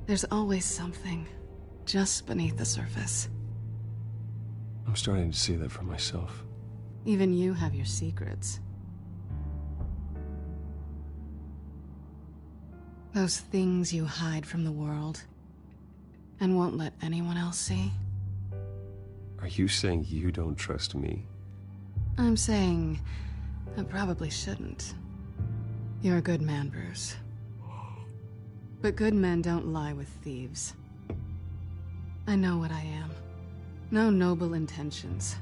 There's always something just beneath the surface. I'm starting to see that for myself. Even you have your secrets. Those things you hide from the world and won't let anyone else see. Are you saying you don't trust me? I'm saying I probably shouldn't. You're a good man, Bruce. But good men don't lie with thieves. I know what I am. No noble intentions.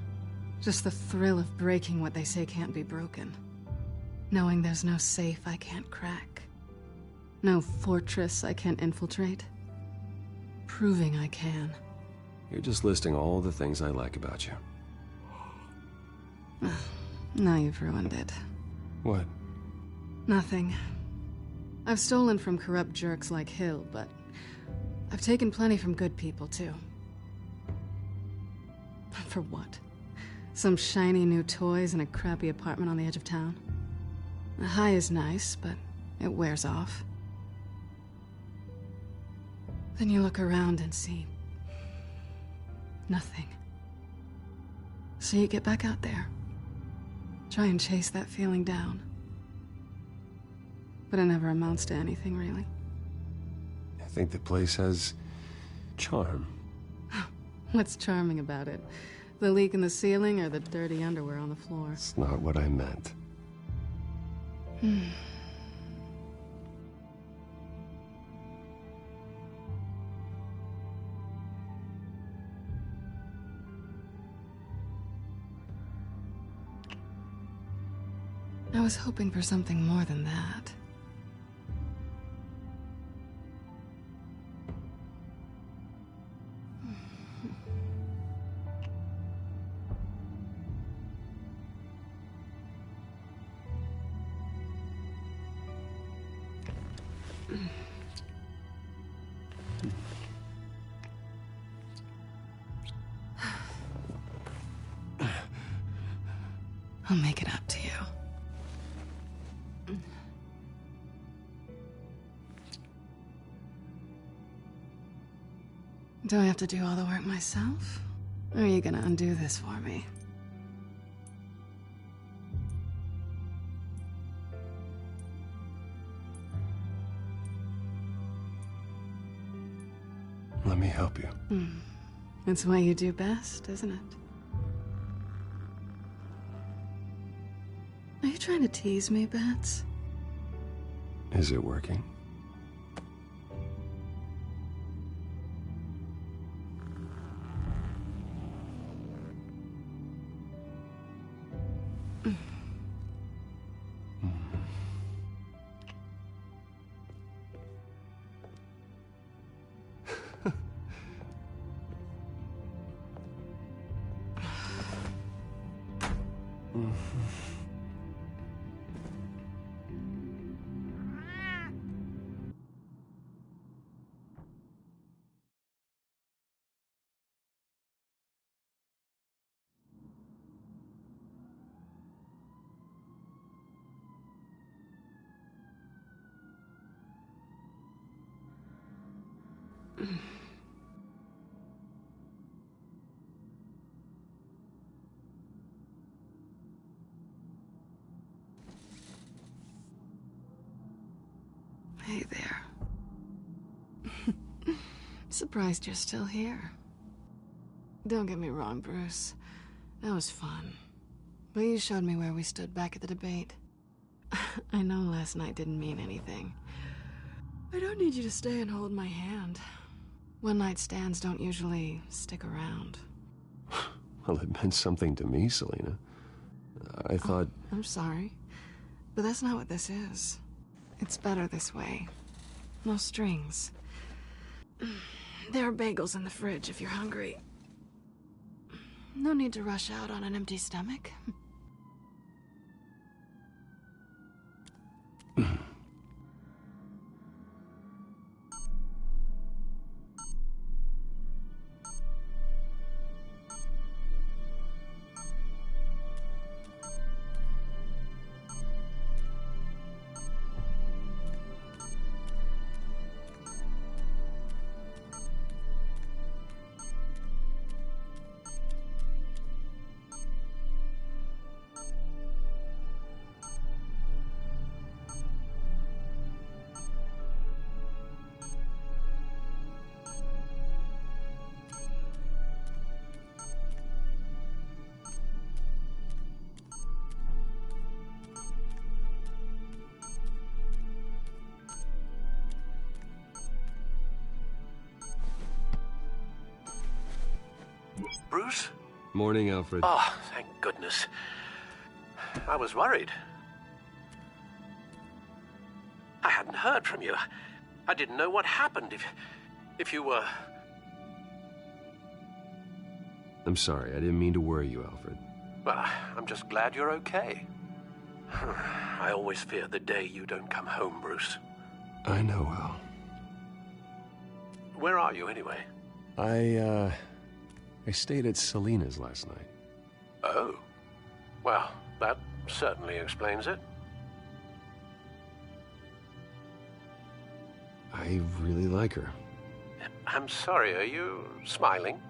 Just the thrill of breaking what they say can't be broken. Knowing there's no safe I can't crack. No fortress I can't infiltrate. Proving I can. You're just listing all the things I like about you. Now you've ruined it. What? Nothing. I've stolen from corrupt jerks like Hill, but I've taken plenty from good people, too. For what? Some shiny new toys and a crappy apartment on the edge of town? The high is nice, but it wears off. Then you look around and see nothing. So you get back out there. Try and chase that feeling down. But it never amounts to anything, really. I think the place has charm. What's charming about it? The leak in the ceiling or the dirty underwear on the floor? It's not what I meant. I was hoping for something more than that. I'll make it up to you. Do I have to do all the work myself? Or are you gonna undo this for me? Let me help you. It's what you do best, isn't it? Are you trying to tease me, Bats? Is it working? Hey there. Surprised you're still here. Don't get me wrong, Bruce. That was fun. But you showed me where we stood back at the debate. I know last night didn't mean anything. I don't need you to stay and hold my hand. One-night stands don't usually stick around. Well, it meant something to me, Selina. I thought... I'm sorry, but that's not what this is. It's better this way. No strings. There are bagels in the fridge if you're hungry. No need to rush out on an empty stomach. Bruce? Morning, Alfred. Oh, thank goodness. I was worried. I hadn't heard from you. I didn't know what happened if you were... I'm sorry, I didn't mean to worry you, Alfred. Well, I'm just glad you're okay. I always fear the day you don't come home, Bruce. I know, Al. Where are you, anyway? I stayed at Selena's last night. Oh. Well, that certainly explains it. I really like her. I'm sorry, are you smiling?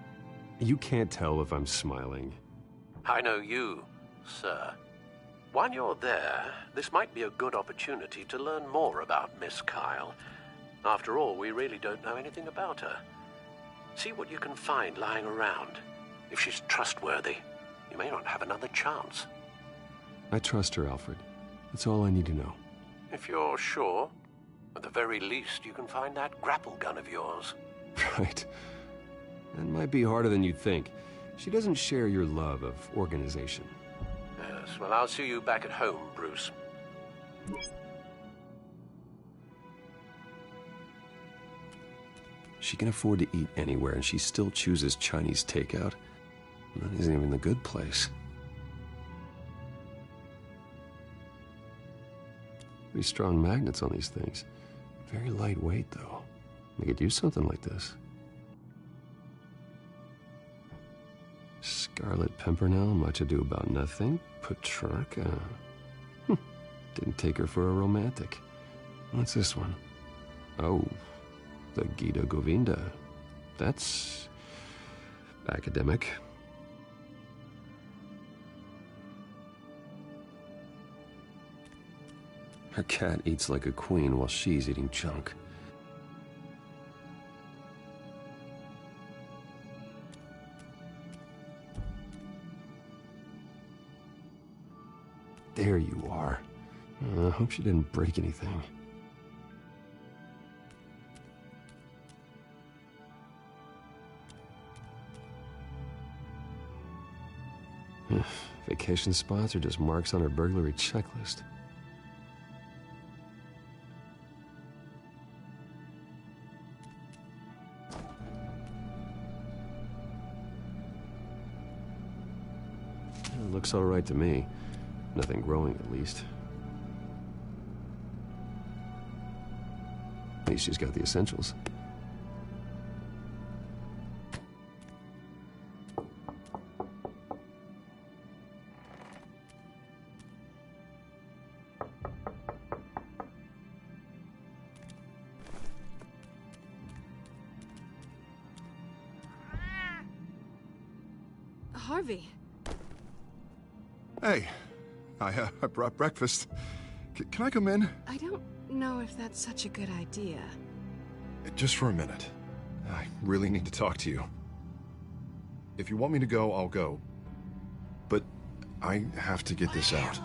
You can't tell if I'm smiling. I know you, sir. While you're there, this might be a good opportunity to learn more about Miss Kyle. After all, we really don't know anything about her. See what you can find lying around. If she's trustworthy, you may not have another chance. I trust her, Alfred. That's all I need to know. If you're sure, at the very least, you can find that grapple gun of yours. Right. That might be harder than you'd think. She doesn't share your love of organization. Yes, well, I'll see you back at home, Bruce. She can afford to eat anywhere, and she still chooses Chinese takeout. That isn't even the good place. Pretty strong magnets on these things. Very lightweight, though. I could use something like this. Scarlet Pimpernel, Much Ado About Nothing, Petrarca. Didn't take her for a romantic. What's this one? Oh, the Gita Govinda. That's academic. Her cat eats like a queen while she's eating junk. There you are. I hope she didn't break anything. Vacation spots are just marks on her burglary checklist. It looks all right to me. Nothing growing, at least. At least she's got the essentials. Harvey. Hey, I brought breakfast. Can I come in? I don't know if that's such a good idea. Just for a minute. I really need to talk to you. If you want me to go, I'll go. But I have to get this out.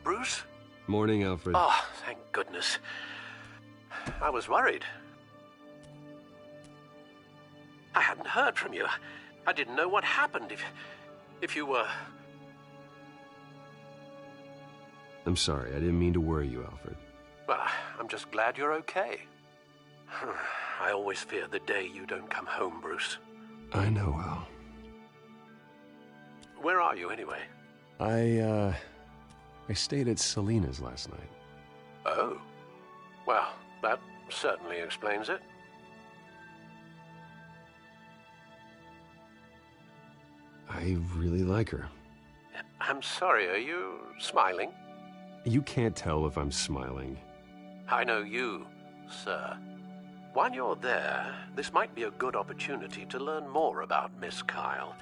Bruce? Morning, Alfred. Oh, thank goodness. I was worried. I hadn't heard from you. I didn't know what happened if you were... I'm sorry, I didn't mean to worry you, Alfred. Well, I'm just glad you're okay. I always fear the day you don't come home, Bruce. I know, Al. Where are you, anyway? I stayed at Selina's last night. Oh. Well, that certainly explains it. I really like her. I'm sorry, are you smiling? You can't tell if I'm smiling. I know you, sir. While you're there, this might be a good opportunity to learn more about Miss Kyle.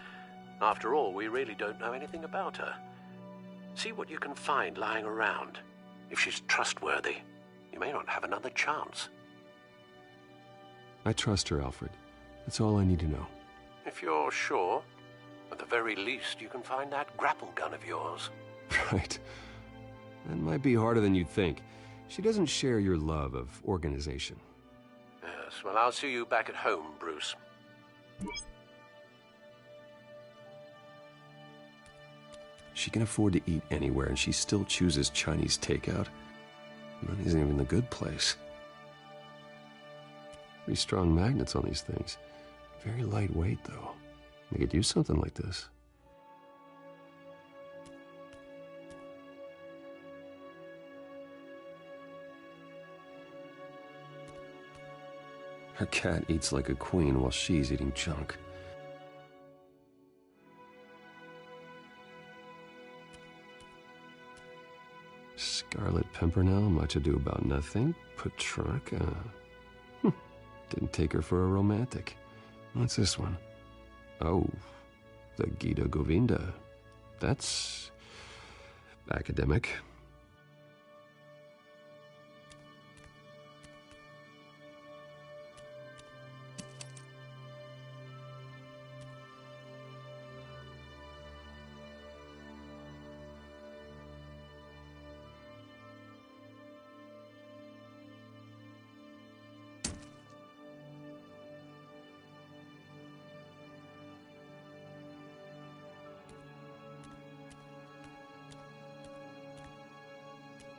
After all, we really don't know anything about her. See what you can find lying around. If she's trustworthy, you may not have another chance. I trust her, Alfred. That's all I need to know. If you're sure, at the very least, you can find that grapple gun of yours. Right. That might be harder than you'd think. She doesn't share your love of organization. Yes, well, I'll see you back at home, Bruce. She can afford to eat anywhere, and she still chooses Chinese takeout. Money's isn't even the good place. Pretty strong magnets on these things. Very lightweight, though. They could use something like this. Her cat eats like a queen while she's eating junk. Scarlet Pimpernel, much ado about nothing. Petrarch, didn't take her for a romantic. What's this one? Oh, the Gita Govinda. That's academic.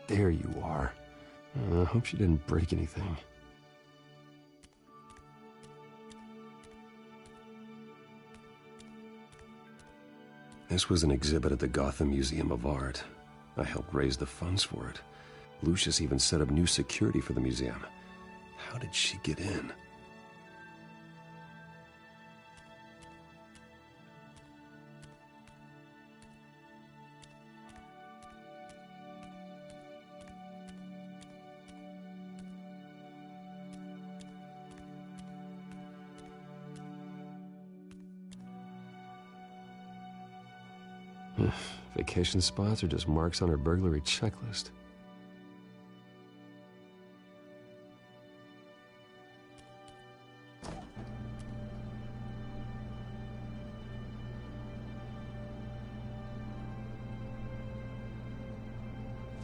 There you are. I hope she didn't break anything. This was an exhibit at the Gotham Museum of Art. I helped raise the funds for it. Lucius even set up new security for the museum. How did she get in? Vacation spots are just marks on her burglary checklist.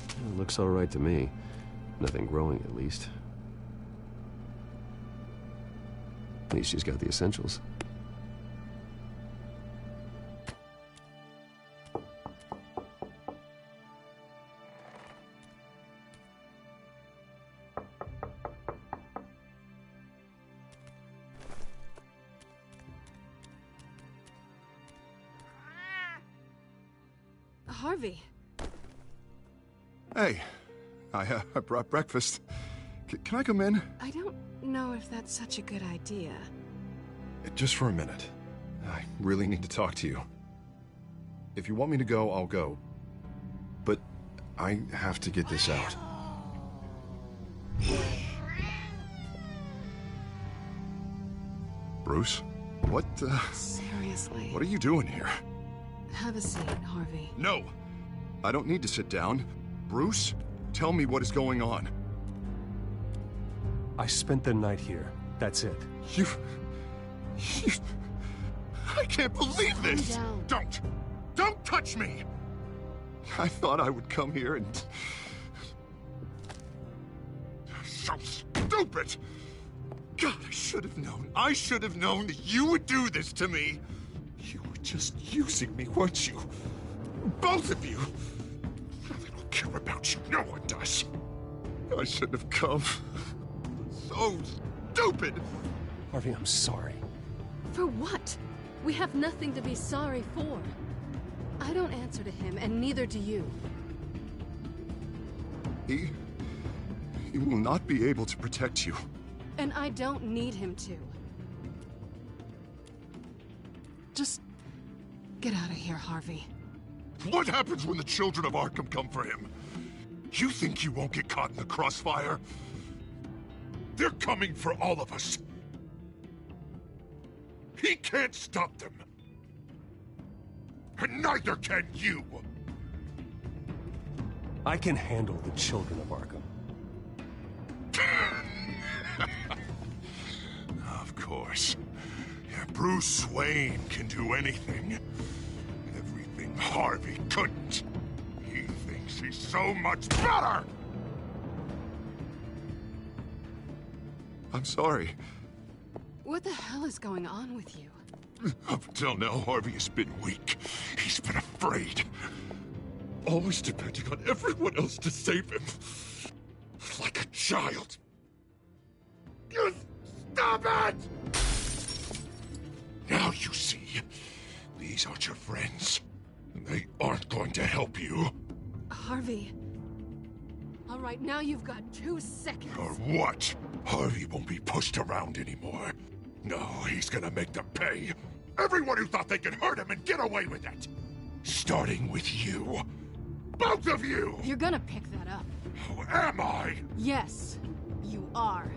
It looks all right to me. Nothing growing, at least. At least she's got the essentials. Harvey. Hey, I brought breakfast. Can I come in? I don't know if that's such a good idea. Just for a minute. I really need to talk to you. If you want me to go, I'll go. But I have to get this out. Bruce? What, Seriously. What are you doing here? Have a seat, Harvey. No! I don't need to sit down. Bruce, tell me what is going on. I spent the night here. That's it. You... I can't believe this! Calm down. Don't touch me! I thought I would come here and... So stupid! God, I should have known. I should have known that you would do this to me. You were just using me, weren't you? Both of you. I don't care about you. No one does. I shouldn't have come. So stupid. Harvey, I'm sorry. For what? We have nothing to be sorry for. I don't answer to him, and neither do you. He will not be able to protect you. And I don't need him to. Just get out of here, Harvey. What happens when the children of Arkham come for him? You think you won't get caught in the crossfire? They're coming for all of us. He can't stop them. And neither can you. I can handle the children of Arkham. Of course. Yeah, Bruce Wayne can do anything. Everything Harvey couldn't. He thinks he's so much better! I'm sorry. What the hell is going on with you? Up until now, Harvey has been weak. He's been afraid. Always depending on everyone else to save him. Like a child. You stop it! Now you see, these aren't your friends. And they aren't going to help you. Harvey. All right, now you've got 2 seconds. Or what? Harvey won't be pushed around anymore. No, he's gonna make them pay. Everyone who thought they could hurt him and get away with it. Starting with you. Both of you! You're gonna pick that up. Who am I? Yes, you are.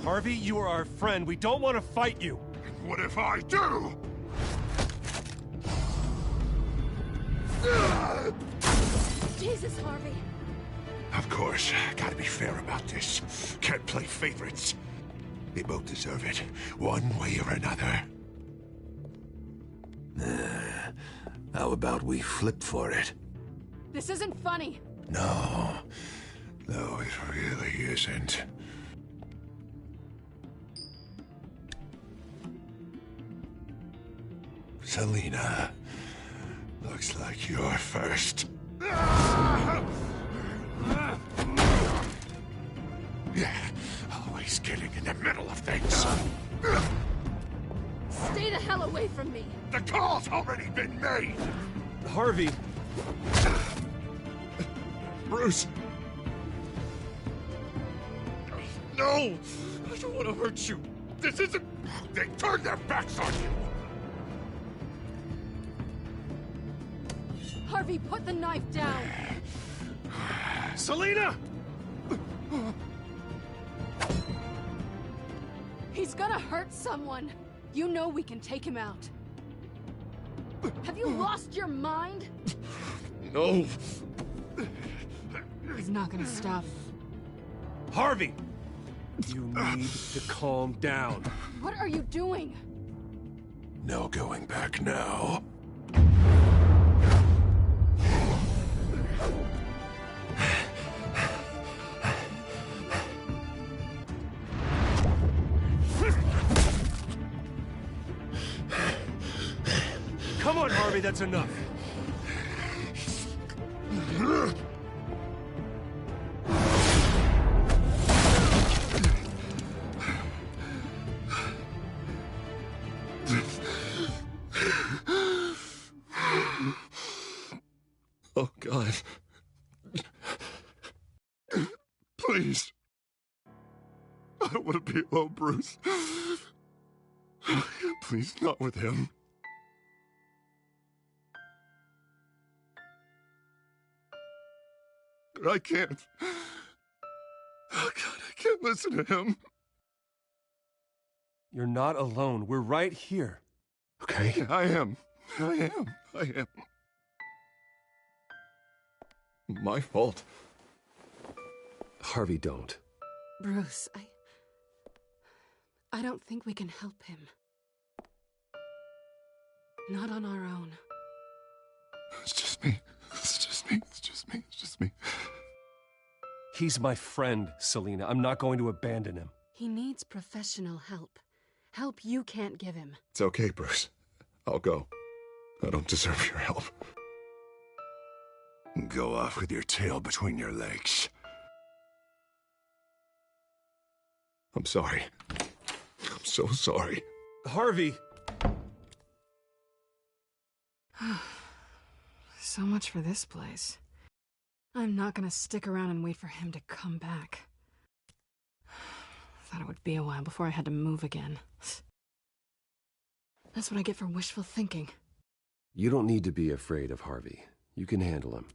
Harvey, you are our friend. We don't want to fight you. What if I do? Jesus, Harvey. Of course, gotta be fair about this. Can't play favorites. They both deserve it, one way or another. How about we flip for it? This isn't funny. No, it really isn't. Selina, looks like you're first. Yeah, always getting in the middle of things. Stay the hell away from me. The call's already been made! Harvey! Bruce! No! I don't want to hurt you. This isn't... They turned their backs on you! Harvey, put the knife down. Selina! He's gonna hurt someone. You know we can take him out. Have you lost your mind? No! He's not gonna stop. Harvey! You need to calm down. What are you doing? No going back now. Come on, Harvey, that's enough. Oh, God. Please. I don't want to be alone, Bruce. Please, not with him. I can't. Oh, God, I can't listen to him. You're not alone. We're right here. Okay, I am. My fault. Harvey, don't. Bruce, I don't think we can help him. Not on our own. It's just me. It's just me? He's my friend, Selina. I'm not going to abandon him. He needs professional help. Help you can't give him. It's okay, Bruce. I'll go. I don't deserve your help. Go off with your tail between your legs. I'm sorry. I'm so sorry. Harvey! So much for this place. I'm not gonna stick around and wait for him to come back. Thought it would be a while before I had to move again. That's what I get for wishful thinking. You don't need to be afraid of Harvey. You can handle him.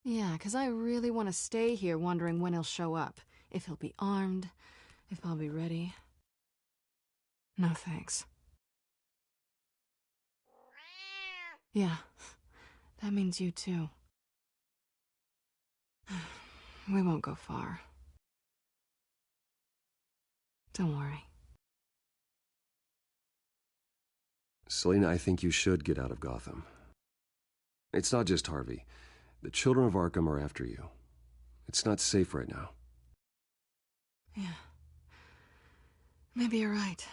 Yeah, 'cause I really want to stay here wondering when he'll show up. If he'll be armed, if I'll be ready. No thanks. Yeah, that means you too. We won't go far. Don't worry. Selina, I think you should get out of Gotham. It's not just Harvey. The children of Arkham are after you. It's not safe right now. Yeah. Maybe you're right.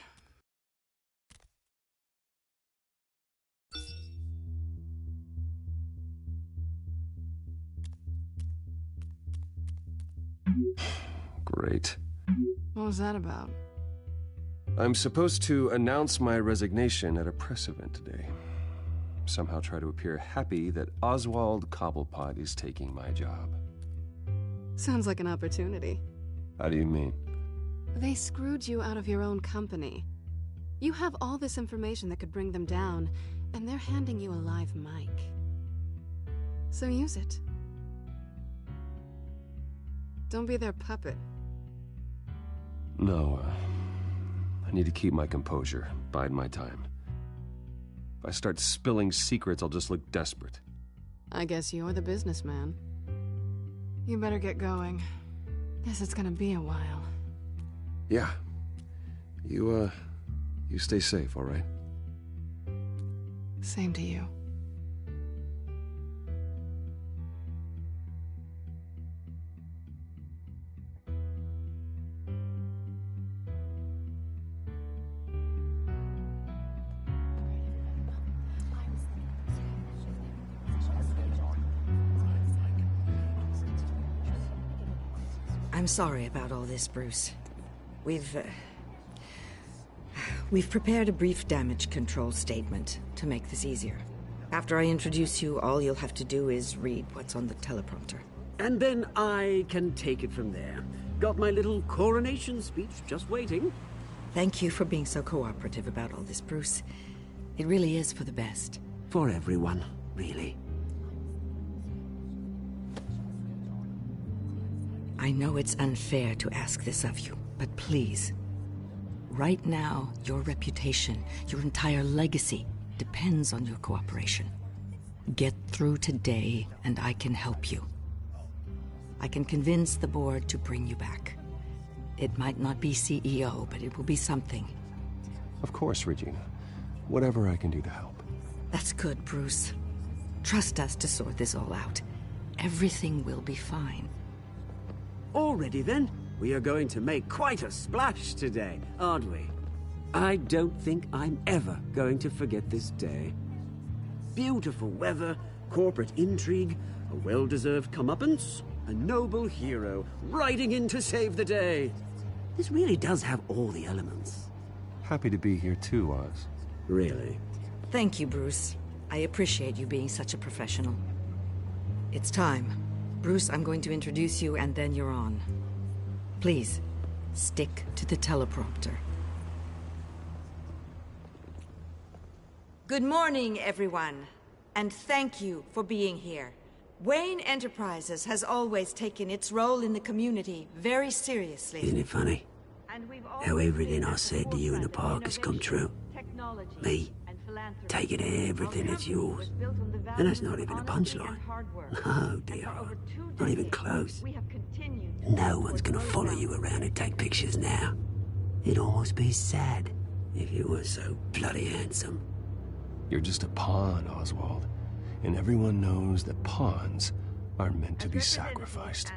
Great. What was that about? I'm supposed to announce my resignation at a press event today. Somehow try to appear happy that Oswald Cobblepot is taking my job. Sounds like an opportunity. How do you mean? They screwed you out of your own company. You have all this information that could bring them down, and they're handing you a live mic. So use it. Don't be their puppet. No, I need to keep my composure, bide my time. If I start spilling secrets, I'll just look desperate. I guess you're the businessman. You better get going. Guess it's gonna be a while. Yeah. You stay safe, all right? Same to you. I'm sorry about all this, Bruce. We've prepared a brief damage control statement to make this easier. After I introduce you, all you'll have to do is read what's on the teleprompter. And then I can take it from there. Got my little coronation speech just waiting. Thank you for being so cooperative about all this, Bruce. It really is for the best. For everyone, really. I know it's unfair to ask this of you, but please. Right now, your reputation, your entire legacy, depends on your cooperation. Get through today, and I can help you. I can convince the board to bring you back. It might not be CEO, but it will be something. Of course, Regina. Whatever I can do to help. That's good, Bruce. Trust us to sort this all out. Everything will be fine. Already then, we are going to make quite a splash today, aren't we? I don't think I'm ever going to forget this day. Beautiful weather, corporate intrigue, a well-deserved comeuppance, a noble hero riding in to save the day. This really does have all the elements. Happy to be here too, Oz. Really? Thank you, Bruce. I appreciate you being such a professional. It's time. Bruce, I'm going to introduce you, and then you're on. Please, stick to the teleprompter. Good morning, everyone, and thank you for being here. Wayne Enterprises has always taken its role in the community very seriously. Isn't it funny? How everything I said to you in the park has come true. Me, taking everything that's yours. And that's not even a punchline. No, dear. Not even close. No one's gonna follow you around and take pictures now. It'd almost be sad if you were so bloody handsome. You're just a pawn, Oswald. And everyone knows that pawns are meant to be sacrificed.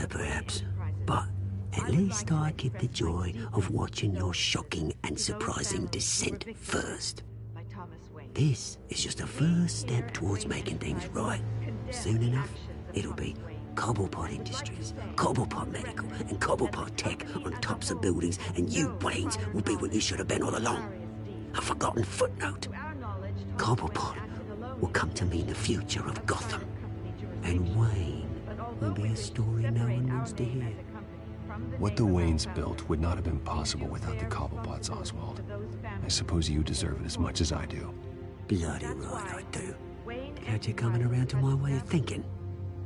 Perhaps. But at least I get the joy of watching your shocking and surprising descent first. This is just a first step towards making things right. Soon enough, it'll be Cobblepot Industries, Cobblepot Medical, and Cobblepot Tech on tops of buildings, and you, Waynes, will be what you should have been all along. A forgotten footnote. Cobblepot will come to mean the future of Gotham. And Wayne will be a story no one wants to hear. What the Waynes built would not have been possible without the Cobblepots, Oswald. I suppose you deserve it as much as I do. Bloody right I do. Glad you're coming around to my way of thinking.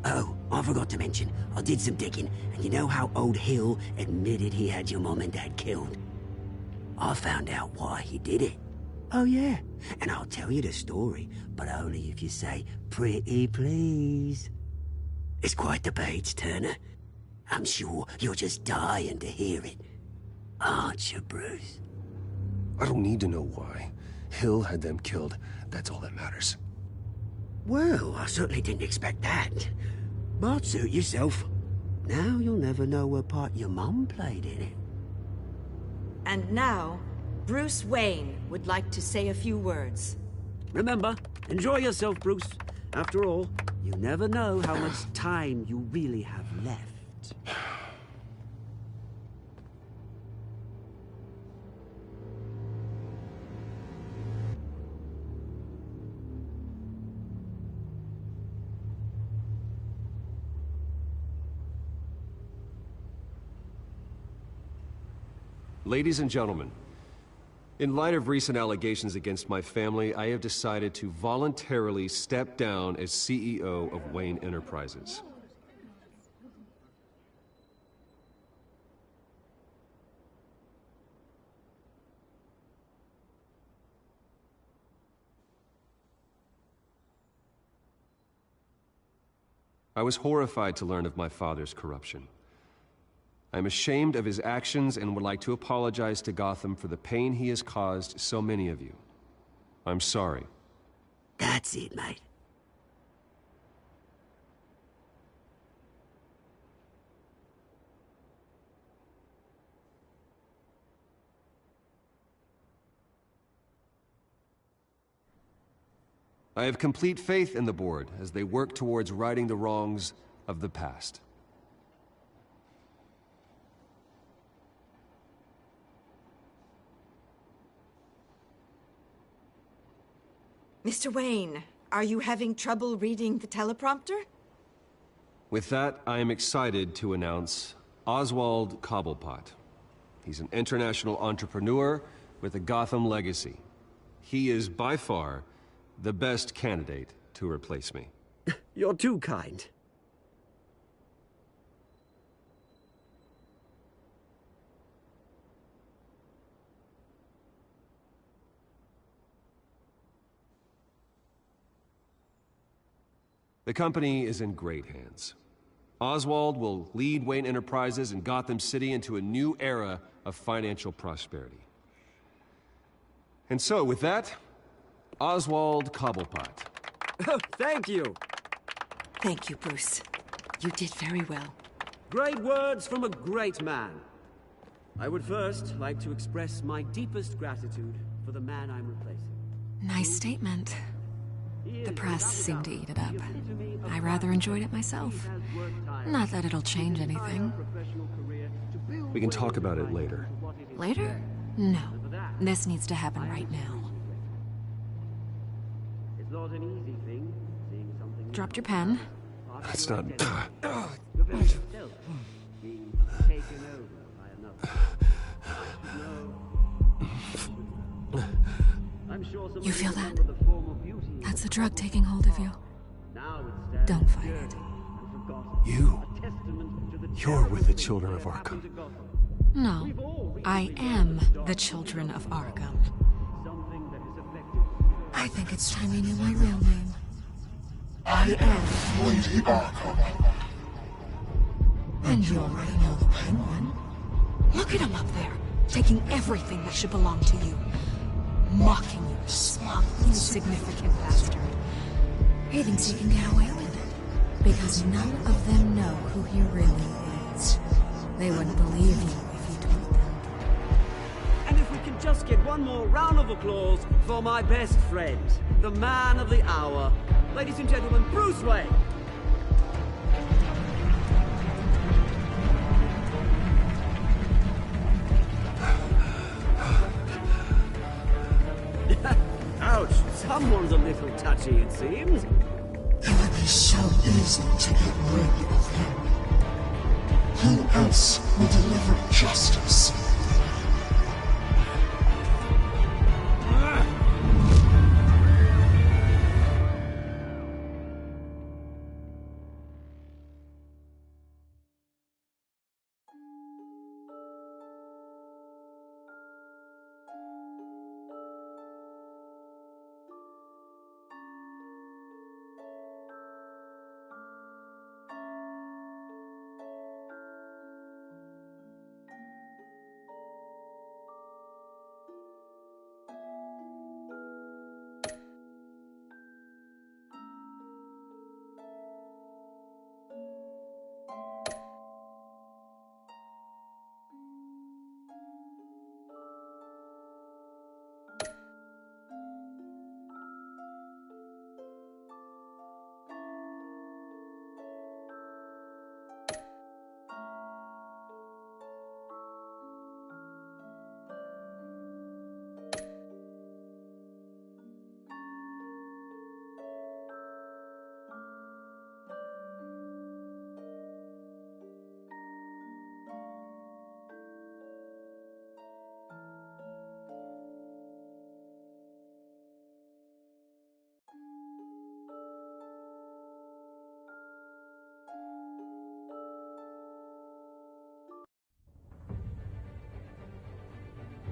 Oh, I forgot to mention, I did some digging, and you know how old Hill admitted he had your mom and dad killed? I found out why he did it. Oh yeah, and I'll tell you the story, but only if you say, pretty please. It's quite the page, Turner. I'm sure you're just dying to hear it. Aren't you, Bruce? I don't need to know why. Hill had them killed. That's all that matters. Well, I certainly didn't expect that. But suit yourself. Now you'll never know what part your mum played in it. And now, Bruce Wayne would like to say a few words. Remember, enjoy yourself, Bruce. After all, you never know how much time you really have left. Ladies and gentlemen, in light of recent allegations against my family, I have decided to voluntarily step down as CEO of Wayne Enterprises. I was horrified to learn of my father's corruption. I'm ashamed of his actions and would like to apologize to Gotham for the pain he has caused so many of you. I'm sorry. That's it, mate. I have complete faith in the board as they work towards righting the wrongs of the past. Mr. Wayne, are you having trouble reading the teleprompter? With that, I am excited to announce Oswald Cobblepot. He's an international entrepreneur with a Gotham legacy. He is by far the best candidate to replace me. You're too kind. The company is in great hands. Oswald will lead Wayne Enterprises and Gotham City into a new era of financial prosperity. And so, with that, Oswald Cobblepot. Thank you. Thank you, Bruce. You did very well. Great words from a great man. I would first like to express my deepest gratitude for the man I'm replacing. Nice statement. The press seemed to eat it up. I rather enjoyed it myself. Not that it'll change anything. We can talk about it later. Later? No. This needs to happen right now. It's not an easy thing, seeing something. Dropped your pen. That's not... Your very self being taken over by another. I'm sure You feel that? the form of beauty. That's the drug taking hold of you. Now it stands Don't fight it. and forgotten. You... A testament to the You're with the children of Arkham. No. I am the children of Arkham. Something that is effective. I think it's time you knew my real name. I am Lady Arkham. And you already know the Penguin. Look at him up there, taking everything that should belong to you. Mocking you, smug, insignificant bastard. He thinks he can get away with it, Because none of them know who he really is. They wouldn't believe you if you told them. And if we can just get one more round of applause for my best friend, the man of the hour, ladies and gentlemen, Bruce Wayne. Ouch, someone's a little touchy, it seems. It would be so easy to get rid of him. Who else will deliver justice?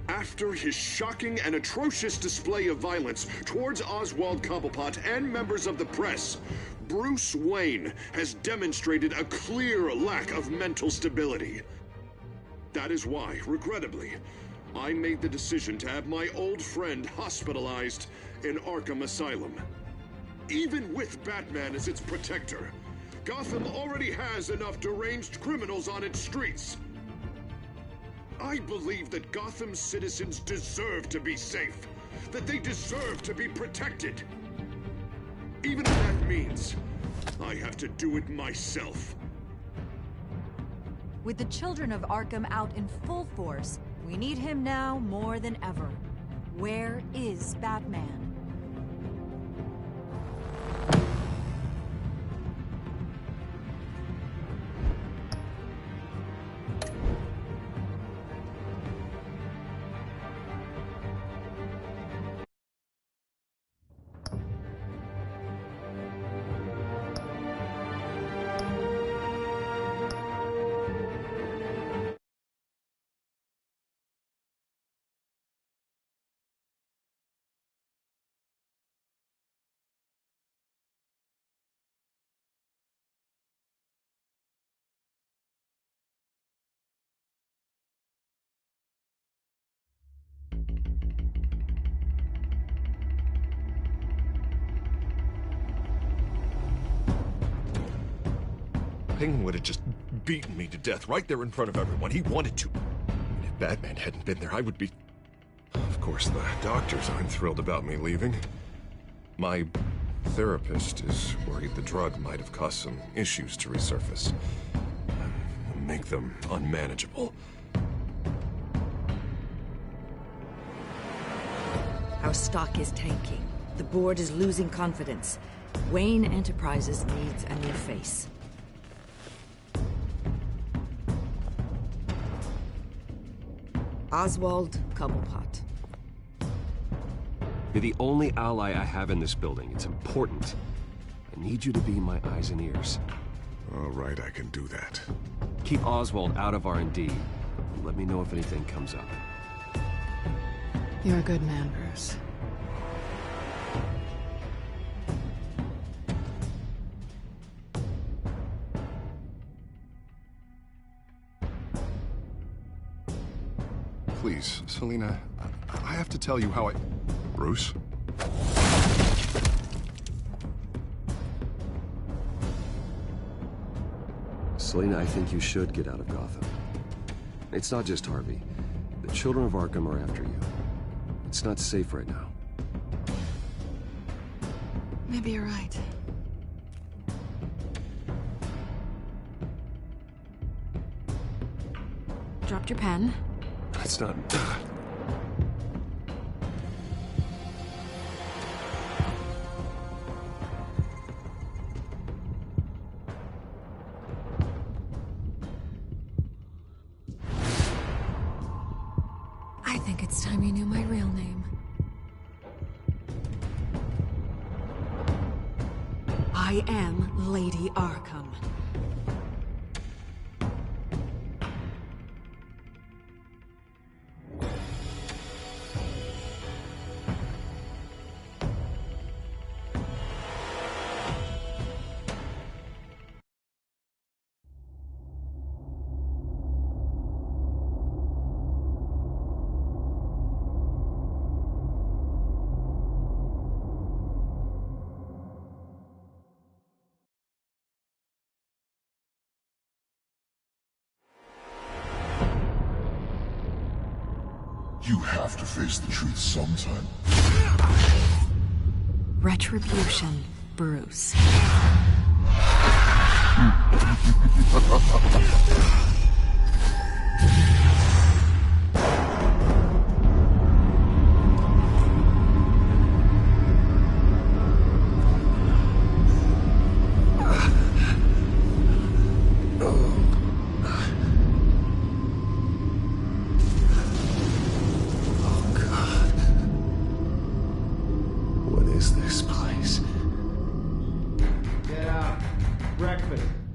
After his shocking and atrocious display of violence towards Oswald Cobblepot and members of the press, Bruce Wayne has demonstrated a clear lack of mental stability. That is why, regrettably, I made the decision to have my old friend hospitalized in Arkham Asylum. Even with Batman as its protector, Gotham already has enough deranged criminals on its streets. I believe that Gotham's citizens deserve to be safe, that they deserve to be protected. Even if that means I have to do it myself. With the children of Arkham out in full force, we need him now more than ever. Where is Batman? Penguin would have just beaten me to death right there in front of everyone. He wanted to. And if Batman hadn't been there, I would be... Of course, the doctors aren't thrilled about me leaving. My therapist is worried the drug might have caused some issues to resurface. Make them unmanageable. Our stock is tanking. The board is losing confidence. Wayne Enterprises needs a new face. Oswald Cobblepot. You're the only ally I have in this building. It's important. I need you to be my eyes and ears. All right, I can do that. Keep Oswald out of R&D. Let me know if anything comes up. You're a good man, Bruce. Please, Selina, I have to tell you how I... Bruce? Selina, I think you should get out of Gotham. It's not just Harvey. The children of Arkham are after you. It's not safe right now. Maybe you're right. Dropped your pen. That's not... I think it's time you knew my real name. I am Lady Arkham. You have to face the truth sometime. Retribution, Bruce.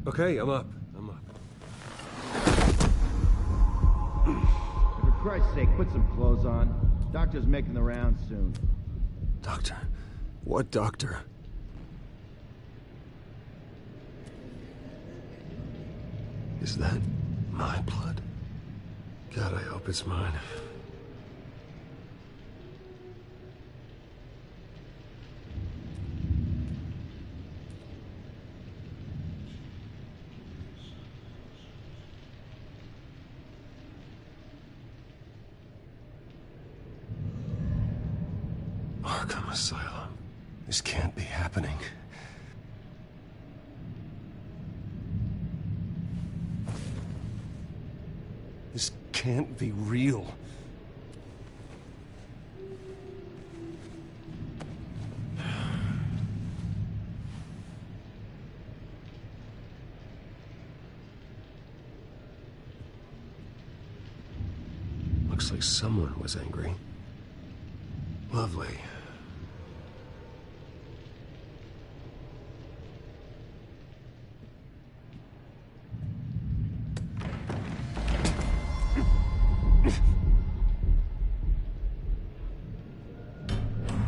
Okay, I'm up. For Christ's sake, put some clothes on. Doctor's making the rounds soon. Doctor? What doctor? Is that my blood? God, I hope it's mine. Arkham Asylum. This can't be happening. This can't be real. Looks like someone was angry. Lovely.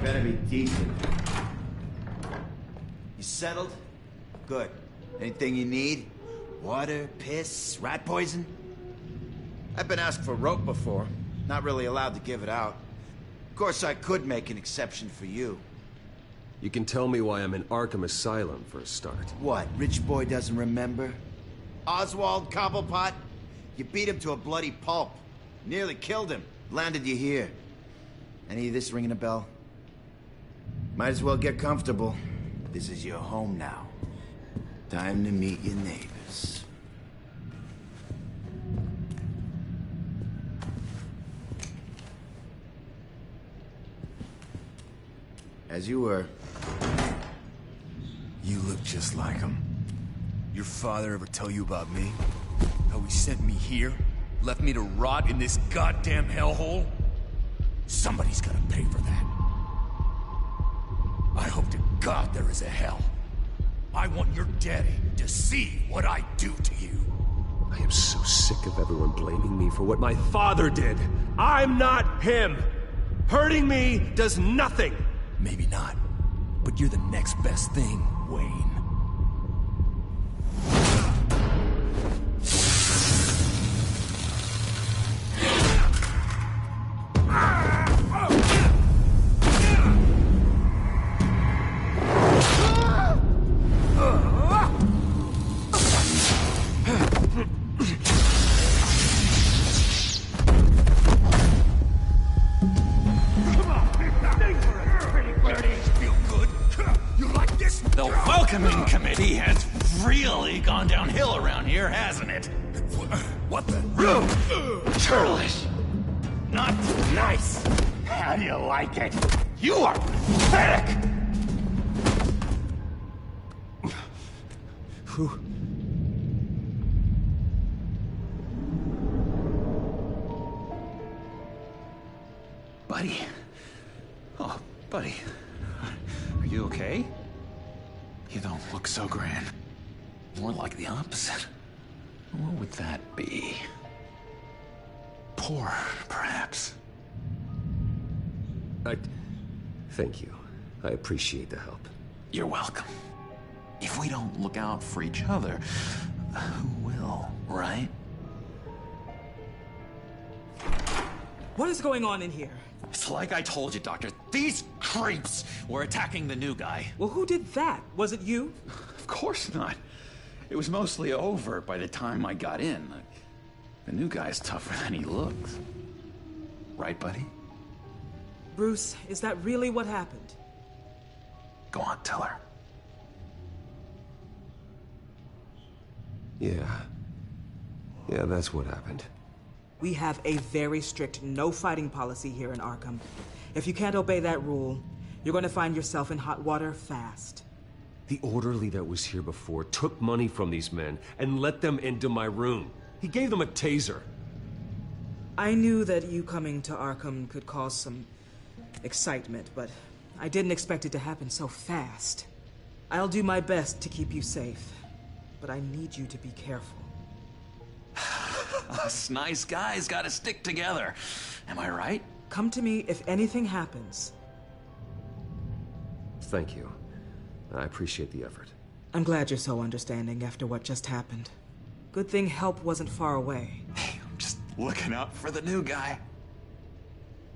Better be decent. You settled? Good. Anything you need? Water, piss, rat poison? I've been asked for rope before. Not really allowed to give it out. Of course, I could make an exception for you. You can tell me why I'm in Arkham Asylum for a start. What, rich boy doesn't remember? Oswald Cobblepot? You beat him to a bloody pulp. Nearly killed him. Landed you here. Any of this ringing a bell? Might as well get comfortable. This is your home now. Time to meet your neighbors. As you were. You look just like him. Your father ever tell you about me? How he sent me here? Left me to rot in this goddamn hellhole? Somebody's gotta pay for that. I hope to God there is a hell. I want your daddy to see what I do to you. I am so sick of everyone blaming me for what my father did. I'm not him. Hurting me does nothing. Maybe not, but you're the next best thing, Wayne. The welcoming committee has really gone downhill around here, hasn't it? What the? Churlish. Not nice. How do you like it? You are pathetic! Buddy. Oh, buddy. Are you okay? You don't look so grand. More like the opposite. What would that be? Poor, perhaps. Thank you. I appreciate the help. You're welcome. If we don't look out for each other, who will, right? What is going on in here? It's like I told you, Doctor. These creeps were attacking the new guy. Well, who did that? Was it you? Of course not. It was mostly over by the time I got in. The new guy's tougher than he looks. Right, buddy? Bruce, is that really what happened? Go on, tell her. Yeah, that's what happened. We have a very strict no-fighting policy here in Arkham. If you can't obey that rule, you're going to find yourself in hot water fast. The orderly that was here before took money from these men and let them into my room. He gave them a taser. I knew that you coming to Arkham could cause some excitement, but I didn't expect it to happen so fast. I'll do my best to keep you safe, but I need you to be careful. Us nice guys gotta stick together. Am I right? Come to me if anything happens. Thank you. I appreciate the effort. I'm glad you're so understanding after what just happened. Good thing help wasn't far away. Hey, I'm just looking out for the new guy.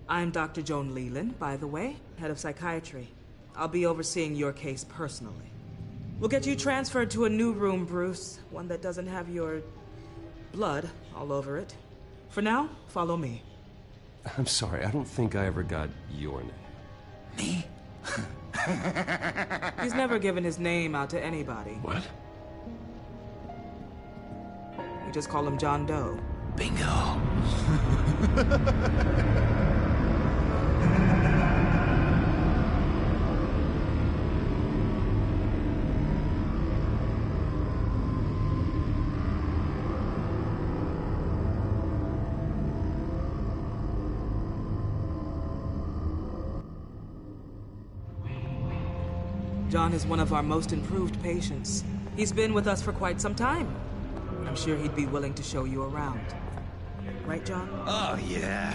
I'm Dr. Joan Leland, by the way, head of psychiatry. I'll be overseeing your case personally. We'll get you transferred to a new room, Bruce. One that doesn't have your blood all over it. For now, follow me. I'm sorry, I don't think I ever got your name. Me? He's never given his name out to anybody. What? We just call him John Doe. Bingo. John is one of our most improved patients. He's been with us for quite some time. I'm sure he'd be willing to show you around. Right, John? Oh, yeah.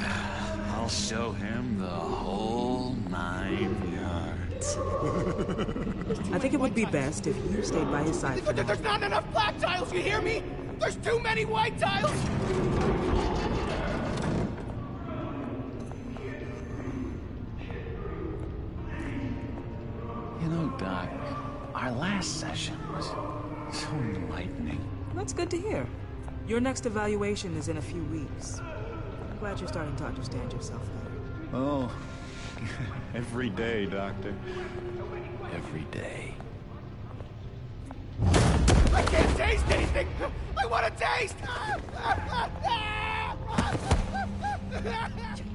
I'll show him the whole 9 yards. I think it would be best if you stayed by his side. There's not enough black tiles, you hear me? There's too many white tiles! You know, Doc, our last session was so enlightening. That's good to hear. Your next evaluation is in a few weeks. I'm glad you're starting to understand yourself better. Oh, every day, Doctor. Every day. I can't taste anything! I want to taste!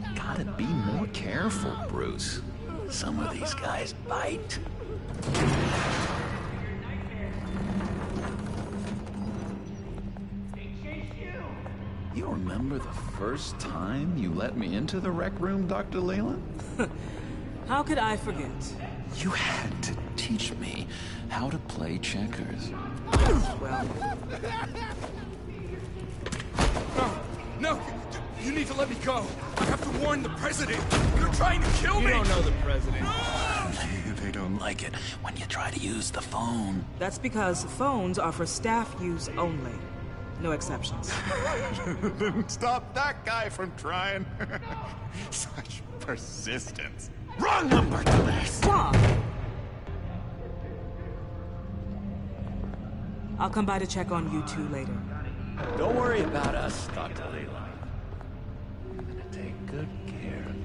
You gotta be more careful, Bruce. Some of these guys bite. You remember the first time you let me into the rec room, Dr. Leland? How could I forget? You had to teach me how to play checkers. Well... No! You need to let me go! I have to warn the president! You're trying to kill me! You don't know the president. They don't like it when you try to use the phone. That's because phones are for staff use only. No exceptions. Didn't stop that guy from trying. Such persistence. Wrong number, dumbass! Stop! I'll come by to check on you two later. Don't worry about us, Dr. Leland. I'm gonna take good care of you.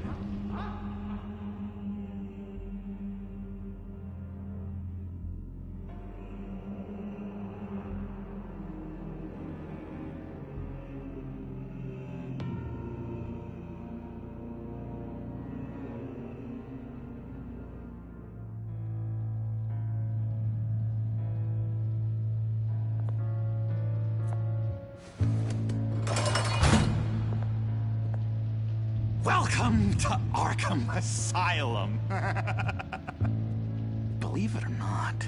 Welcome to Arkham Asylum. Believe it or not,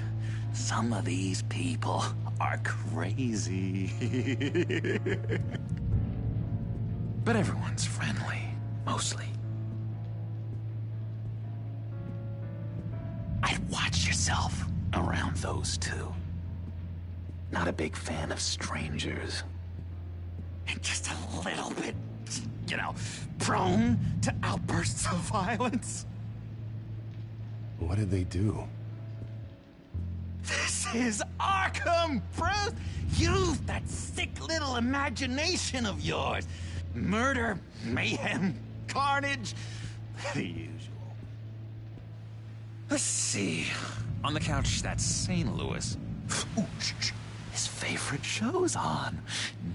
some of these people are crazy. But everyone's friendly, mostly. I'd watch yourself around those two. Not a big fan of strangers. And just a little bit, you know, prone to outbursts of violence. What did they do? This is Arkham, Bruce! Use that sick little imagination of yours. Murder, mayhem, carnage, the usual. Let's see. On the couch, that's St. Louis. Ooh, shh. His favorite show's on.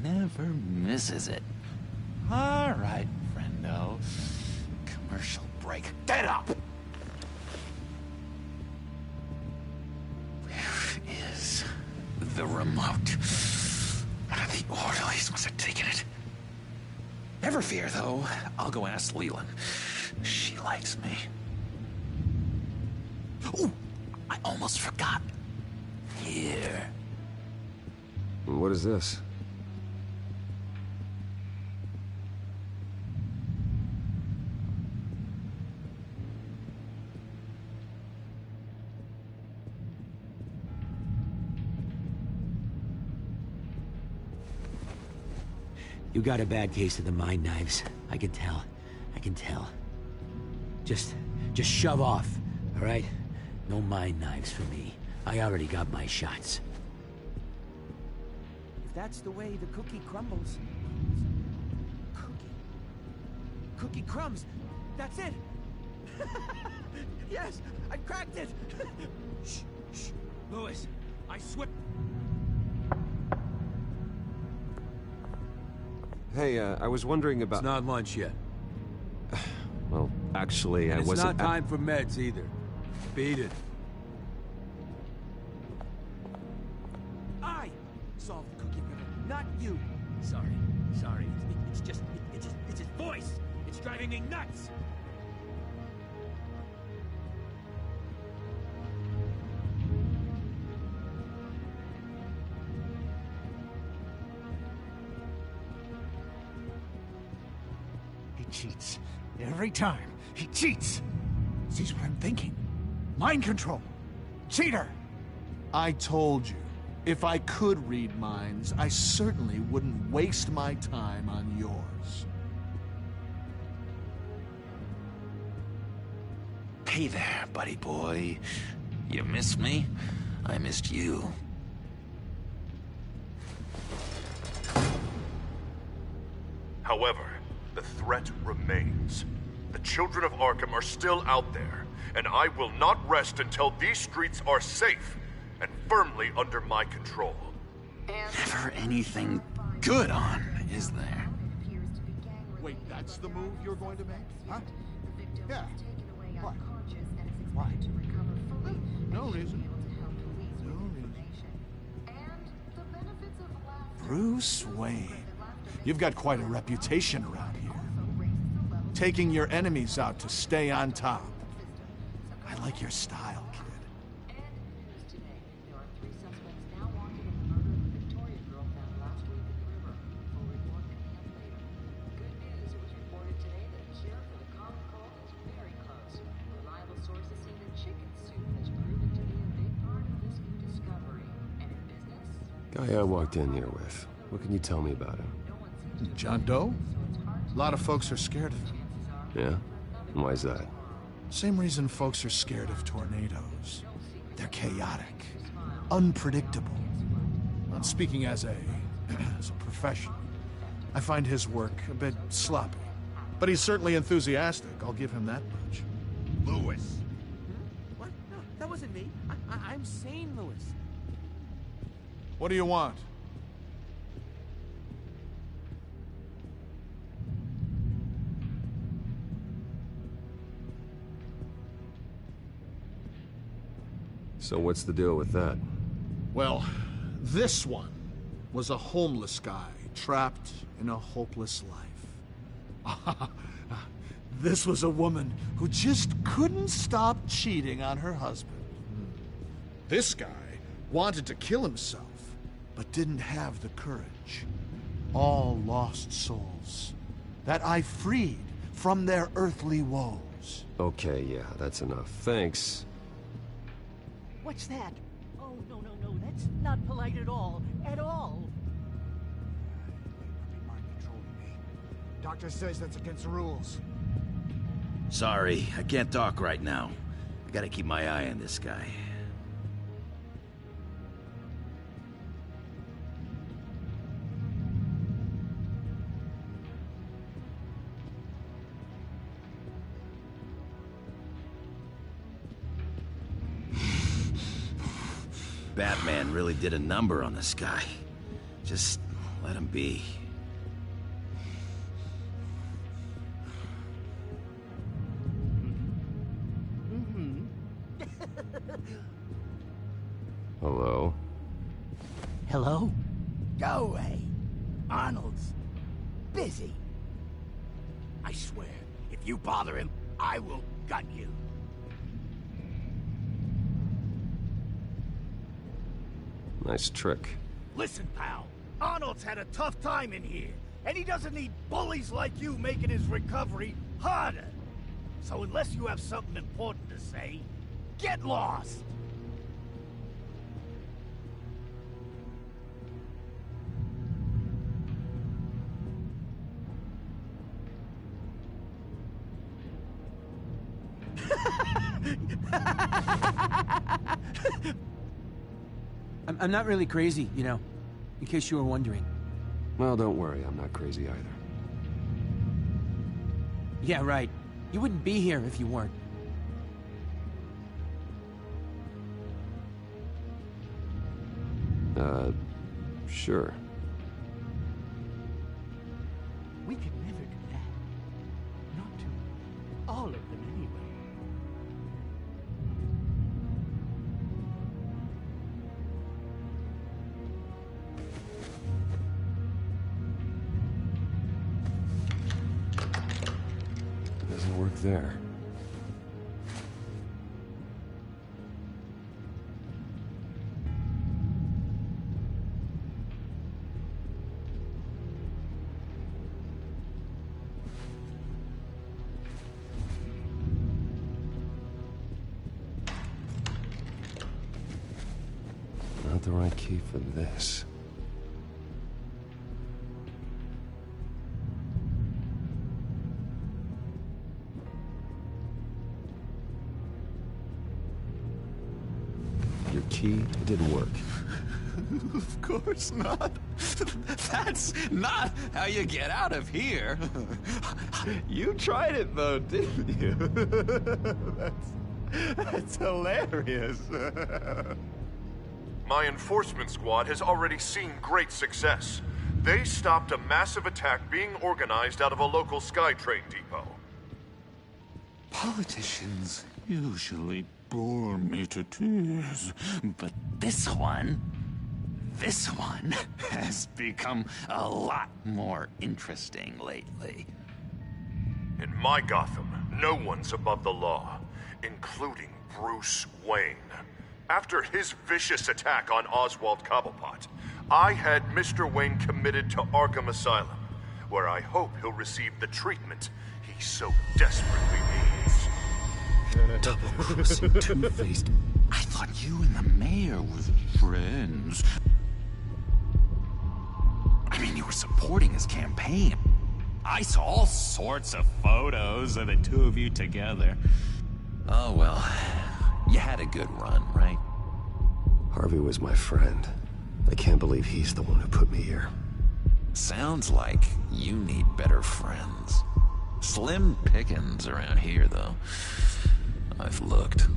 Never misses it. All right, friendo. Commercial break. Get up! Where is the remote? The orderlies must have taken it. Never fear, though. I'll go ask Leland. She likes me. Ooh, I almost forgot. Here. What is this? You got a bad case of the mind knives. I can tell. I can tell. Just shove off, all right? No mind knives for me. I already got my shots. If that's the way the cookie crumbles... Cookie crumbs! That's it! Yes! I cracked it! Shh, shh. Louis, I swear... Hey, I was wondering about... It's not lunch yet. Well, actually, I wasn't... It's not time for meds, either. Beat it. I solved the cookie riddle, not you. Sorry. It's his voice. It's driving me nuts. He cheats. Every time. He cheats. Sees what I'm thinking. Mind control. Cheater. I told you, if I could read minds, I certainly wouldn't waste my time on yours. Hey there, buddy boy. You missed me? I missed you. However, the threat remains. The children of Arkham are still out there, and I will not rest until these streets are safe and firmly under my control. Never anything good on, is there? Wait, that's the move you're going to make? Huh? Yeah. What? Why? No reason. No reason. Bruce Wayne. You've got quite a reputation around here. Taking your enemies out to stay on top. I like your style, kid. Guy I walked in here with. What can you tell me about him? John Doe? A lot of folks are scared of him. Yeah? And why is that? Same reason folks are scared of tornadoes. They're chaotic, unpredictable. And speaking as a professional, I find his work a bit sloppy. But he's certainly enthusiastic, I'll give him that much. Louis. What? No, that wasn't me. I'm sane, Louis. What do you want? So what's the deal with that? Well, this one was a homeless guy trapped in a hopeless life. This was a woman who just couldn't stop cheating on her husband. This guy wanted to kill himself, but didn't have the courage. All lost souls that I freed from their earthly woes. Okay, yeah, that's enough. Thanks. What's that? Oh, no, that's not polite at all. At all. Mind controlling me. Doctor says that's against the rules. Sorry, I can't talk right now. I gotta keep my eye on this guy. Batman really did a number on this guy. Just let him be. Hello? Hello? Go away. Arnold's busy. I swear, if you bother him, I will gut you. Nice trick. Listen, pal. Arnold's had a tough time in here, and he doesn't need bullies like you making his recovery harder. So unless you have something important to say, get lost. I'm not really crazy, you know, in case you were wondering. Well, don't worry, I'm not crazy either. Yeah, right. You wouldn't be here if you weren't. Sure. We could never do that. Not to all of them, anyway. Doesn't work there. Not the right key for this. Your key, it didn't work. Of course not. That's not how you get out of here. You tried it though, didn't you? That's hilarious. My enforcement squad has already seen great success. They stopped a massive attack being organized out of a local SkyTrain depot. Politicians usually bore me to tears, but this one has become a lot more interesting lately. In my Gotham, no one's above the law, including Bruce Wayne. After his vicious attack on Oswald Cobblepot, I had Mr. Wayne committed to Arkham Asylum, where I hope he'll receive the treatment he so desperately needs. Double-crossing, two-faced. I thought you and the mayor were friends. I mean, you were supporting his campaign. I saw all sorts of photos of the two of you together. Oh, well, you had a good run, right? Harvey was my friend. I can't believe he's the one who put me here. Sounds like you need better friends. Slim pickings around here, though. I've looked.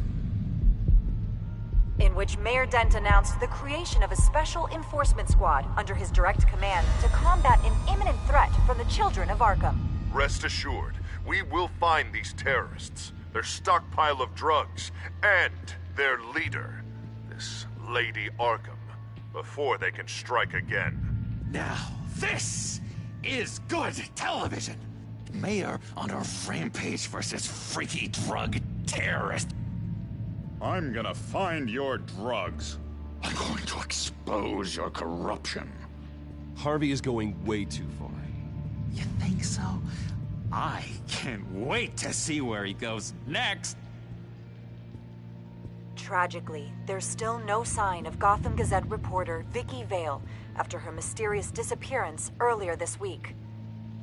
In which Mayor Dent announced the creation of a special enforcement squad under his direct command to combat an imminent threat from the children of Arkham. Rest assured, we will find these terrorists, their stockpile of drugs, and their leader, this Lady Arkham, before they can strike again. Now, This is good television. Mayor on a rampage versus freaky drug terrorist. I'm gonna find your drugs. I'm going to expose your corruption. Harvey is going way too far. You think so? I can't wait to see where he goes next. Tragically, there's still no sign of Gotham Gazette reporter Vicky Vale after her mysterious disappearance earlier this week.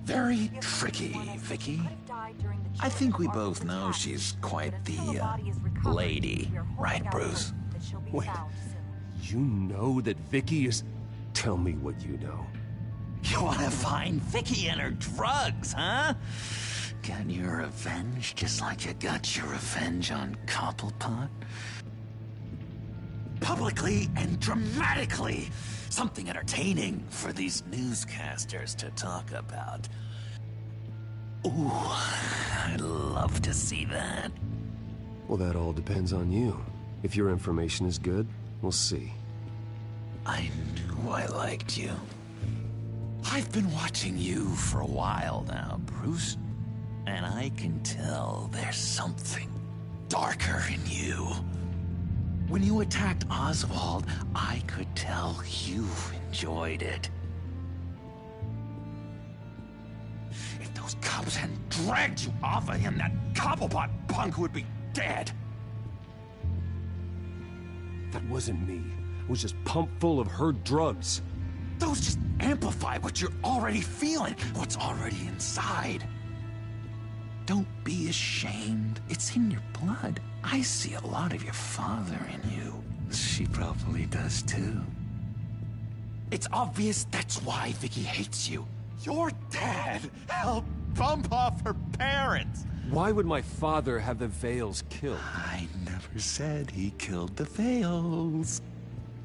Very tricky, Vicky. I think we both know she's quite the, lady, right, Bruce? Wait, you know that Vicky is... Tell me what you know. You want to find Vicky and her drugs, huh? Get your revenge just like you got your revenge on Cobblepot? Publicly and dramatically! Something entertaining for these newscasters to talk about. Ooh, I'd love to see that. Well, that all depends on you. If your information is good, we'll see. I knew I liked you. I've been watching you for a while now, Bruce. And I can tell there's something darker in you. When you attacked Oswald, I could tell you enjoyed it. If those cops hadn't dragged you off of him, that Cobblepot punk would be dead. That wasn't me. I was just pumped full of her drugs. Those just amplify what you're already feeling, what's already inside. Don't be ashamed. It's in your blood. I see a lot of your father in you. She probably does too. It's obvious that's why Vicky hates you. Your dad helped bump off her parents. Why would my father have the Vales killed? I never said he killed the Vales.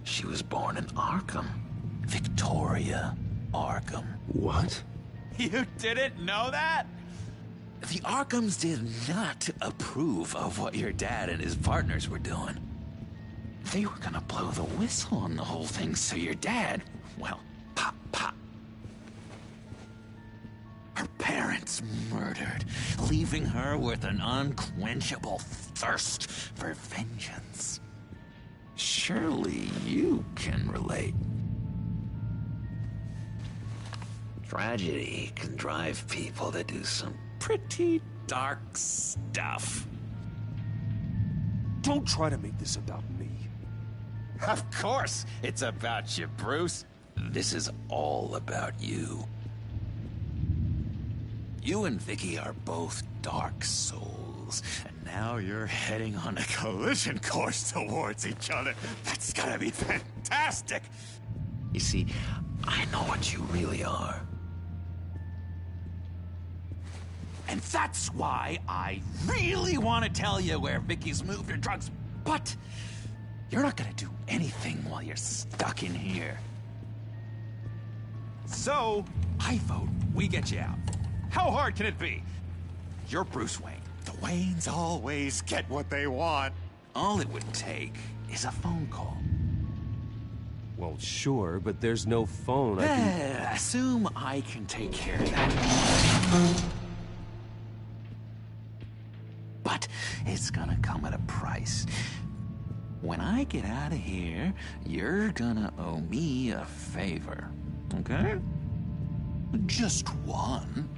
She was born in Arkham. Victoria Arkham. What? You didn't know that? The Arkhams did not approve of what your dad and his partners were doing. They were gonna blow the whistle on the whole thing, so your dad, well, pop, pop. Her parents murdered, leaving her with an unquenchable thirst for vengeance. Surely you can relate. Tragedy can drive people to do some pretty dark stuff. Don't try to make this about me. Of course it's about you, Bruce. This is all about you. You and Vicky are both dark souls, and now you're heading on a collision course towards each other. That's gotta be fantastic! You see, I know what you really are. And that's why I really want to tell you where Vicky's moved her drugs, but you're not gonna do anything while you're stuck in here. So, I vote we get you out. How hard can it be? You're Bruce Wayne. The Waynes always get what they want. All it would take is a phone call. Well, sure, but there's no phone. I can... Assume I can take care of that. But it's gonna come at a price. When I get out of here, you're gonna owe me a favor, okay? Just one.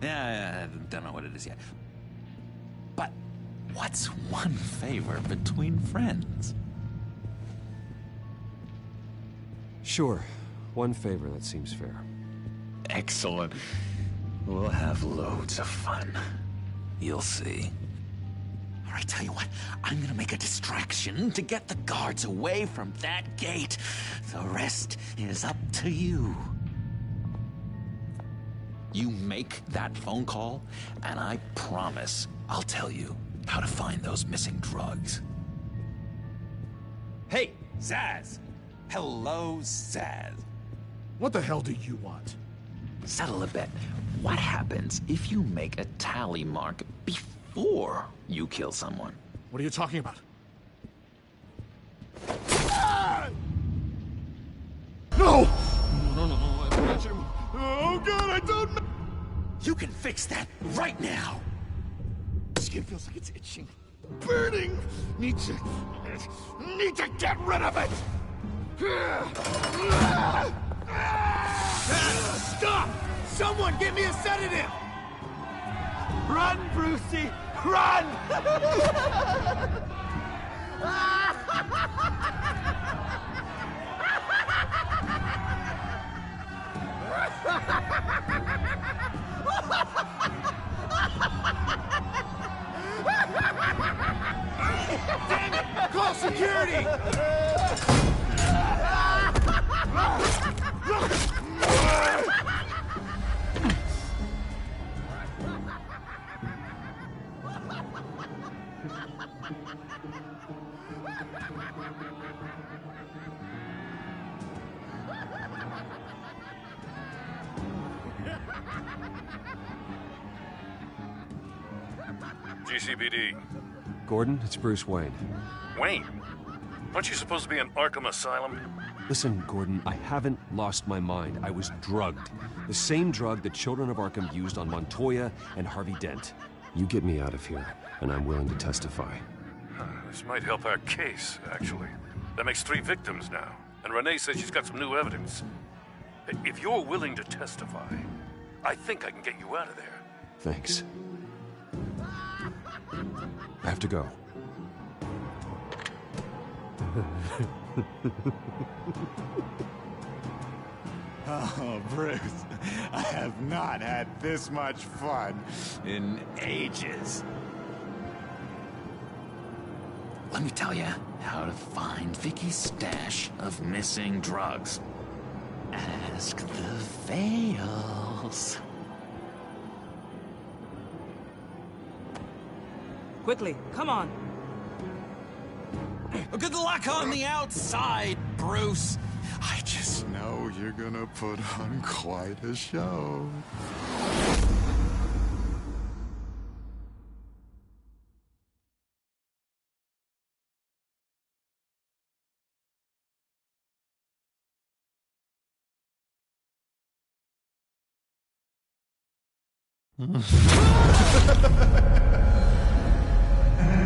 Yeah, I don't know what it is yet. But what's one favor between friends? Sure. One favor, that seems fair. Excellent. We'll have loads of fun. You'll see. All right, tell you what. I'm gonna make a distraction to get the guards away from that gate. The rest is up to you. You make that phone call, and I promise I'll tell you how to find those missing drugs. Hey, Zsasz! Hello, Zsasz. What the hell do you want? Settle a bet. What happens if you make a tally mark before you kill someone? What are you talking about? No! No! No, I punch him. Oh, God, I don't... You can fix that right now! Skin feels like it's itching. Burning! Need to get rid of it! Stop! Someone give me a sedative! Run, Brucey! Run! Damn it! Call security! GCPD. Gordon, it's Bruce Wayne. Wayne? Aren't you supposed to be in Arkham Asylum? Listen, Gordon, I haven't lost my mind. I was drugged. The same drug the children of Arkham used on Montoya and Harvey Dent. You get me out of here, and I'm willing to testify. This might help our case, actually. That makes 3 victims now, and Renee says she's got some new evidence. If you're willing to testify, I think I can get you out of there. Thanks. I have to go. Oh, Bruce, I have not had this much fun in ages. Let me tell you how to find Vicky's stash of missing drugs. Ask the Vales. Quickly, come on. Good luck on the outside, Bruce. I just know you're gonna put on quite a show.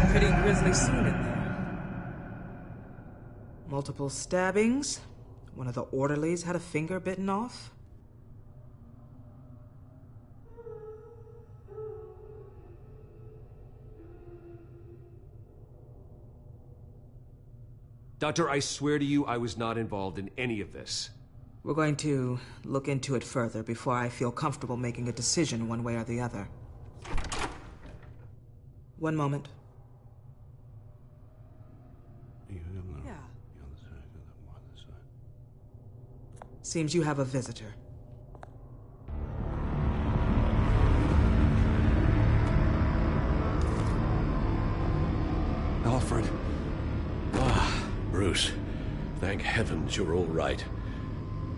Pretty grisly scene in there. Multiple stabbings. One of the orderlies had a finger bitten off. Doctor, I swear to you I was not involved in any of this. We're going to look into it further before I feel comfortable making a decision one way or the other. One moment. Yeah. Seems you have a visitor. Alfred. Bruce, thank heavens you're all right.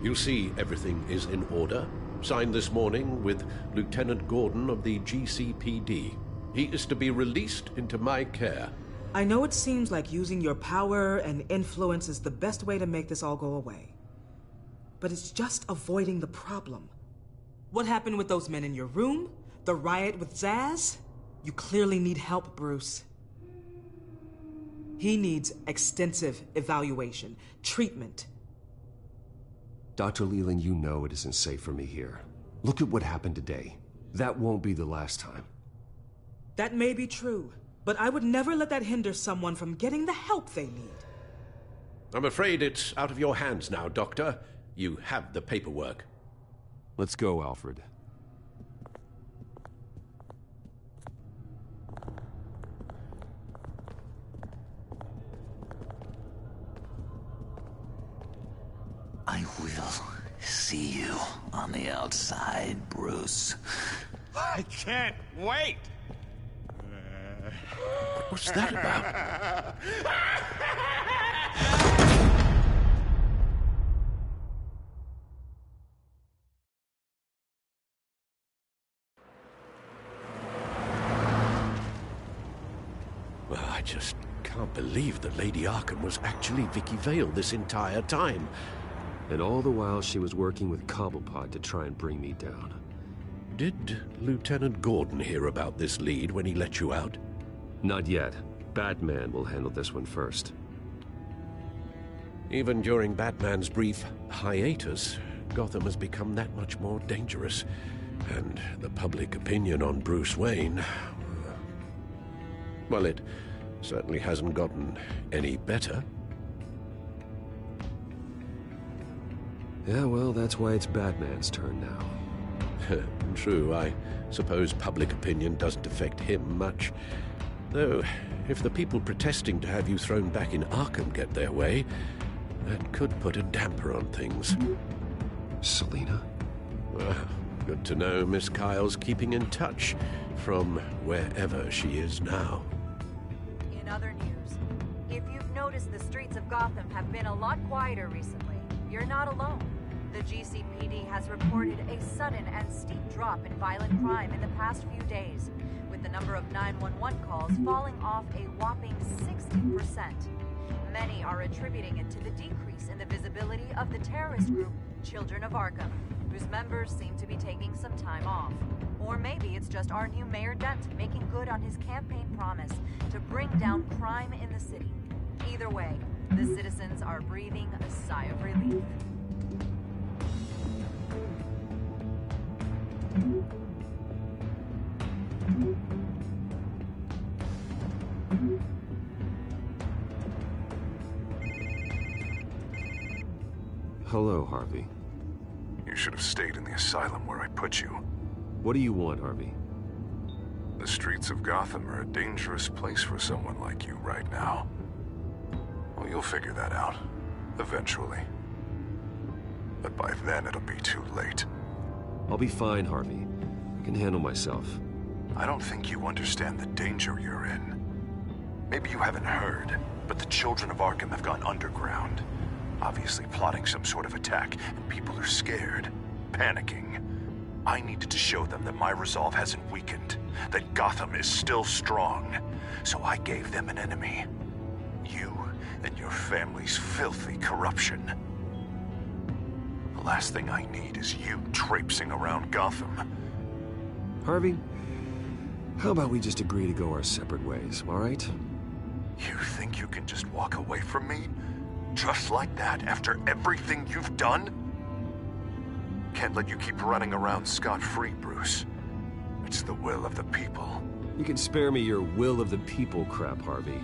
You see, everything is in order. Signed this morning with Lieutenant Gordon of the GCPD. He is to be released into my care. I know it seems like using your power and influence is the best way to make this all go away. But it's just avoiding the problem. What happened with those men in your room? The riot with Zsasz? You clearly need help, Bruce. He needs extensive evaluation, treatment. Dr. Leland, you know it isn't safe for me here. Look at what happened today. That won't be the last time. That may be true, but I would never let that hinder someone from getting the help they need. I'm afraid it's out of your hands now, Doctor. You have the paperwork. Let's go, Alfred. I will see you on the outside, Bruce. I can't wait! What's that about? Well, I just can't believe that Lady Arkham was actually Vicky Vale this entire time. And all the while she was working with Cobblepot to try and bring me down. Did Lieutenant Gordon hear about this lead when he let you out? Not yet. Batman will handle this one first. Even during Batman's brief hiatus, Gotham has become that much more dangerous. And the public opinion on Bruce Wayne... well, it certainly hasn't gotten any better. Yeah, well, that's why it's Batman's turn now. True, I suppose public opinion doesn't affect him much. Though, if the people protesting to have you thrown back in Arkham get their way, that could put a damper on things. Selina? Well, good to know Miss Kyle's keeping in touch from wherever she is now. In other news, if you've noticed, the streets of Gotham have been a lot quieter recently. You're not alone. The GCPD has reported a sudden and steep drop in violent crime in the past few days, with the number of 911 calls falling off a whopping 60%. Many are attributing it to the decrease in the visibility of the terrorist group Children of Arkham, whose members seem to be taking some time off. Or maybe it's just our new Mayor Dent making good on his campaign promise to bring down crime in the city. Either way, the citizens are breathing a sigh of relief. Hello, Harvey. You should have stayed in the asylum where I put you. What do you want, Harvey? The streets of Gotham are a dangerous place for someone like you right now. Well, you'll figure that out, eventually. But by then, it'll be too late. I'll be fine, Harvey. I can handle myself. I don't think you understand the danger you're in. Maybe you haven't heard, but the Children of Arkham have gone underground. Obviously plotting some sort of attack, and people are scared, panicking. I needed to show them that my resolve hasn't weakened, that Gotham is still strong. So I gave them an enemy. You and your family's filthy corruption. The last thing I need is you traipsing around Gotham. Harvey, how about we just agree to go our separate ways, all right? You think you can just walk away from me? Just like that, after everything you've done? Can't let you keep running around scot-free, Bruce. It's the will of the people. You can spare me your will of the people crap, Harvey.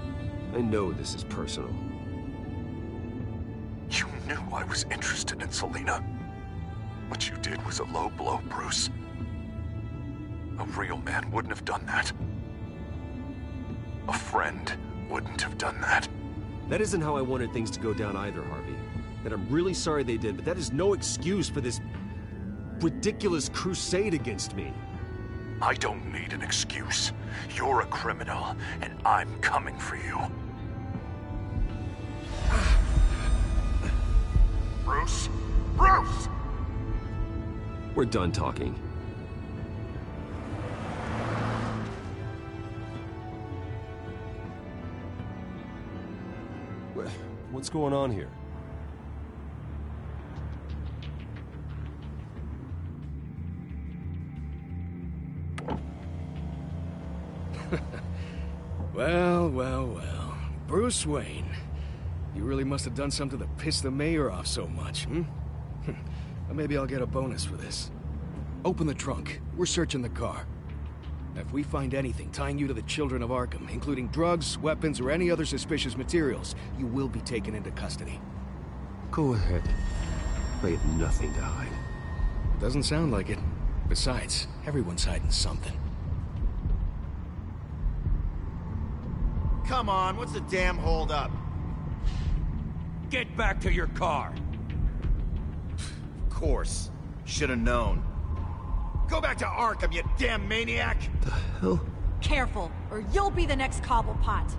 I know this is personal. You knew I was interested in Selina. What you did was a low blow, Bruce. A real man wouldn't have done that. A friend wouldn't have done that. That isn't how I wanted things to go down either, Harvey. And I'm really sorry they did, but that is no excuse for this ridiculous crusade against me. I don't need an excuse. You're a criminal, and I'm coming for you. Bruce? Bruce! We're done talking. What's going on here? Well, well, well. Bruce Wayne. You really must have done something to piss the mayor off so much, hmm? Maybe I'll get a bonus for this. Open the trunk. We're searching the car. If we find anything tying you to the Children of Arkham, including drugs, weapons, or any other suspicious materials, you will be taken into custody. Go ahead. I have nothing to hide. Doesn't sound like it. Besides, everyone's hiding something. Come on, what's the damn holdup? Get back to your car! Of course. Should have known. Go back to Arkham, you damn maniac! The hell? Careful, or you'll be the next Cobblepot.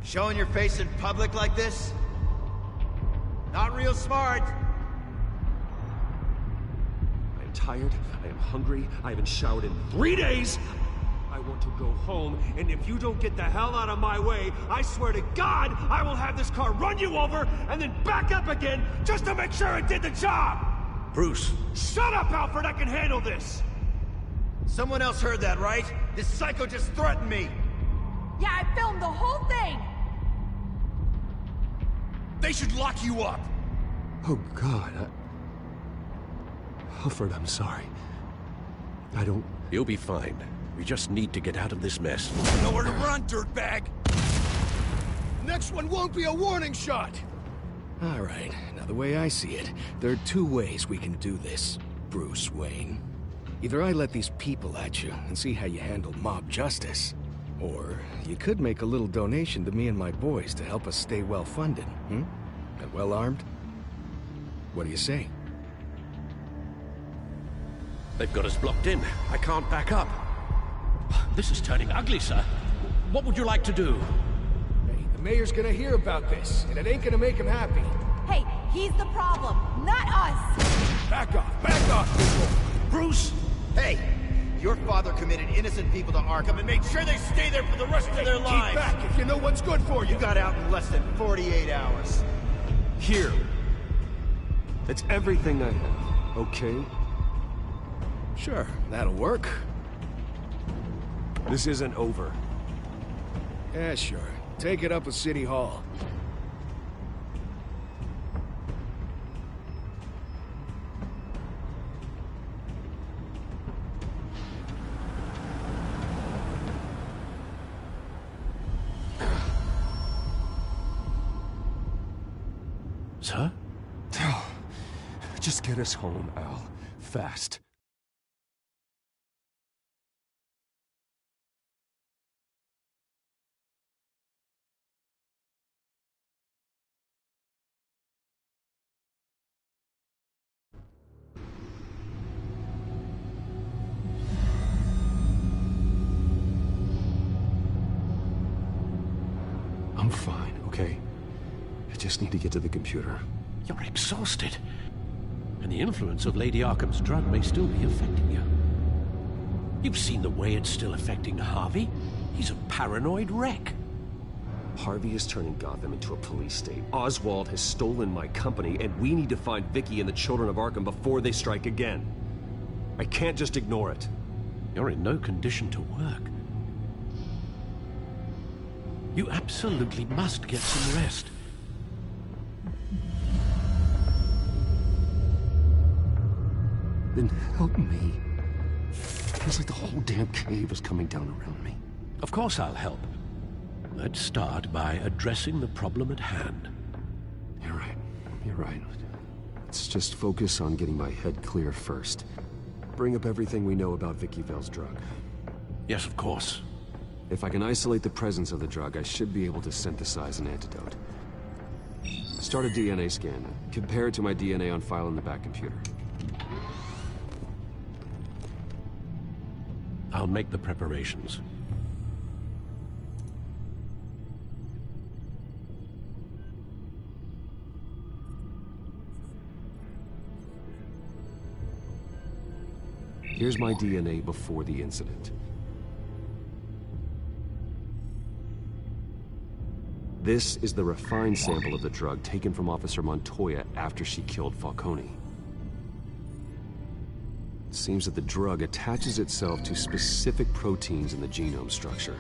Showing your face in public like this? Not real smart. I am tired, I am hungry, I haven't showered in 3 days. I want to go home, and if you don't get the hell out of my way, I swear to God, I will have this car run you over and then back up again just to make sure it did the job! Bruce! Shut up, Alfred! I can handle this! Someone else heard that, right? This psycho just threatened me! Yeah, I filmed the whole thing! They should lock you up! Oh, God, Alfred, I'm sorry. I don't... You'll be fine. We just need to get out of this mess. Nowhere to run, dirtbag! Next one won't be a warning shot! All right, now the way I see it, there are two ways we can do this, Bruce Wayne. Either I let these people at you and see how you handle mob justice, or you could make a little donation to me and my boys to help us stay well-funded, And well-armed? What do you say? They've got us blocked in. I can't back up. This is turning ugly, sir. What would you like to do? Hey, the mayor's gonna hear about this, and it ain't gonna make him happy. Hey, he's the problem, not us! Back off, people! Bruce! Hey! Your father committed innocent people to Arkham and made sure they stay there for the rest of their lives! Keep back if you know what's good for you! You got out in less than 48 hours. Here. It's everything I have, okay? Sure, that'll work. This isn't over. Yeah, sure. Take it up with City Hall. Sir? Just get us home, Al. Fast. I'm fine, okay? I just need to get to the computer. You're exhausted. And the influence of Lady Arkham's drug may still be affecting you. You've seen the way it's still affecting Harvey. He's a paranoid wreck. Harvey is turning Gotham into a police state. Oswald has stolen my company, and we need to find Vicky and the children of Arkham before they strike again. I can't just ignore it. You're in no condition to work. You absolutely must get some rest. Then help me. Feels like the whole damn cave is coming down around me. Of course I'll help. Let's start by addressing the problem at hand. You're right. You're right. Let's just focus on getting my head clear first. Bring up everything we know about Vicky Vale's drug. Yes, of course. If I can isolate the presence of the drug, I should be able to synthesize an antidote. Start a DNA scan. Compare it to my DNA on file in the back computer. I'll make the preparations. Here's my DNA before the incident. This is the refined sample of the drug taken from Officer Montoya after she killed Falcone. It seems that the drug attaches itself to specific proteins in the genome structure.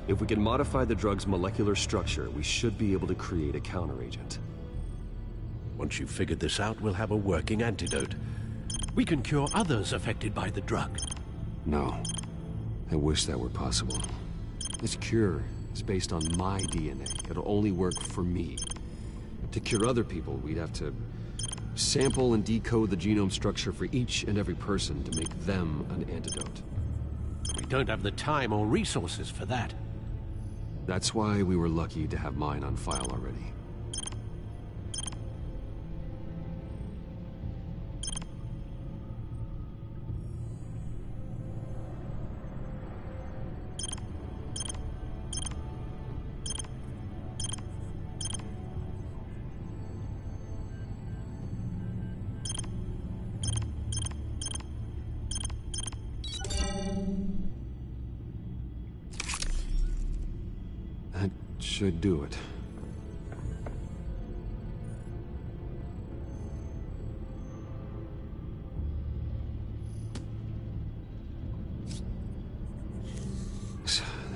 If we can modify the drug's molecular structure, we should be able to create a counteragent. Once you've figured this out, we'll have a working antidote. We can cure others affected by the drug. No. I wish that were possible. This cure is based on my DNA. It'll only work for me. To cure other people, we'd have to sample and decode the genome structure for each and every person to make them an antidote. We don't have the time or resources for that. That's why we were lucky to have mine on file already. should do it.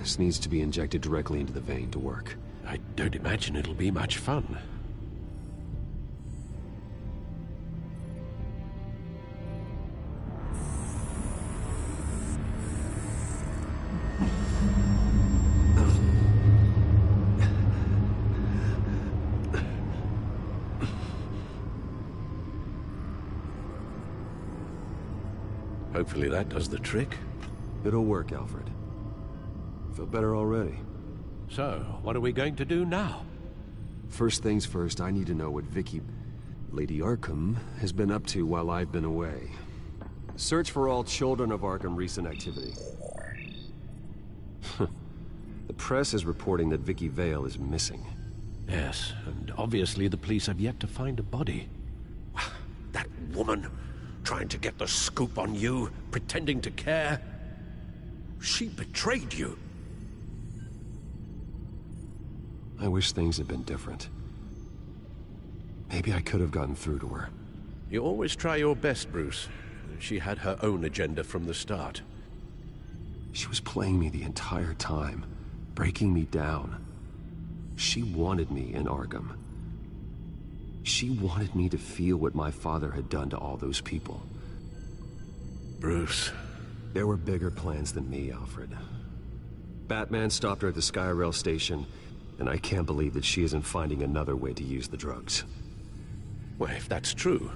This needs to be injected directly into the vein to work. I don't imagine it'll be much fun. Hopefully that does the trick. It'll work, Alfred. Feel better already. So, what are we going to do now? First things first, I need to know what Lady Arkham, has been up to while I've been away. Search for all children of Arkham recent activity. The press is reporting that Vicky Vale is missing. Yes, and obviously the police have yet to find a body. That woman, trying to get the scoop on you, pretending to care. She betrayed you. I wish things had been different. Maybe I could have gotten through to her. You always try your best, Bruce. She had her own agenda from the start. She was playing me the entire time, breaking me down. She wanted me in Arkham. She wanted me to feel what my father had done to all those people. Bruce. There were bigger plans than me, Alfred. Batman stopped her at the Skyrail station, and I can't believe that she isn't finding another way to use the drugs. Well, if that's true,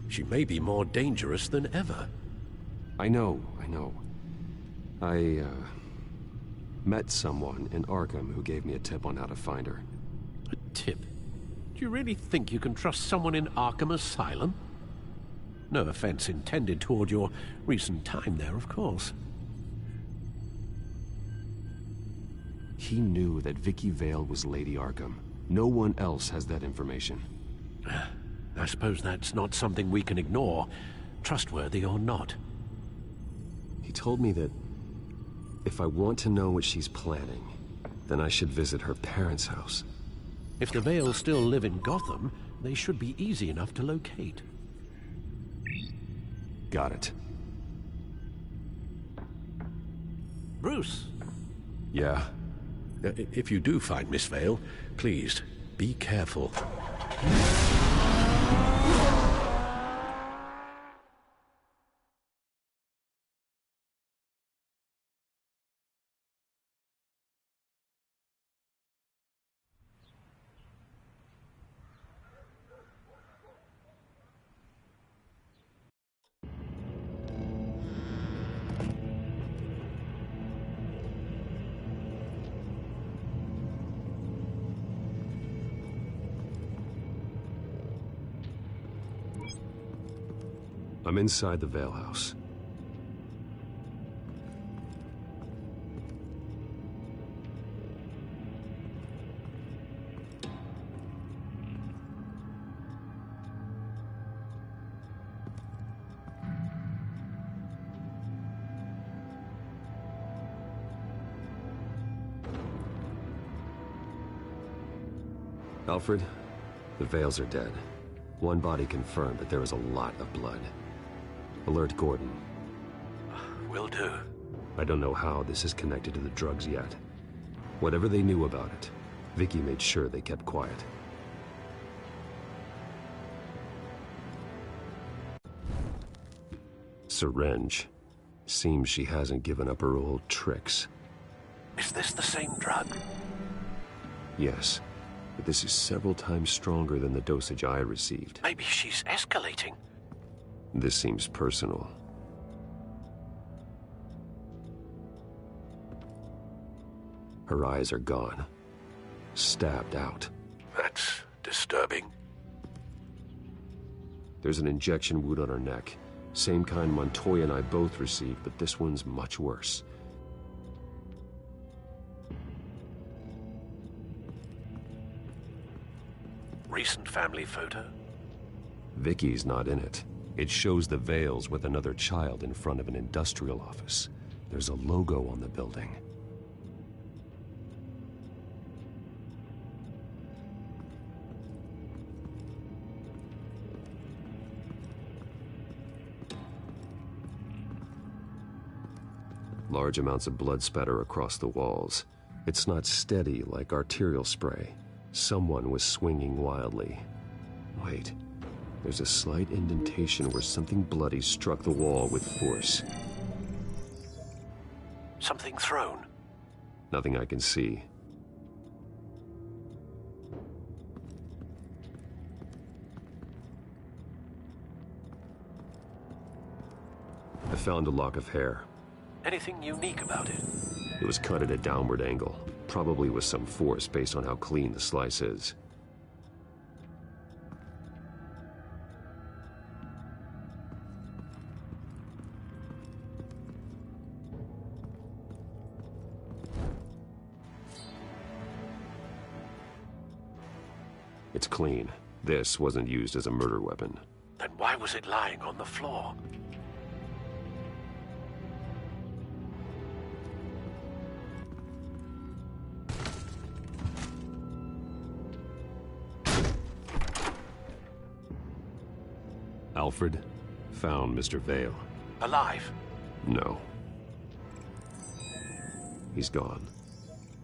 she may be more dangerous than ever. I know. I met someone in Arkham who gave me a tip on how to find her. A tip? Do you really think you can trust someone in Arkham Asylum? No offense intended toward your recent time there, of course. He knew that Vicky Vale was Lady Arkham. No one else has that information. I suppose that's not something we can ignore, trustworthy or not. He told me that if I want to know what she's planning, then I should visit her parents' house. If the Vales still live in Gotham, they should be easy enough to locate. Got it. Bruce! Yeah? If you do find Miss Vale, please, be careful. I'm inside the Vale house. Alfred, the Vales are dead. One body confirmed, but there is a lot of blood. Alert Gordon. Will do. I don't know how this is connected to the drugs yet. Whatever they knew about it, Vicky made sure they kept quiet. Syringe. Seems she hasn't given up her old tricks. Is this the same drug? Yes, but this is several times stronger than the dosage I received. Maybe she's escalating. This seems personal. Her eyes are gone. Stabbed out. That's disturbing. There's an injection wound on her neck. Same kind Montoya and I both received, but this one's much worse. Recent family photo? Vicky's not in it. It shows the Vales with another child in front of an industrial office. There's a logo on the building. Large amounts of blood spatter across the walls. It's not steady like arterial spray. Someone was swinging wildly. Wait, there's a slight indentation where something bloody struck the wall with force. Something thrown. Nothing I can see. I found a lock of hair. Anything unique about it? It was cut at a downward angle, probably with some force based on how clean the slice is. It's clean. This wasn't used as a murder weapon. Then why was it lying on the floor? Alfred found Mr. Vale. Alive? No. He's gone.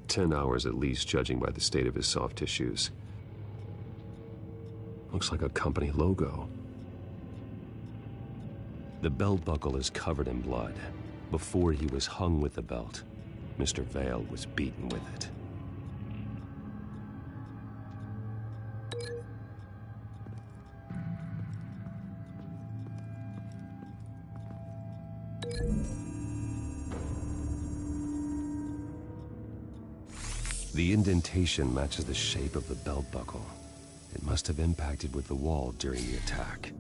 10 hours at least, judging by the state of his soft tissues. Looks like a company logo. The belt buckle is covered in blood. Before he was hung with the belt, Mr. Vale was beaten with it. The indentation matches the shape of the belt buckle. It must have impacted with the wall during the attack.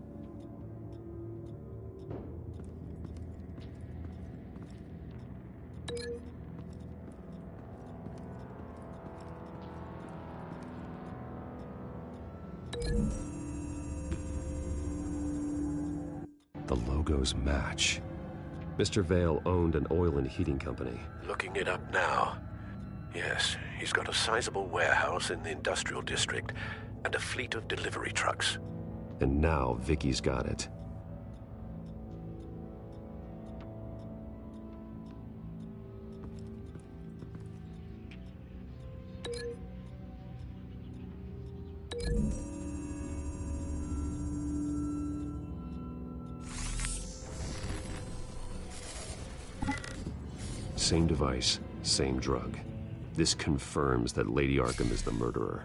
The logos match. Mr. Vale owned an oil and heating company. Looking it up now. Yes, he's got a sizable warehouse in the industrial district and a fleet of delivery trucks. And now Vicky's got it. Same device, same drug. This confirms that Lady Arkham is the murderer.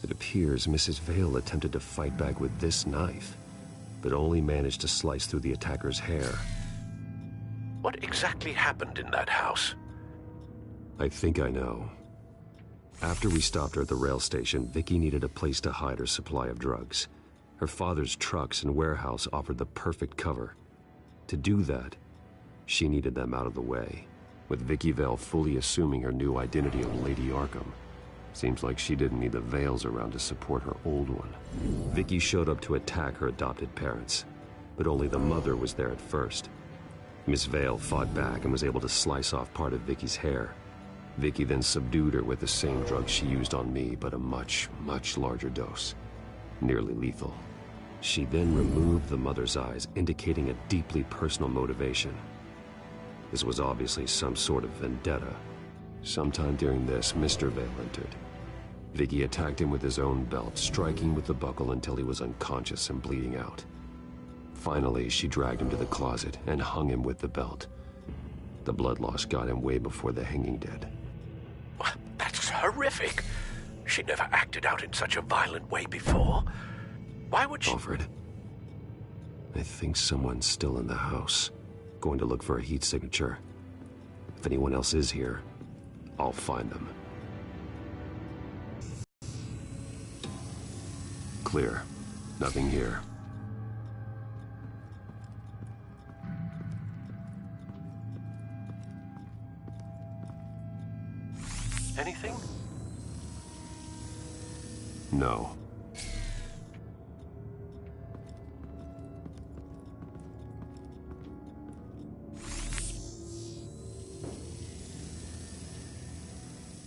It appears Mrs. Vale attempted to fight back with this knife, but only managed to slice through the attacker's hair. What exactly happened in that house? I think I know. After we stopped her at the rail station, Vicky needed a place to hide her supply of drugs. Her father's trucks and warehouse offered the perfect cover. To do that, she needed them out of the way, with Vicky Vale fully assuming her new identity of Lady Arkham. Seems like she didn't need the Vales around to support her old one. Vicky showed up to attack her adopted parents, but only the mother was there at first. Miss Vale fought back and was able to slice off part of Vicky's hair. Vicky then subdued her with the same drug she used on me, but a much, much larger dose. Nearly lethal. She then removed the mother's eyes, indicating a deeply personal motivation. This was obviously some sort of vendetta. Sometime during this, Mr. Vale entered. Vicky attacked him with his own belt, striking with the buckle until he was unconscious and bleeding out. Finally, she dragged him to the closet and hung him with the belt. The blood loss got him way before the hanging did. That's horrific. She never acted out in such a violent way before. Why would she... Alfred, I think someone's still in the house. Going to look for a heat signature. If anyone else is here, I'll find them. Clear. Nothing here. Anything? No.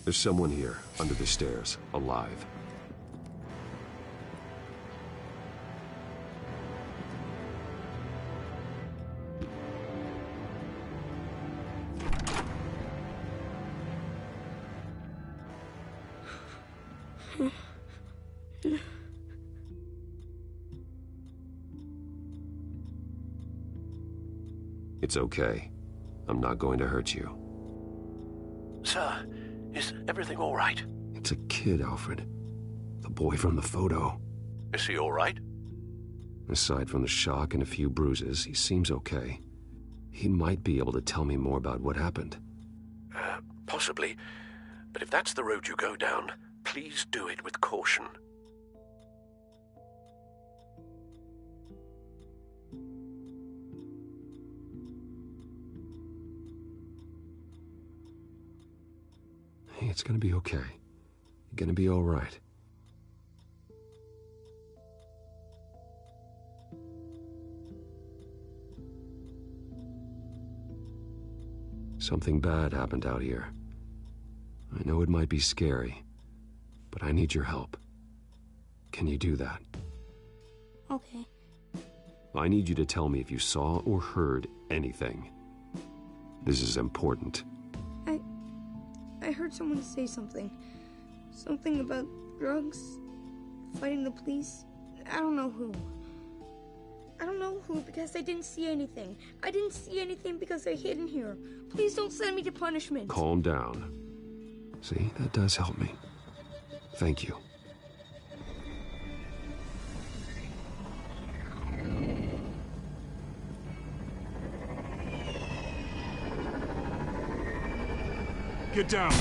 There's someone here, under the stairs, alive. It's okay. I'm not going to hurt you. Sir, is everything all right? It's a kid, Alfred. The boy from the photo. Is he all right? Aside from the shock and a few bruises, he seems okay. He might be able to tell me more about what happened. Possibly. But if that's the road you go down, please do it with caution. Hey, it's gonna be okay. You're gonna be all right. Something bad happened out here. I know it might be scary, but I need your help. Can you do that? Okay. I need you to tell me if you saw or heard anything. This is important. I heard someone say something. Something about drugs, fighting the police. I don't know who. I don't know who because I didn't see anything. I didn't see anything because I hid in here. Please don't send me to punishment. Calm down. See, that does help me. Thank you. Get down.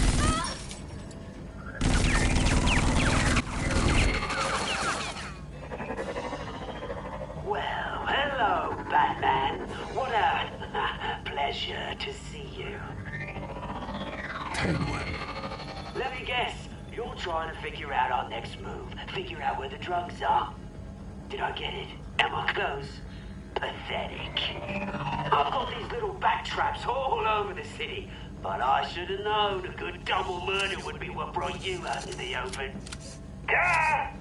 Well, hello, Batman. What a pleasure to see you. Let me guess, you're trying to figure out our next move. Figure out where the drugs are. Did I get it? Am I close? Pathetic. I've got these little bat traps all over the city, but I should have known a good double murder would be what brought you out in the open. Ah!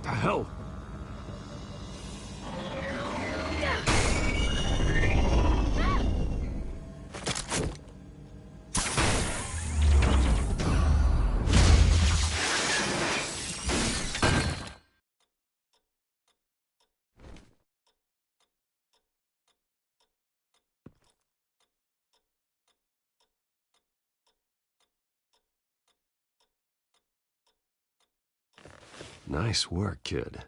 The hell? Nice work, kid.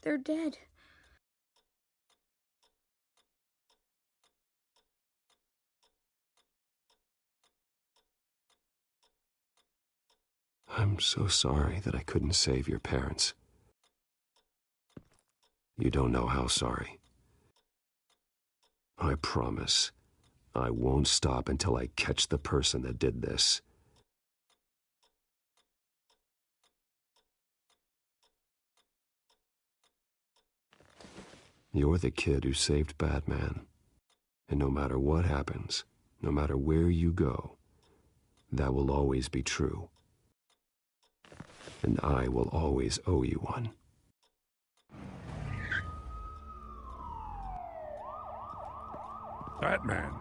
They're dead. I'm so sorry that I couldn't save your parents. You don't know how sorry. I promise, I won't stop until I catch the person that did this. You're the kid who saved Batman. And no matter what happens, no matter where you go, that will always be true. And I will always owe you one. Batman.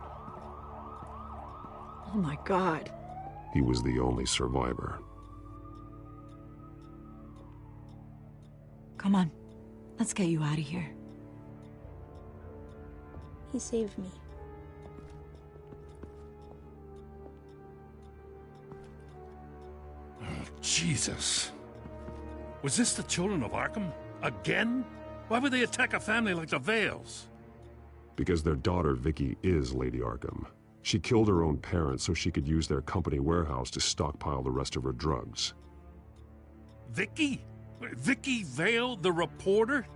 Oh my God. He was the only survivor. Come on. Let's get you out of here. He saved me. Oh, Jesus. Was this the Children of Arkham? Again? Why would they attack a family like the Vales? Because their daughter, Vicky, is Lady Arkham. She killed her own parents so she could use their company warehouse to stockpile the rest of her drugs. Vicky? Vicky Vale, the reporter?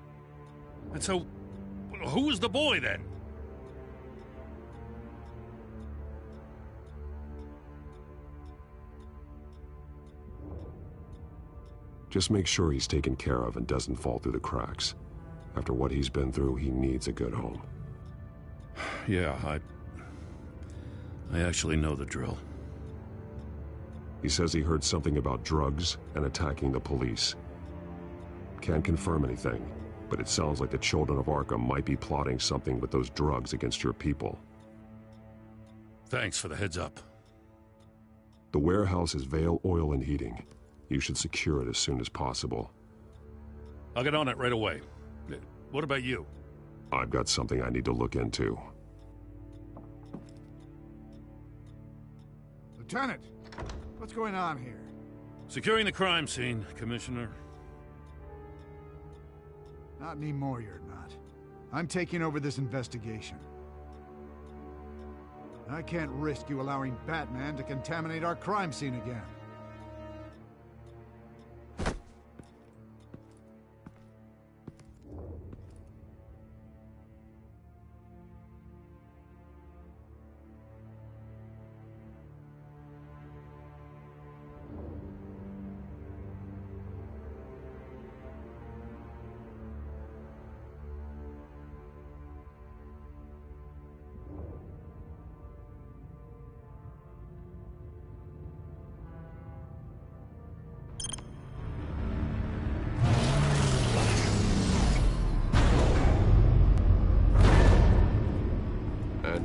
And so, who was the boy then? Just make sure he's taken care of and doesn't fall through the cracks. After what he's been through, he needs a good home. Yeah, I actually know the drill. He says he heard something about drugs and attacking the police. Can't confirm anything, but it sounds like the Children of Arkham might be plotting something with those drugs against your people. Thanks for the heads up. The warehouse is Vale Oil and Heating. You should secure it as soon as possible. I'll get on it right away. What about you? I've got something I need to look into. Lieutenant, what's going on here? Securing the crime scene, Commissioner. Not anymore, you're not. I'm taking over this investigation. I can't risk you allowing Batman to contaminate our crime scene again.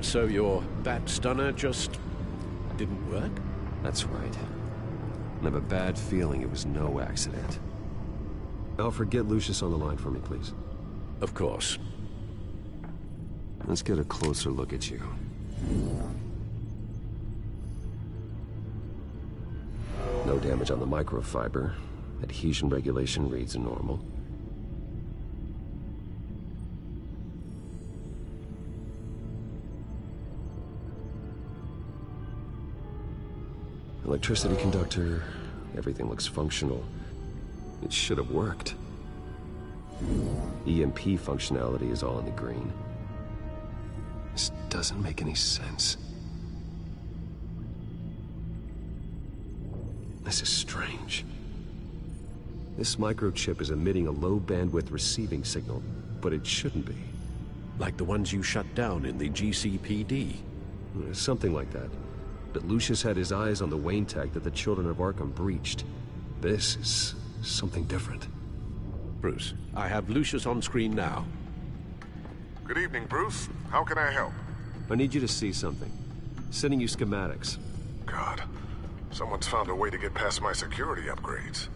So your bat stunner just didn't work? That's right. I have a bad feeling it was no accident. Alfred, get Lucius on the line for me, please. Of course. Let's get a closer look at you. No damage on the microfiber. Adhesion regulation reads normal. Electricity conductor, everything looks functional. It should have worked. EMP functionality is all in the green. This doesn't make any sense. This is strange. This microchip is emitting a low-bandwidth receiving signal, but it shouldn't be. Like the ones you shut down in the GCPD? Something like that. But Lucius had his eyes on the Wayne tag that the Children of Arkham breached. This is something different. Bruce, I have Lucius on screen now. Good evening, Bruce. How can I help? I need you to see something. Sending you schematics. God, someone's found a way to get past my security upgrades.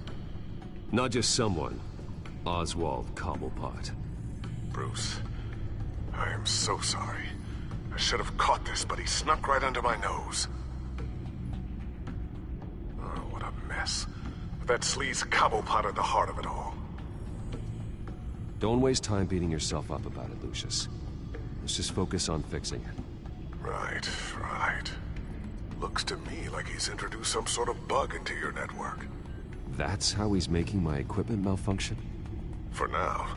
Not just someone. Oswald Cobblepot. Bruce, I am so sorry. I should have caught this, but he snuck right under my nose. Oh, what a mess. That sleaze Cobblepot at the heart of it all. Don't waste time beating yourself up about it, Lucius. Let's just focus on fixing it. Right. Looks to me like he's introduced some sort of bug into your network. That's how he's making my equipment malfunction? For now.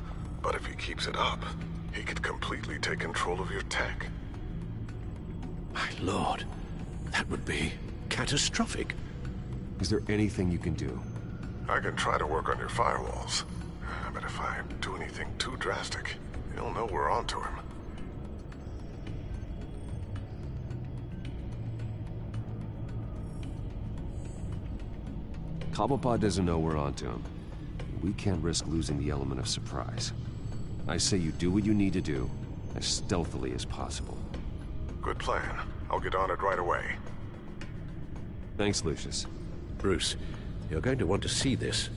But if he keeps it up, he could completely take control of your tech. My lord, that would be catastrophic. Is there anything you can do? I can try to work on your firewalls. But if I do anything too drastic, he'll know we're onto him. Cobblepot doesn't know we're onto him. We can't risk losing the element of surprise. I say you do what you need to do, as stealthily as possible. Good plan. I'll get on it right away. Thanks, Lucius. Bruce, you're going to want to see this.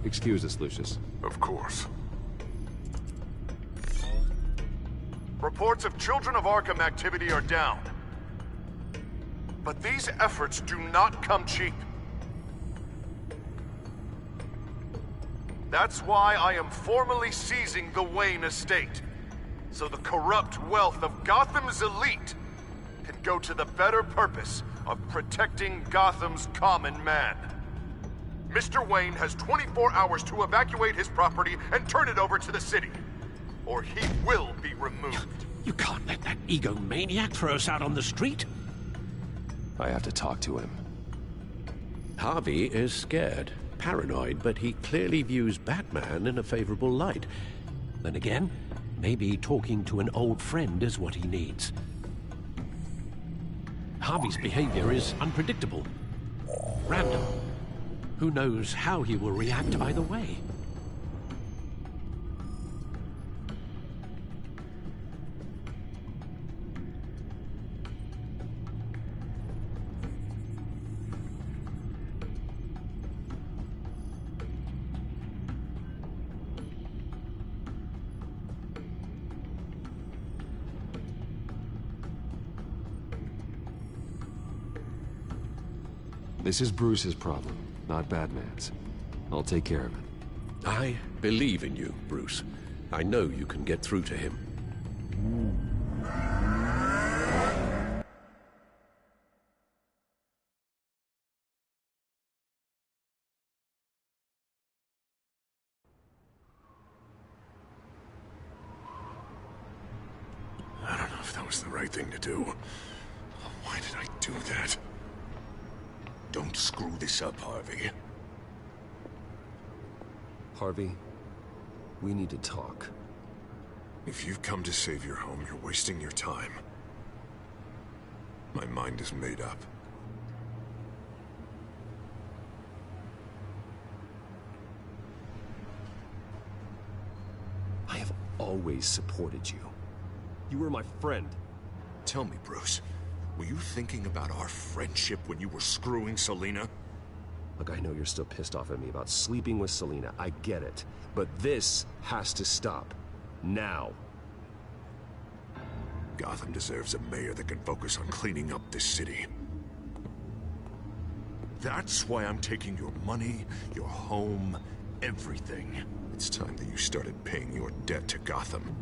Excuse us, Lucius. Of course. Reports of Children of Arkham activity are down. But these efforts do not come cheap. That's why I am formally seizing the Wayne estate, so the corrupt wealth of Gotham's elite can go to the better purpose of protecting Gotham's common man. Mr. Wayne has 24 hours to evacuate his property and turn it over to the city, or he will be removed. You can't let that egomaniac throw us out on the street. I have to talk to him. Harvey is scared, paranoid, but he clearly views Batman in a favorable light. Then again, maybe talking to an old friend is what he needs. Harvey's behavior is unpredictable, random. Who knows how he will react either way? This is Bruce's problem, not Batman's. I'll take care of it. I believe in you, Bruce. I know you can get through to him. I don't know if that was the right thing to do. Why did I do that? Don't screw this up, Harvey. Harvey, we need to talk. If you've come to save your home, you're wasting your time. My mind is made up. I have always supported you. You were my friend. Tell me, Bruce, were you thinking about our friendship when you were screwing Selina? Look, I know you're still pissed off at me about sleeping with Selina. I get it. But this has to stop. Now. Gotham deserves a mayor that can focus on cleaning up this city. That's why I'm taking your money, your home, everything. It's time that you started paying your debt to Gotham.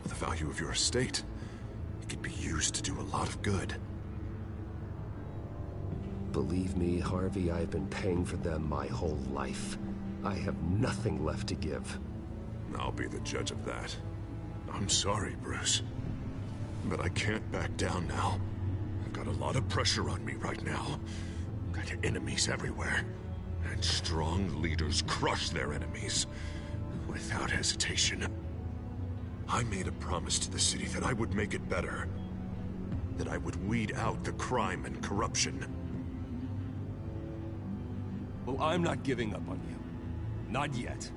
For the value of your estate, it could be used to do a lot of good. Believe me, Harvey, I've been paying for them my whole life. I have nothing left to give. I'll be the judge of that. I'm sorry, Bruce. But I can't back down now. I've got a lot of pressure on me right now. Got enemies everywhere. And strong leaders crush their enemies without hesitation. I made a promise to the city that I would make it better. That I would weed out the crime and corruption. Well, I'm not giving up on you. Not yet.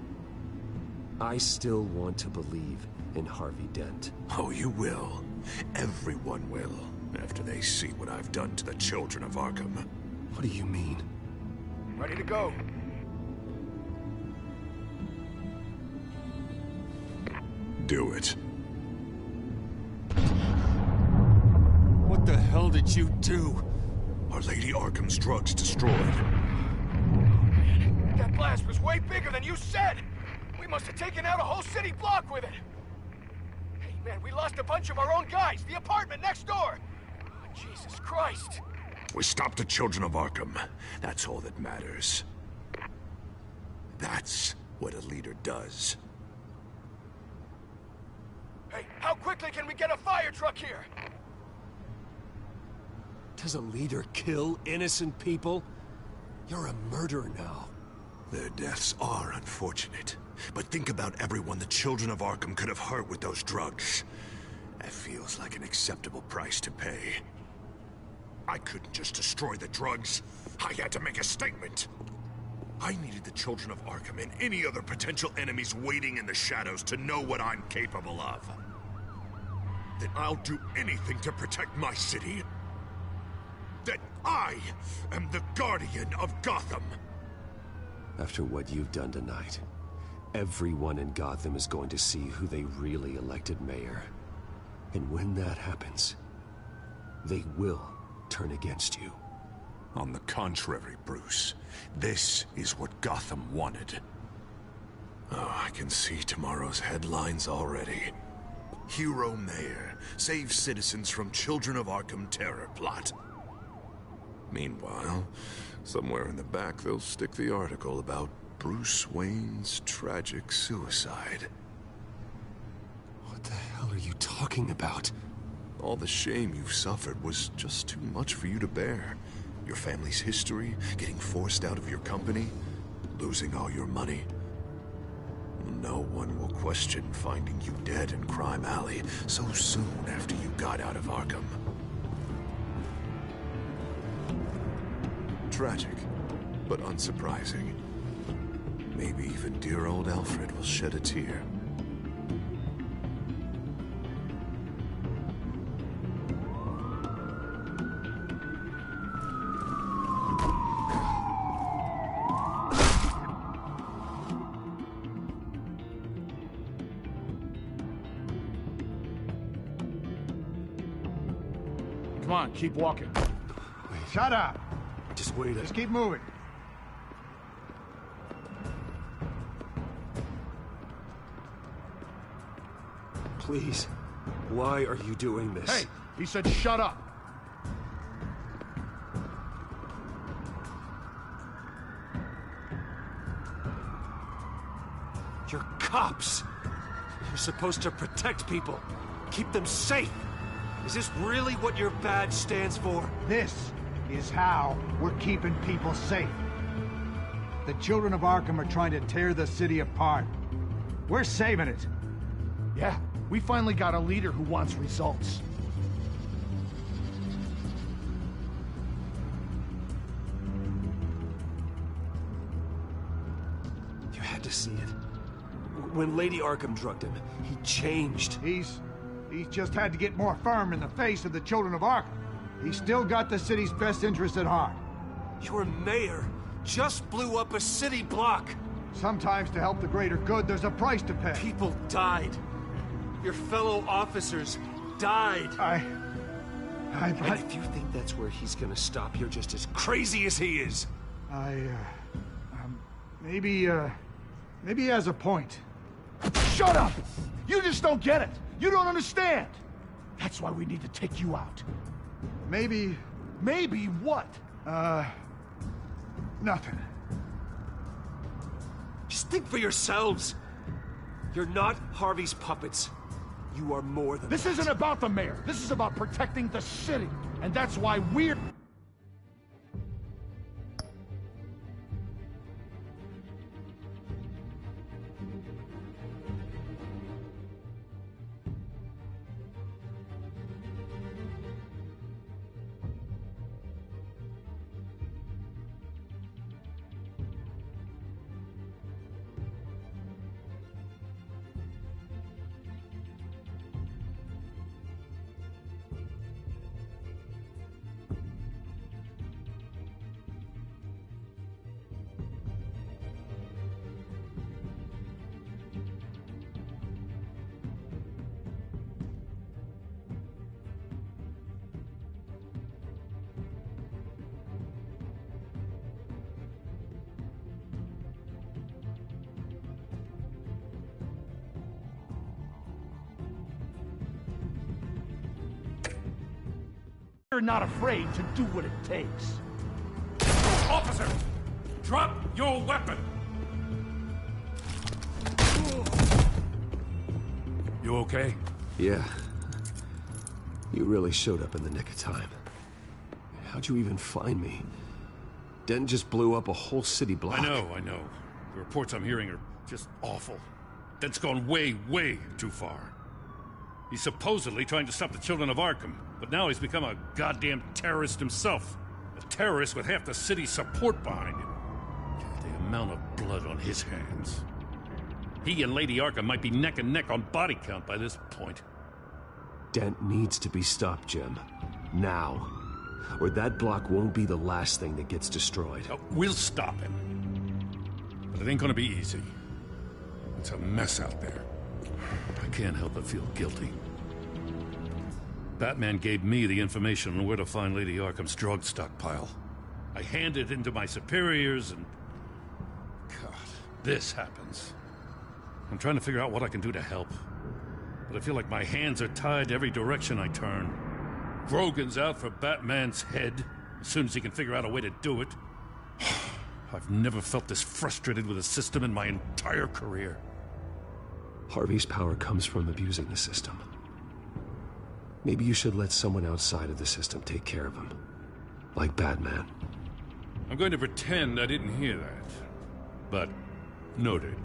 I still want to believe in Harvey Dent. Oh, you will. Everyone will, after they see what I've done to the children of Arkham. What do you mean? Ready to go. Do it. What the hell did you do? Our Lady Arkham's drugs destroyed. That blast was way bigger than you said! We must have taken out a whole city block with it! Hey man, we lost a bunch of our own guys! The apartment next door! Oh, Jesus Christ! We stopped the children of Arkham. That's all that matters. That's what a leader does. Hey, how quickly can we get a fire truck here? Does a leader kill innocent people? You're a murderer now. Their deaths are unfortunate. But think about everyone the children of Arkham could have hurt with those drugs. That feels like an acceptable price to pay. I couldn't just destroy the drugs. I had to make a statement. I needed the children of Arkham and any other potential enemies waiting in the shadows to know what I'm capable of. That I'll do anything to protect my city. That I am the guardian of Gotham. After what you've done tonight, everyone in Gotham is going to see who they really elected mayor. And when that happens, they will turn against you. On the contrary, Bruce, this is what Gotham wanted. Oh, I can see tomorrow's headlines already. Hero Mayor saves citizens from Children of Arkham terror plot. Meanwhile, somewhere in the back they'll stick the article about Bruce Wayne's tragic suicide. What the hell are you talking about? All the shame you've suffered was just too much for you to bear. Your family's history, getting forced out of your company, losing all your money. No one will question finding you dead in Crime Alley so soon after you got out of Arkham. Tragic, but unsurprising. Maybe even dear old Alfred will shed a tear. Come on, keep walking. Wait. Shut up. Just wait. Just keep moving. Please. Why are you doing this? Hey, he said shut up. You're cops. You're supposed to protect people. Keep them safe. Is this really what your badge stands for? This is how we're keeping people safe. The Children of Arkham are trying to tear the city apart. We're saving it. Yeah, we finally got a leader who wants results. You had to see it. When Lady Arkham drugged him, he changed. He's just had to get more firm in the face of the Children of Arkham. He's still got the city's best interest at heart. Your mayor just blew up a city block. Sometimes to help the greater good, there's a price to pay. People died. Your fellow officers died. And if you think that's where he's gonna stop, you're just as crazy as he is. Maybe he has a point. Shut up! You just don't get it. You don't understand. That's why we need to take you out. Maybe... Maybe what? Nothing. Just think for yourselves. You're not Harvey's puppets. You are more than This that. isn't about the mayor. This is about protecting the city. And that's why we're... We're not afraid to do what it takes. Officer! Drop your weapon! You okay? Yeah. You really showed up in the nick of time. How'd you even find me? Dent just blew up a whole city block. I know. The reports I'm hearing are just awful. Dent's gone way, way too far. He's supposedly trying to stop the Children of Arkham, but now he's become a goddamn terrorist himself. A terrorist with half the city's support behind him. The amount of blood on his hands. He and Lady Arkham might be neck and neck on body count by this point. Dent needs to be stopped, Jim. Now. Or that block won't be the last thing that gets destroyed. We'll stop him. But it ain't gonna be easy. It's a mess out there. I can't help but feel guilty. Batman gave me the information on where to find Lady Arkham's drug stockpile. I hand it into my superiors, and... God, this happens. I'm trying to figure out what I can do to help. But I feel like my hands are tied every direction I turn. Grogan's out for Batman's head, as soon as he can figure out a way to do it. I've never felt this frustrated with a system in my entire career. Harvey's power comes from abusing the system. Maybe you should let someone outside of the system take care of him. Like Batman. I'm going to pretend I didn't hear that. But, noted.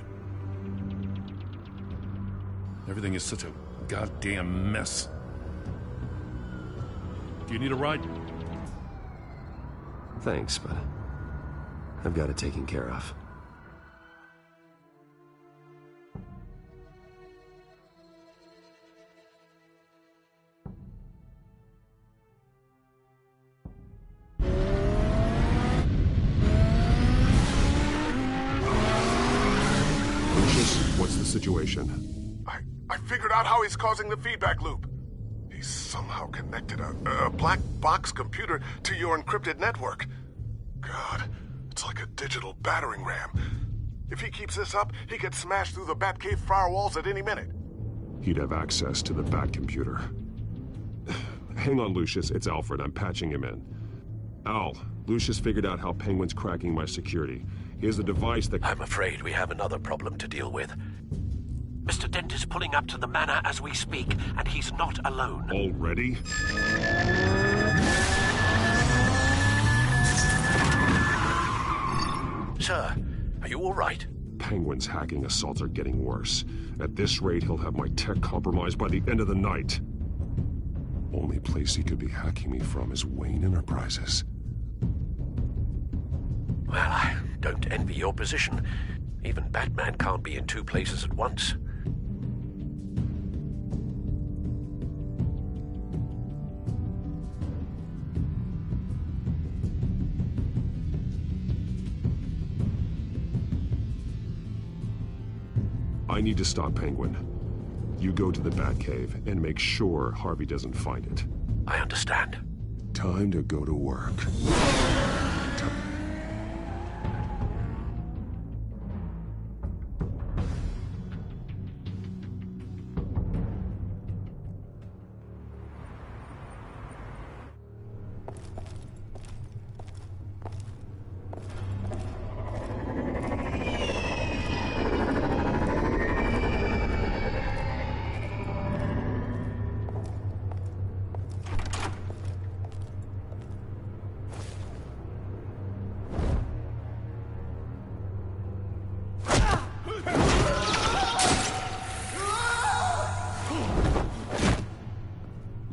Everything is such a goddamn mess. Do you need a ride? Thanks, but I've got it taken care of. Lucius, what's the situation? I figured out how he's causing the feedback loop. He's somehow connected a black box computer to your encrypted network. God, it's like a digital battering ram. If he keeps this up, he could smash through the Batcave firewalls at any minute. He'd have access to the Bat computer. Hang on, Lucius. It's Alfred. I'm patching him in. Al, Lucius figured out how Penguin's cracking my security. He has a device that... I'm afraid we have another problem to deal with. Mr. Dent is pulling up to the manor as we speak, and he's not alone. Already? Sir, are you all right? Penguin's hacking assaults are getting worse. At this rate, he'll have my tech compromised by the end of the night. Only place he could be hacking me from is Wayne Enterprises. Well, I don't envy your position. Even Batman can't be in two places at once. I need to stop Penguin. You go to the Batcave and make sure Harvey doesn't find it. I understand. Time to go to work.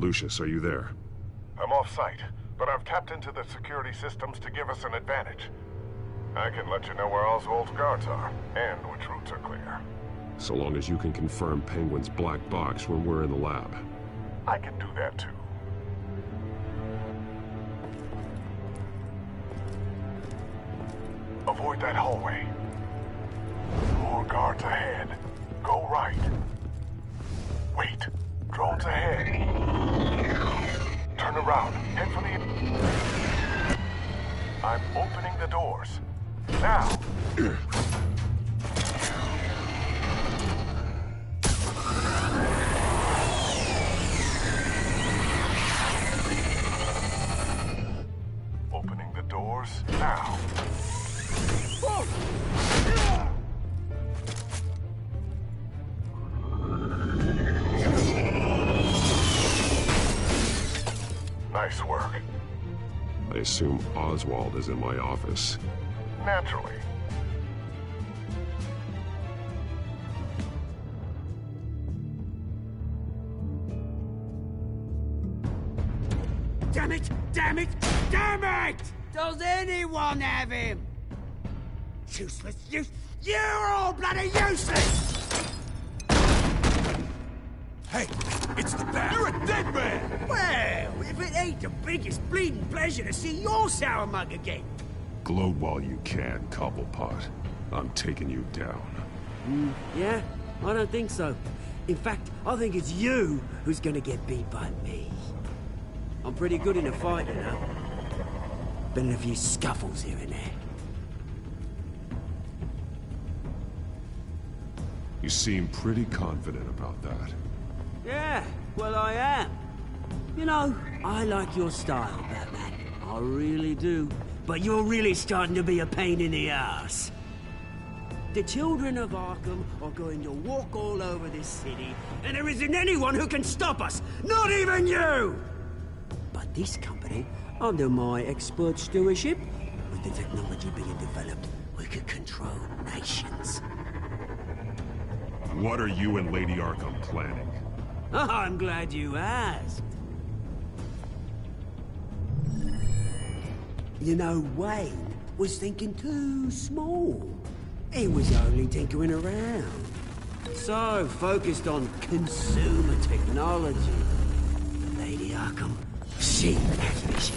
Lucius, are you there? I'm off-site, but I've tapped into the security systems to give us an advantage. I can let you know where Oswald's guards are, and which routes are clear. So long as you can confirm Penguin's black box when we're in the lab. I can do that too. Avoid that hallway. More guards ahead. Go right. Wait. Drones ahead. Turn around. Head for the... I'm opening the doors. Now! Opening the doors now. Nice work. I assume Oswald is in my office. Naturally. Damn it! Damn it! Damn it! Does anyone have him? Useless! You're all bloody useless! Hey, it's the Bat. You're a dead man! Well, if it ain't the biggest bleeding pleasure to see your sour mug again. Gloat while you can, Cobblepot. I'm taking you down. Yeah? I don't think so. In fact, I think it's you who's gonna get beat by me. I'm pretty good in a fight, you know. Been in a few scuffles here and there. You seem pretty confident about that. Yeah, well I am. You know, I like your style, Batman. I really do. But you're really starting to be a pain in the ass. The children of Arkham are going to walk all over this city, and there isn't anyone who can stop us! Not even you! But this company, under my expert stewardship, with the technology being developed, we could control nations. What are you and Lady Arkham planning? I'm glad you asked. You know, Wayne was thinking too small. He was only tinkering around. So focused on consumer technology. But Lady Arkham, she has vision.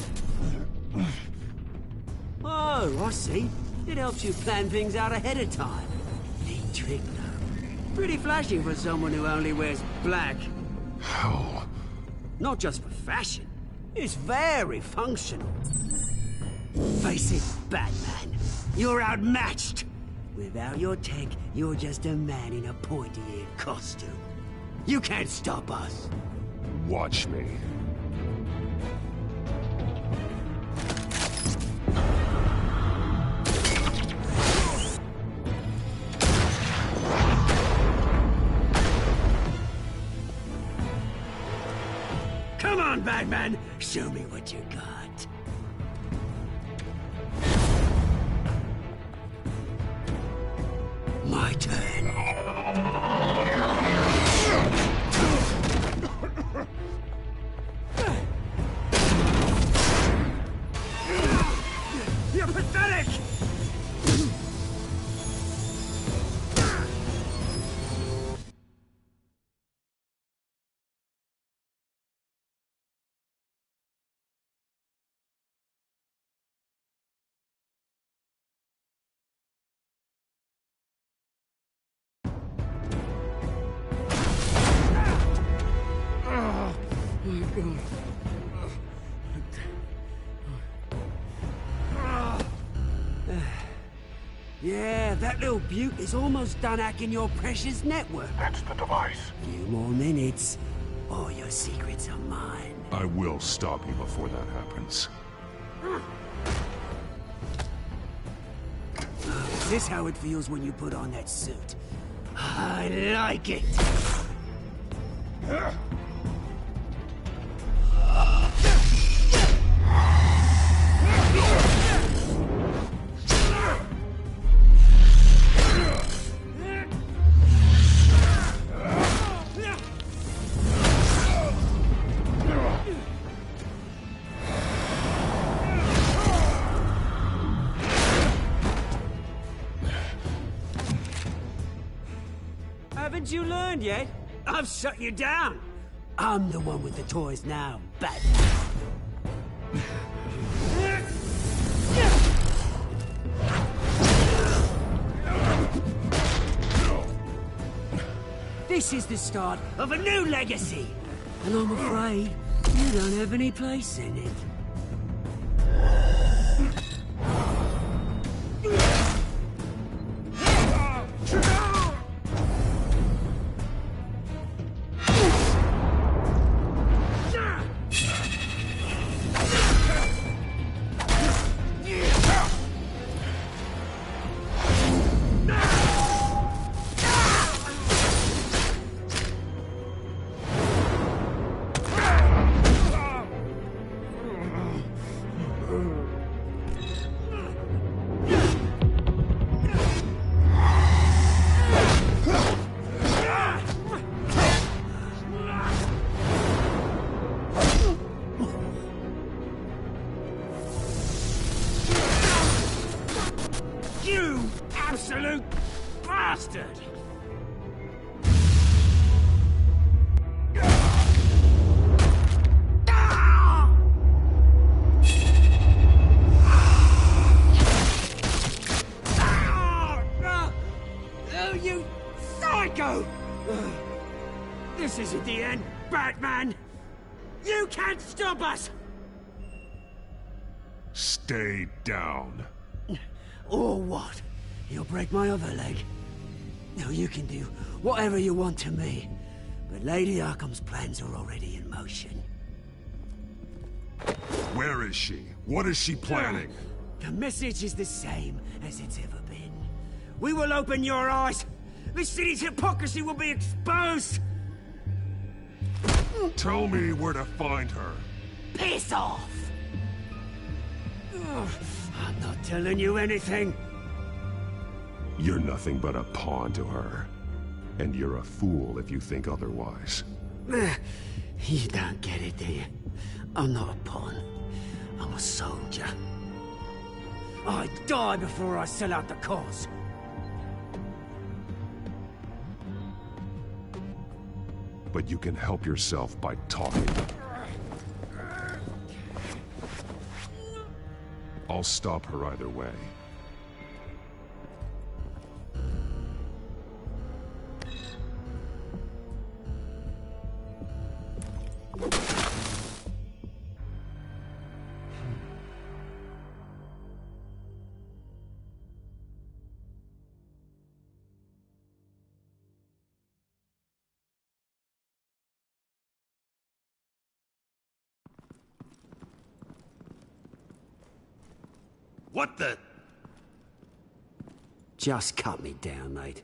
Oh, I see. It helps you plan things out ahead of time. Neat trick, though. Pretty flashy for someone who only wears black. How? Not just for fashion. It's very functional. Face it, Batman. You're outmatched. Without your tech, you're just a man in a pointy-eared costume. You can't stop us. Watch me. Come on, Batman! Show me what you got. My turn. You're pathetic! Yeah, that little beaut is almost done hacking your precious network. That's the device. Few more minutes, all your secrets are mine. I will stop you before that happens. Is this how it feels when you put on that suit? I like it! Haven't you learned yet? I've shut you down. I'm the one with the toys now, Batman. This is the start of a new legacy, and I'm afraid you don't have any place in it. You absolute bastard! Oh, you psycho! This isn't the end, Batman! You can't stop us! Stay down. Or what? You'll break my other leg. No, you can do whatever you want to me. But Lady Arkham's plans are already in motion. Where is she? What is she planning? The message is the same as it's ever been. We will open your eyes. This city's hypocrisy will be exposed. Tell me where to find her. Piss off! I'm not telling you anything. You're nothing but a pawn to her. And you're a fool if you think otherwise. You don't get it, do you? I'm not a pawn. I'm a soldier. I'd die before I sell out the cause. But you can help yourself by talking. I'll stop her either way. What the? Just cut me down, mate.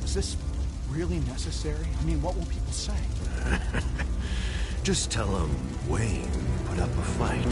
Is this really necessary? I mean, what will people say? Just tell them Wayne put up a fight.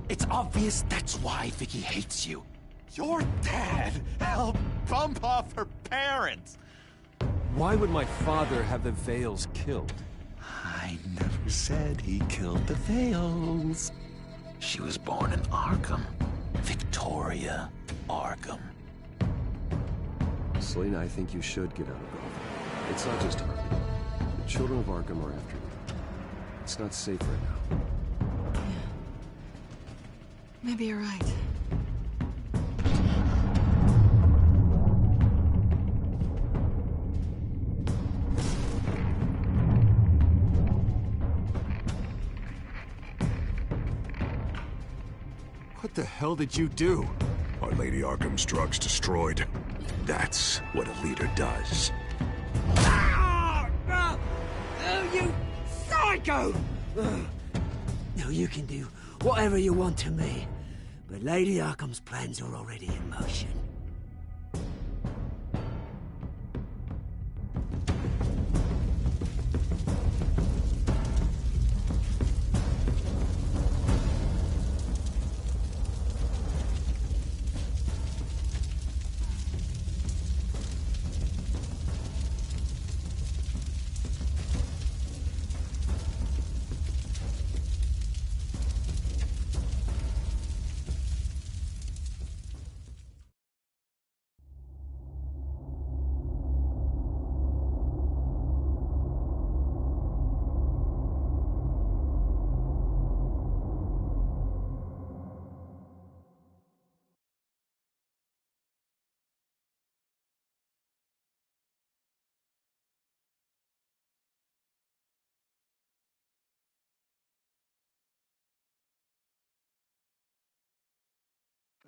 It's obvious that's why Vicky hates you. Your dad helped bump off her parents. Why would my father have the Vales killed? I never said he killed the Vales. She was born in Arkham. Victoria Arkham. Selina, I think you should get out of Gotham. It's not just Harvey. The children of Arkham are after you. It's not safe right now. Maybe you're right. What the hell did you do? Are Lady Arkham's drugs destroyed? That's what a leader does. Oh, you psycho! No, you can do whatever you want to me. But Lady Arkham's plans are already in motion.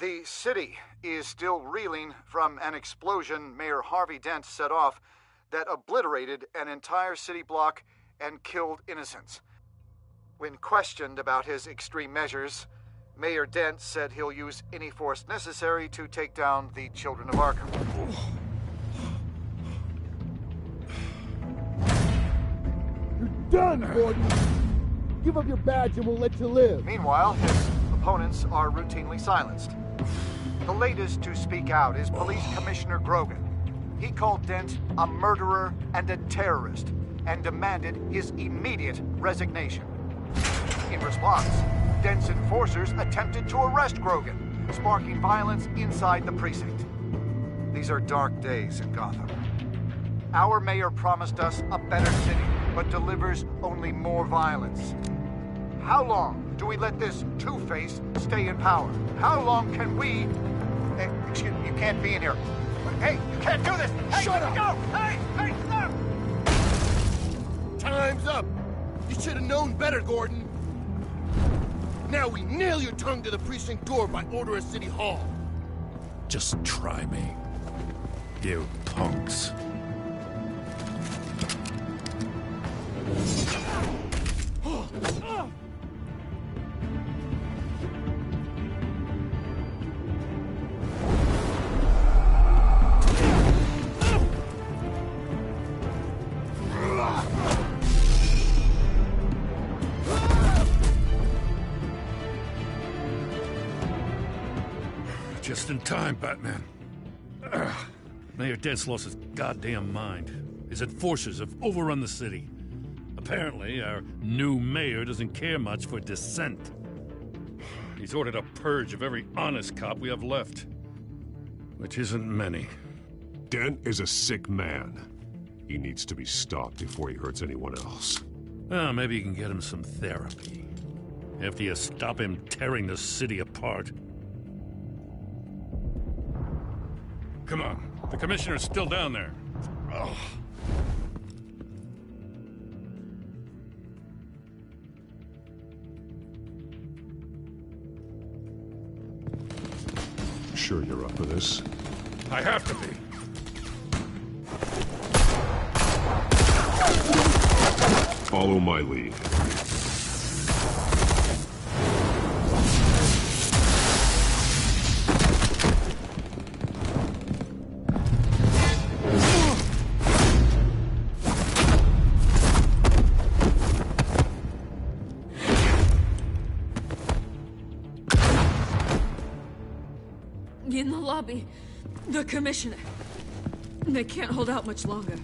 The city is still reeling from an explosion Mayor Harvey Dent set off that obliterated an entire city block and killed innocents. When questioned about his extreme measures, Mayor Dent said he'll use any force necessary to take down the Children of Arkham. You're done, Gordon! Give up your badge and we'll let you live. Meanwhile, his opponents are routinely silenced. The latest to speak out is Police Commissioner Grogan. He called Dent a murderer and a terrorist and demanded his immediate resignation. In response, Dent's enforcers attempted to arrest Grogan, sparking violence inside the precinct. These are dark days in Gotham. Our mayor promised us a better city, but delivers only more violence. How long do we let this Two-Face stay in power? How long can we... excuse me, you can't be in here. Hey, you can't do this! Hey, Shut up! Go! Hey, stop! Time's up! You should have known better, Gordon. Now we nail your tongue to the precinct door by order of City Hall. Just try me, you punks. Just in time, Batman. Mayor Dent's lost his goddamn mind. His enforcers have overrun the city. Apparently, our new mayor doesn't care much for dissent. He's ordered a purge of every honest cop we have left. Which isn't many. Dent is a sick man. He needs to be stopped before he hurts anyone else. Well, maybe you can get him some therapy. After you stop him tearing the city apart. Come on. The commissioner's still down there. Oh. Sure you're up for this? I have to be. Follow my lead. In the lobby, the commissioner. They can't hold out much longer.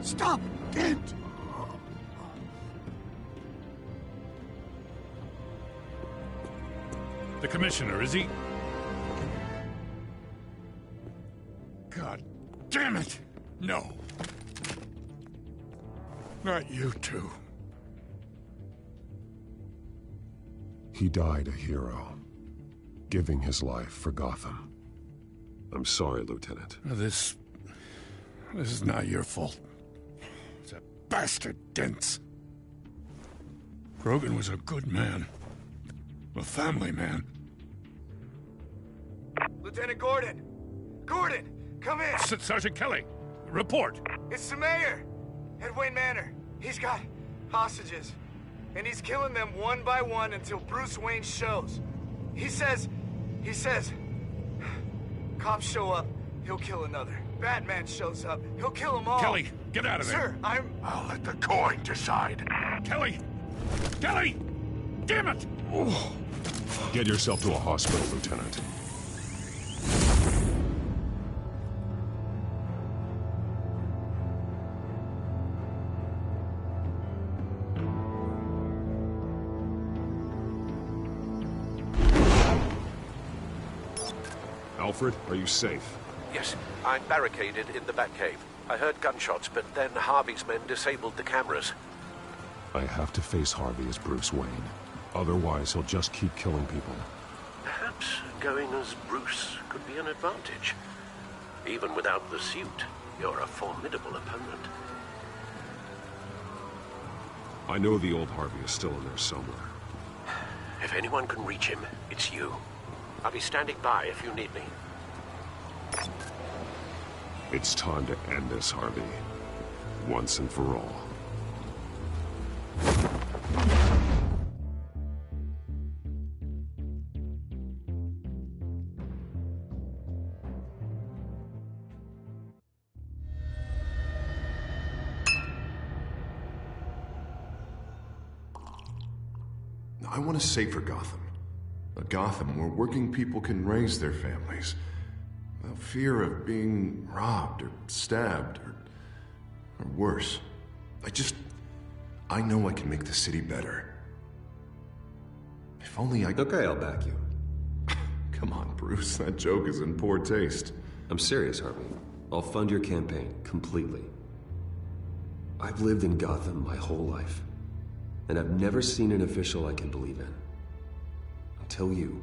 Stop, Dent! The commissioner, is he? God damn it! No. Not you two. He died a hero, giving his life for Gotham. I'm sorry, Lieutenant. This is not your fault. It's a bastard Dents. Grogan was a good man. A family man. Lieutenant Gordon! Gordon, come in! Sergeant Kelly, report. It's the mayor at Wayne Manor. He's got hostages, and he's killing them one by one until Bruce Wayne shows. He says, cops show up, he'll kill another. Batman shows up, he'll kill them all. Kelly, get out of there. Sir, I'll let the coin decide. Kelly! Kelly! Damn it! Oh. Get yourself to a hospital, Lieutenant. Alfred, are you safe? Yes, I'm barricaded in the Batcave. I heard gunshots, but then Harvey's men disabled the cameras. I have to face Harvey as Bruce Wayne. Otherwise, he'll just keep killing people. Perhaps going as Bruce could be an advantage. Even without the suit, you're a formidable opponent. I know the old Harvey is still in there somewhere. If anyone can reach him, it's you. I'll be standing by if you need me. It's time to end this, Harvey. Once and for all. I want a safer Gotham. A Gotham where working people can raise their families without fear of being robbed or stabbed or worse. I know I can make the city better. If only I... Okay, I'll back you. Come on, Bruce. That joke is in poor taste. I'm serious, Harvey. I'll fund your campaign, completely. I've lived in Gotham my whole life, and I've never seen an official I can believe in. Until you.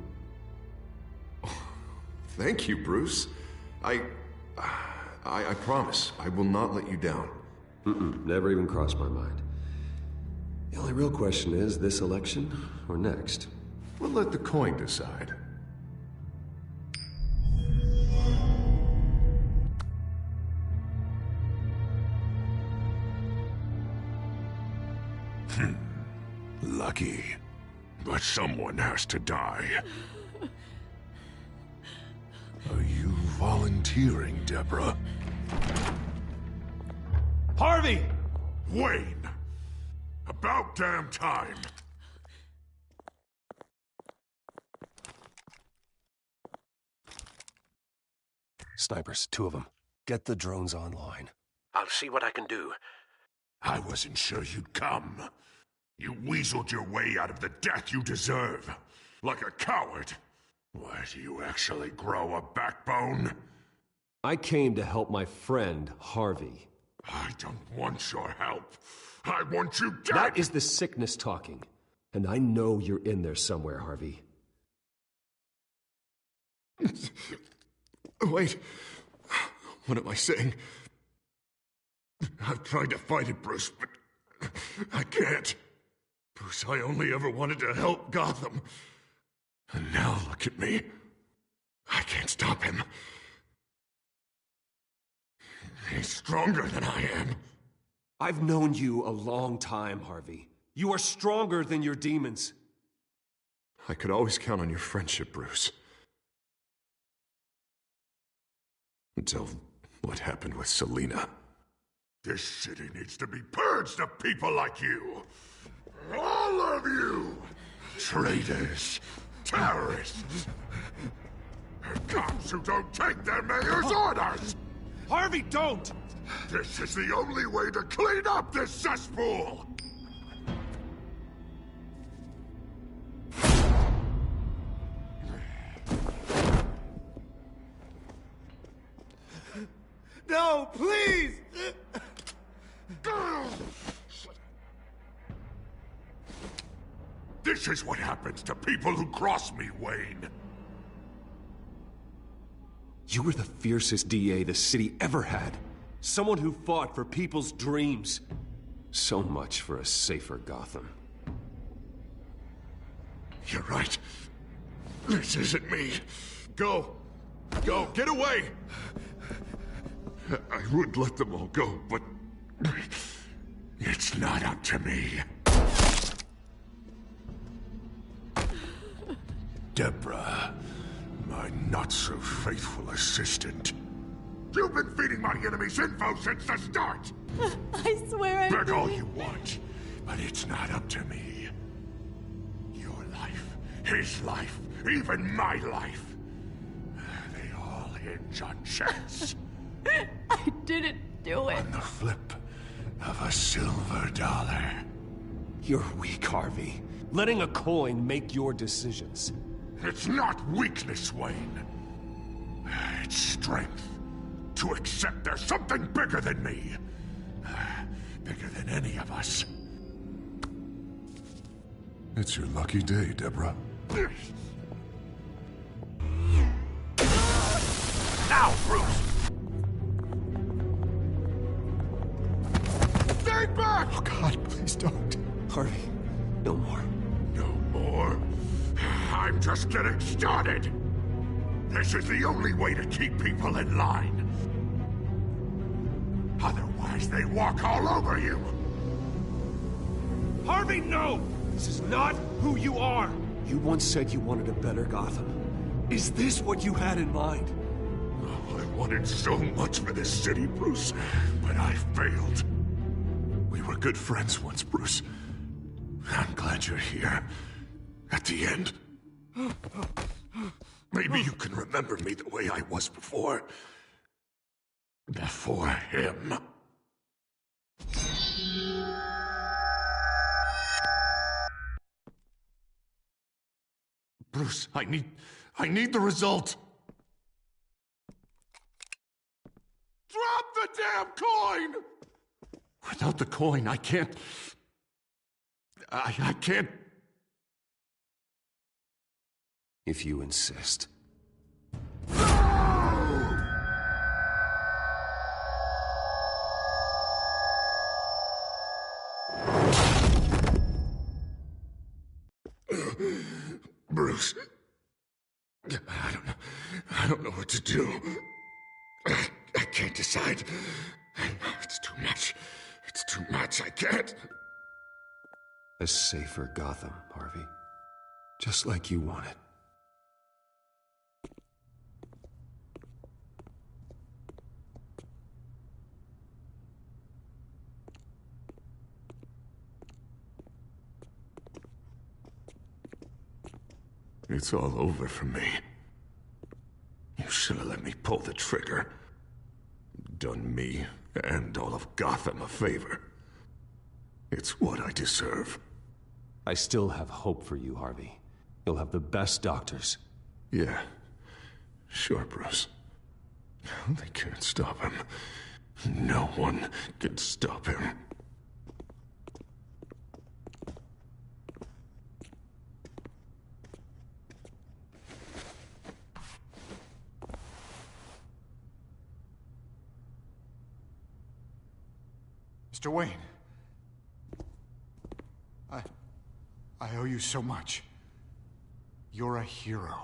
Thank you, Bruce. I promise, I will not let you down. Never even crossed my mind. The only real question is, this election or next? We'll let the coin decide. Lucky. But someone has to die. Are you volunteering, Deborah? Harvey! Wayne! About damn time! Snipers, 2 of them. Get the drones online. I'll see what I can do. I wasn't sure you'd come. You weaseled your way out of the death you deserve. Like a coward. Why, do you actually grow a backbone? I came to help my friend, Harvey. I don't want your help. I want you dead! That is the sickness talking. And I know you're in there somewhere, Harvey. Wait. What am I saying? I've tried to fight it, Bruce, but I can't. Bruce, I only ever wanted to help Gotham. And now look at me. I can't stop him. He's stronger than I am. I've known you a long time, Harvey. You are stronger than your demons. I could always count on your friendship, Bruce. Until what happened with Selina. This city needs to be purged of people like you. All of you! Traitors, terrorists, and cops who don't take their mayor's orders! Harvey, don't! This is the only way to clean up this cesspool! No, please! This is what happens to people who cross me, Wayne. You were the fiercest DA the city ever had. Someone who fought for people's dreams. So much for a safer Gotham. You're right. This isn't me. Go. Go. Get away. I would let them all go, but it's not up to me. Deborah, my not-so-faithful assistant. You've been feeding my enemies info since the start! I swear I Beg all didn't. you want, but it's not up to me. Your life, his life, even my life. They all hinge on chance. I didn't do it. On the flip of a silver dollar. You're weak, Harvey. Letting a coin make your decisions. It's not weakness, Wayne. It's strength. To accept there's something bigger than me. Bigger than any of us. It's your lucky day, Deborah. Now, Bruce! Stay back! Oh, God, please don't. Harvey, no more. No more? I'm just getting started. This is the only way to keep people in line. Otherwise, they walk all over you. Harvey, no! This is not who you are. You once said you wanted a better Gotham. Is this what you had in mind? Oh, I wanted so much for this city, Bruce, but I failed. We were good friends once, Bruce. I'm glad you're here. At the end. Maybe you can remember me the way I was before. Before him. Bruce, I need the result. Drop the damn coin! Without the coin, I can't... I can't... If you insist. Bruce, I don't know what to do. I can't decide. It's too much. It's too much. I can't. A safer Gotham, Harvey. Just like you wanted. It's all over for me. You should have let me pull the trigger. Done me and all of Gotham a favor. It's what I deserve. I still have hope for you, Harvey. You'll have the best doctors. Yeah. Sure, Bruce. They can't stop him. No one can stop him. Mr. Wayne. I owe you so much. You're a hero.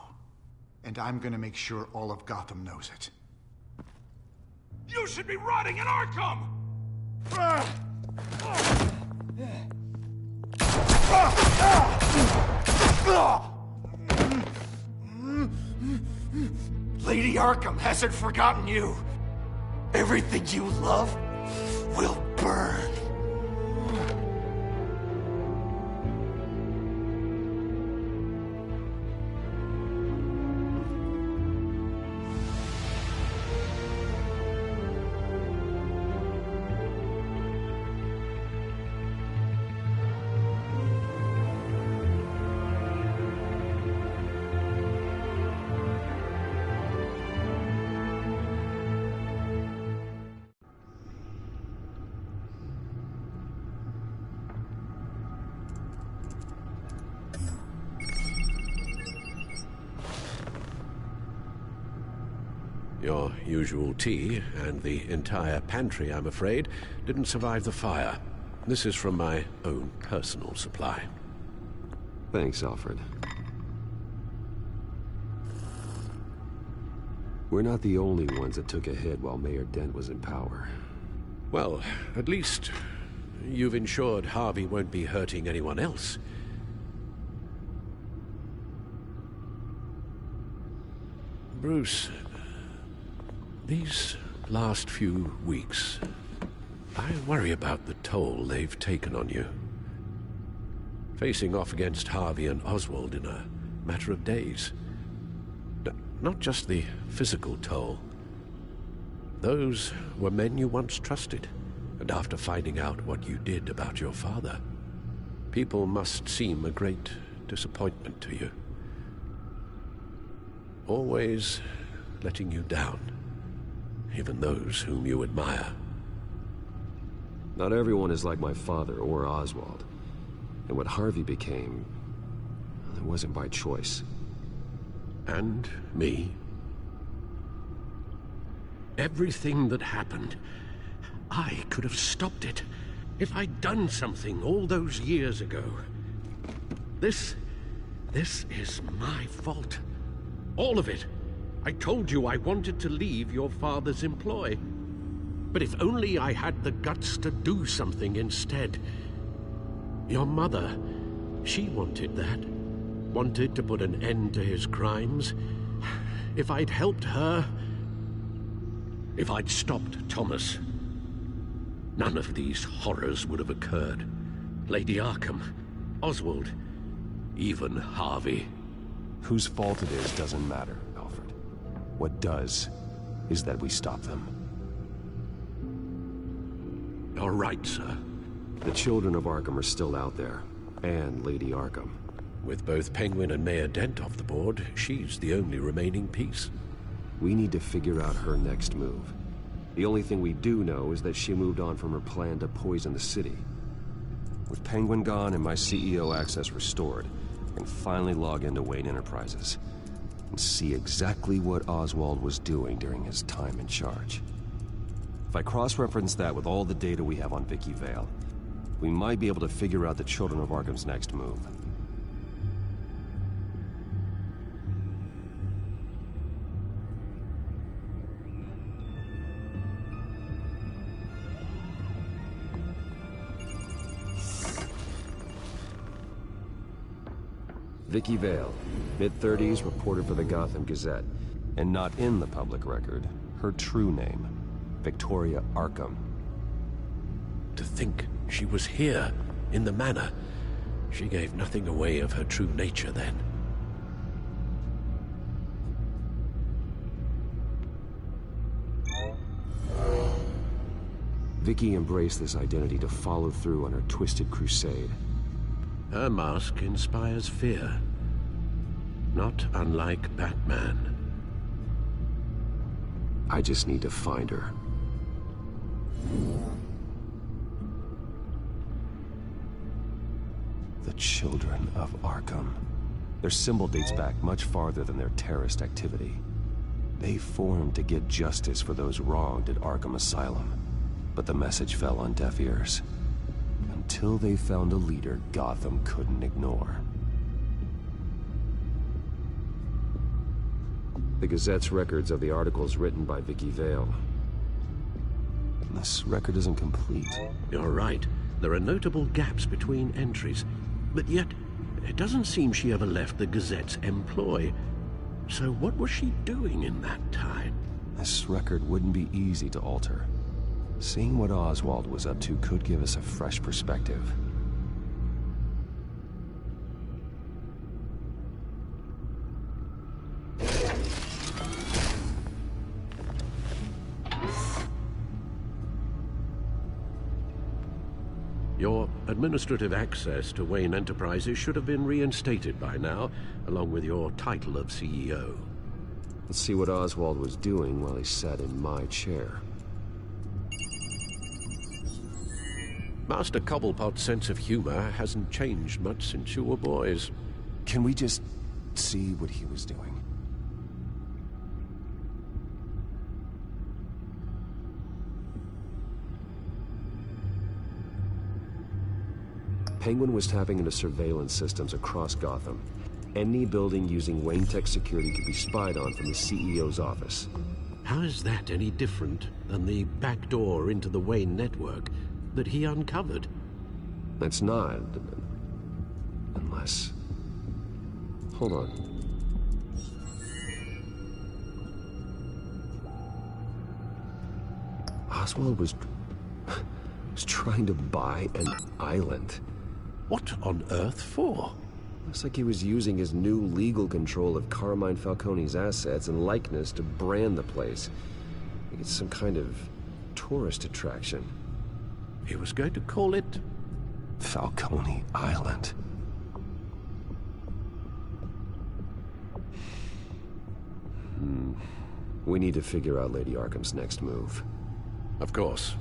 And I'm gonna make sure all of Gotham knows it. You should be rotting in Arkham! Lady Arkham hasn't forgotten you. Everything you love will burn. Your usual tea and the entire pantry, I'm afraid, didn't survive the fire. This is from my own personal supply. Thanks, Alfred. We're not the only ones that took a hit while Mayor Dent was in power. Well, at least you've ensured Harvey won't be hurting anyone else. Bruce, these last few weeks, I worry about the toll they've taken on you. Facing off against Harvey and Oswald in a matter of days. Not just the physical toll. Those were men you once trusted, and after finding out what you did about your father, people must seem a great disappointment to you. Always letting you down, even those whom you admire. Not everyone is like my father or Oswald. And what Harvey became, it wasn't by choice. And me. Everything that happened, I could have stopped it if I'd done something all those years ago. This is my fault. All of it. I told you I wanted to leave your father's employ. But if only I had the guts to do something instead. Your mother, she wanted that. Wanted to put an end to his crimes. If I'd helped her, if I'd stopped Thomas, none of these horrors would have occurred. Lady Arkham, Oswald, even Harvey. Whose fault it is doesn't matter, Alfred. What does is that we stop them. You're right, sir. The children of Arkham are still out there, and Lady Arkham. With both Penguin and Mayor Dent off the board, she's the only remaining piece. We need to figure out her next move. The only thing we do know is that she moved on from her plan to poison the city. With Penguin gone and my CEO access restored, I can finally log into Wayne Enterprises and see exactly what Oswald was doing during his time in charge. If I cross-reference that with all the data we have on Vicky Vale, we might be able to figure out the Children of Arkham's next move. Vicky Vale, mid-30s, reporter for the Gotham Gazette, and not in the public record, her true name, Victoria Arkham. To think she was here, in the manor. She gave nothing away of her true nature then. Vicky embraced this identity to follow through on her twisted crusade. Her mask inspires fear. Not unlike Batman. I just need to find her. The Children of Arkham. Their symbol dates back much farther than their terrorist activity. They formed to get justice for those wronged at Arkham Asylum. But the message fell on deaf ears. Until they found a leader Gotham couldn't ignore. The Gazette's records of the articles written by Vicky Vale. This record isn't complete. You're right. There are notable gaps between entries. But yet, it doesn't seem she ever left the Gazette's employ. So what was she doing in that time? This record wouldn't be easy to alter. Seeing what Oswald was up to could give us a fresh perspective. Your administrative access to Wayne Enterprises should have been reinstated by now, along with your title of CEO. Let's see what Oswald was doing while he sat in my chair. Master Cobblepot's sense of humor hasn't changed much since you were boys. Can we just see what he was doing? Penguin was tapping into surveillance systems across Gotham. Any building using Wayne Tech security could be spied on from the CEO's office. How is that any different than the back door into the Wayne network that he uncovered? It's not. Unless... Hold on. Oswald was trying to buy an island. What on earth for? Looks like he was using his new legal control of Carmine Falcone's assets and likeness to brand the place. Like it's some kind of tourist attraction. He was going to call it... Falcone Island. We need to figure out Lady Arkham's next move. Of course.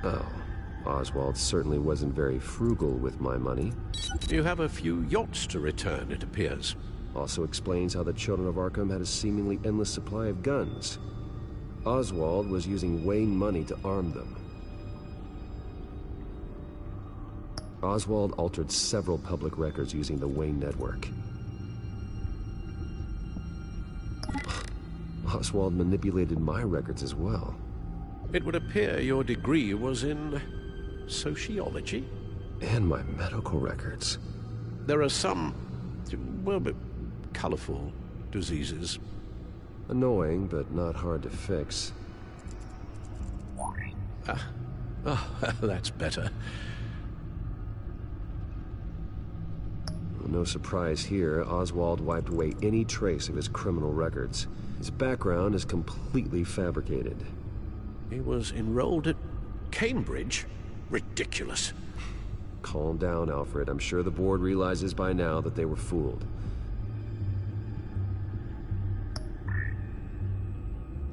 Oh, Oswald certainly wasn't very frugal with my money. You have a few yachts to return, it appears. Also explains how the Children of Arkham had a seemingly endless supply of guns. Oswald was using Wayne money to arm them. Oswald altered several public records using the Wayne network. Oswald manipulated my records as well. It would appear your degree was in... sociology? And my medical records. There are some... well, colorful diseases. Annoying, but not hard to fix. Oh, that's better. No surprise here, Oswald wiped away any trace of his criminal records. His background is completely fabricated. He was enrolled at Cambridge? Ridiculous. Calm down, Alfred. I'm sure the board realizes by now that they were fooled.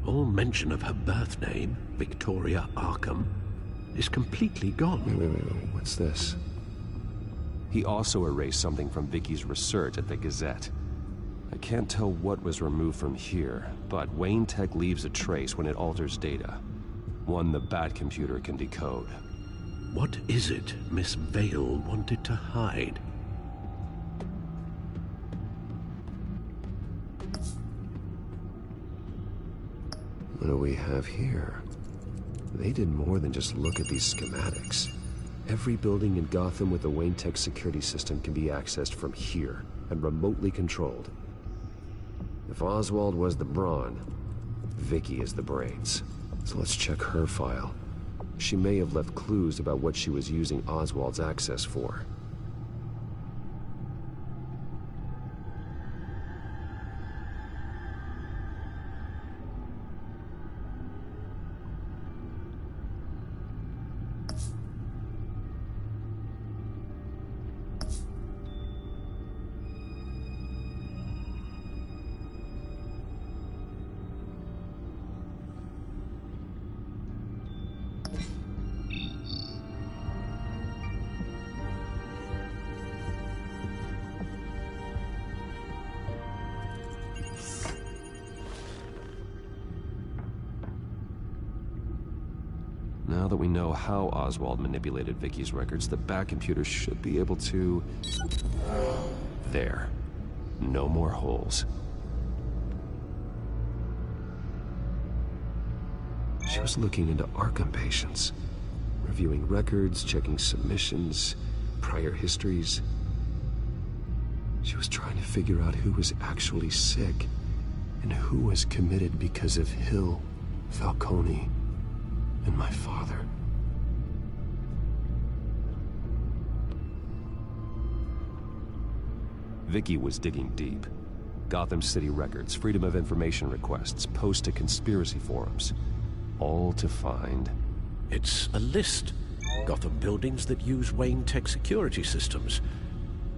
All mention of her birth name, Victoria Arkham, is completely gone. Wait. What's this? He also erased something from Vicky's research at the Gazette. I can't tell what was removed from here, but Wayne Tech leaves a trace when it alters data. One the Bat computer can decode. What is it Miss Vale wanted to hide? What do we have here? They did more than just look at these schematics. Every building in Gotham with the Wayne Tech security system can be accessed from here and remotely controlled. If Oswald was the brawn, Vicky is the brains. So let's check her file. She may have left clues about what she was using Oswald's access for. Now that we know how Oswald manipulated Vicky's records, the Bat computer should be able to... There. No more holes. She was looking into Arkham patients, reviewing records, checking submissions, prior histories. She was trying to figure out who was actually sick and who was committed because of Hill, Falcone, and my father. Vicky was digging deep. Gotham City records, Freedom of Information requests, posts to conspiracy forums. All to find... It's a list. Gotham buildings that use Wayne Tech security systems.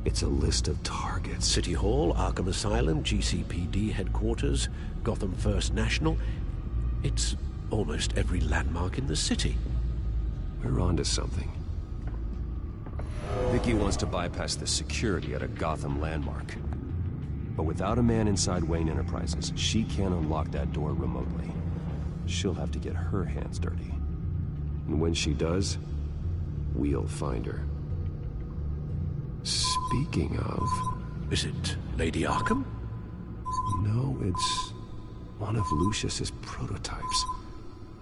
It's a list of targets. City Hall, Arkham Asylum, GCPD headquarters, Gotham First National. It's almost every landmark in the city. We're onto something. Vicky wants to bypass the security at a Gotham landmark. But without a man inside Wayne Enterprises, she can't unlock that door remotely. She'll have to get her hands dirty. And when she does, we'll find her. Speaking of... Is it Lady Arkham? No, it's one of Lucius's prototypes.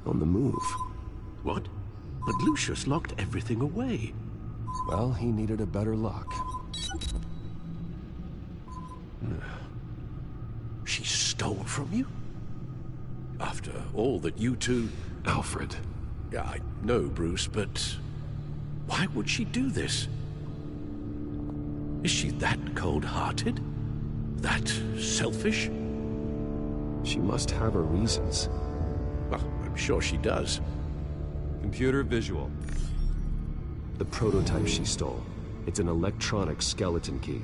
On the move. What? But Lucius locked everything away. Well, he needed a better lock. She stole from you? After all that you two... Alfred. I know, Bruce, but... why would she do this? Is she that cold-hearted? That selfish? She must have her reasons. Well, I'm sure she does. Computer visual. The prototype she stole. It's an electronic skeleton key.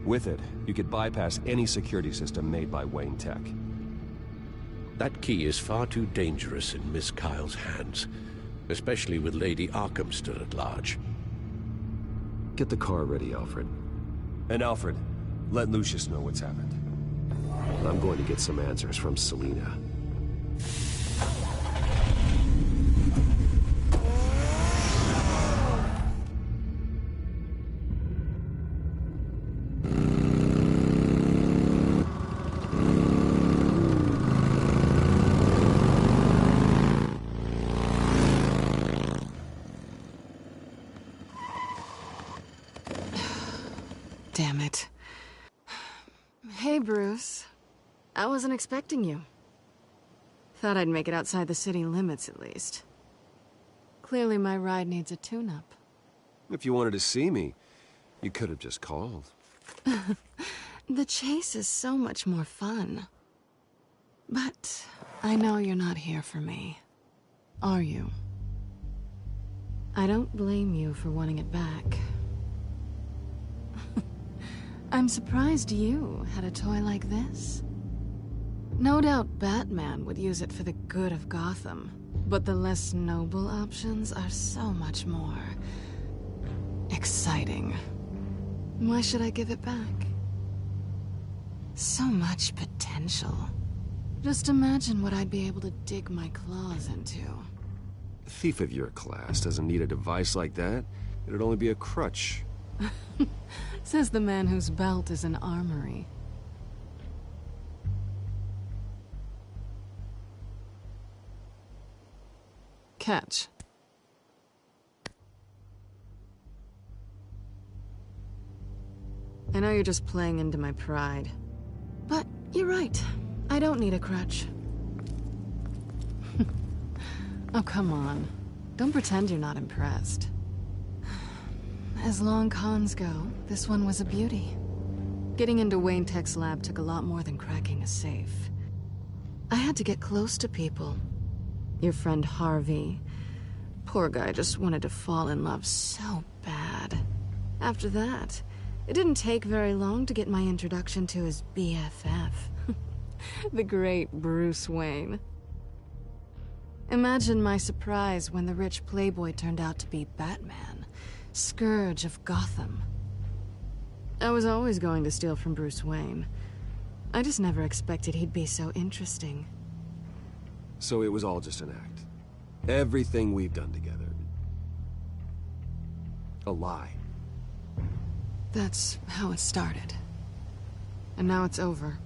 With it, you could bypass any security system made by Wayne Tech. That key is far too dangerous in Miss Kyle's hands, especially with Lady Arkham still at large. Get the car ready, Alfred. And Alfred, let Lucius know what's happened. I'm going to get some answers from Selina. Damn it. Hey, Bruce. I wasn't expecting you. Thought I'd make it outside the city limits, at least. Clearly my ride needs a tune-up. If you wanted to see me, you could have just called. The chase is so much more fun. But I know you're not here for me. Are you? I don't blame you for wanting it back. I'm surprised you had a toy like this. No doubt Batman would use it for the good of Gotham, but the less noble options are so much more... exciting. Why should I give it back? So much potential. Just imagine what I'd be able to dig my claws into. A thief of your class doesn't need a device like that. It'd only be a crutch. Says the man whose belt is an armory. Catch. I know you're just playing into my pride. But you're right. I don't need a crutch. Oh, come on. Don't pretend you're not impressed. As long cons go, this one was a beauty. Getting into Wayne Tech's lab took a lot more than cracking a safe. I had to get close to people. Your friend Harvey. Poor guy just wanted to fall in love so bad. After that, it didn't take very long to get my introduction to his BFF. The great Bruce Wayne. Imagine my surprise when the rich playboy turned out to be Batman. Scourge of Gotham. I was always going to steal from Bruce Wayne. I just never expected he'd be so interesting. So it was all just an act. Everything we've done together. A lie. That's how it started. And now it's over.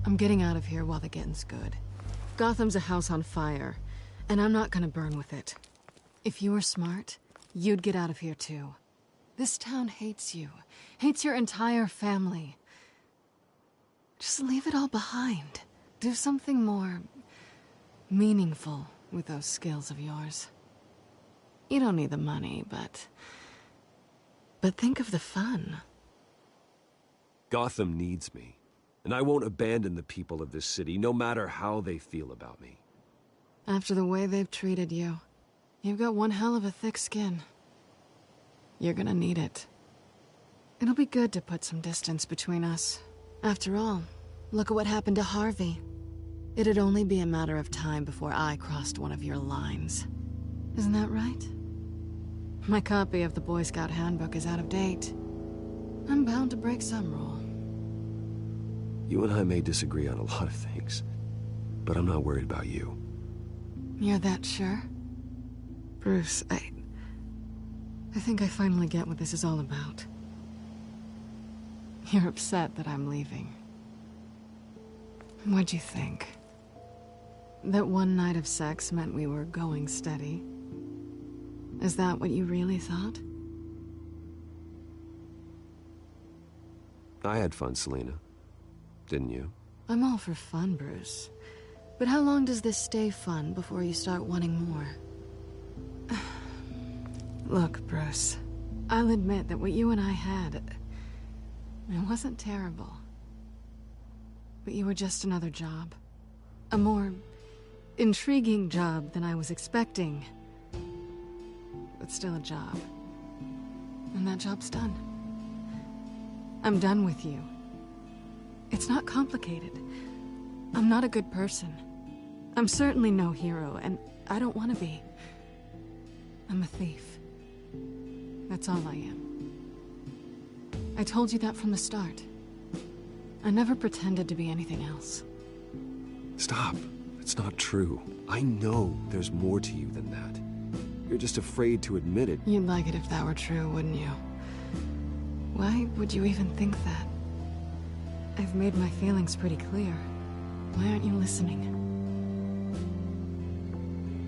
I'm getting out of here while the getting's good. Gotham's a house on fire, and I'm not gonna burn with it. If you were smart, you'd get out of here too. This town hates you. Hates your entire family. Just leave it all behind. Do something more... meaningful with those skills of yours. You don't need the money, but think of the fun. Gotham needs me, and I won't abandon the people of this city, no matter how they feel about me. After the way they've treated you, you've got one hell of a thick skin. You're gonna need it. It'll be good to put some distance between us. After all, look at what happened to Harvey. It'd only be a matter of time before I crossed one of your lines. Isn't that right? My copy of the Boy Scout Handbook is out of date. I'm bound to break some rule. You and I may disagree on a lot of things, but I'm not worried about you. You're that sure? Bruce, I think I finally get what this is all about. You're upset that I'm leaving. What'd you think? That one night of sex meant we were going steady? Is that what you really thought? I had fun, Selina. Didn't you? I'm all for fun, Bruce. But how long does this stay fun before you start wanting more? Look, Bruce, I'll admit that what you and I had, it wasn't terrible. But you were just another job. A more intriguing job than I was expecting. But still a job. And that job's done. I'm done with you. It's not complicated. I'm not a good person. I'm certainly no hero, and I don't want to be. I'm a thief. That's all I am. I told you that from the start. I never pretended to be anything else. Stop. It's not true. I know there's more to you than that. You're just afraid to admit it. You'd like it if that were true, wouldn't you? Why would you even think that? I've made my feelings pretty clear. Why aren't you listening?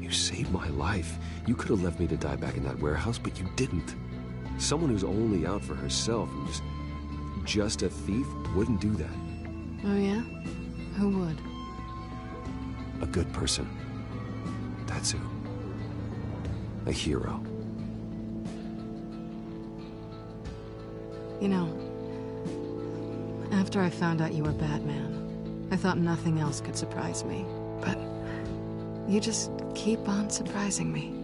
You saved my life. You could have left me to die back in that warehouse, but you didn't. Someone who's only out for herself and just a thief wouldn't do that. Oh yeah? Who would? A good person. That's who. A hero. You know, after I found out you were Batman, I thought nothing else could surprise me. But you just keep on surprising me.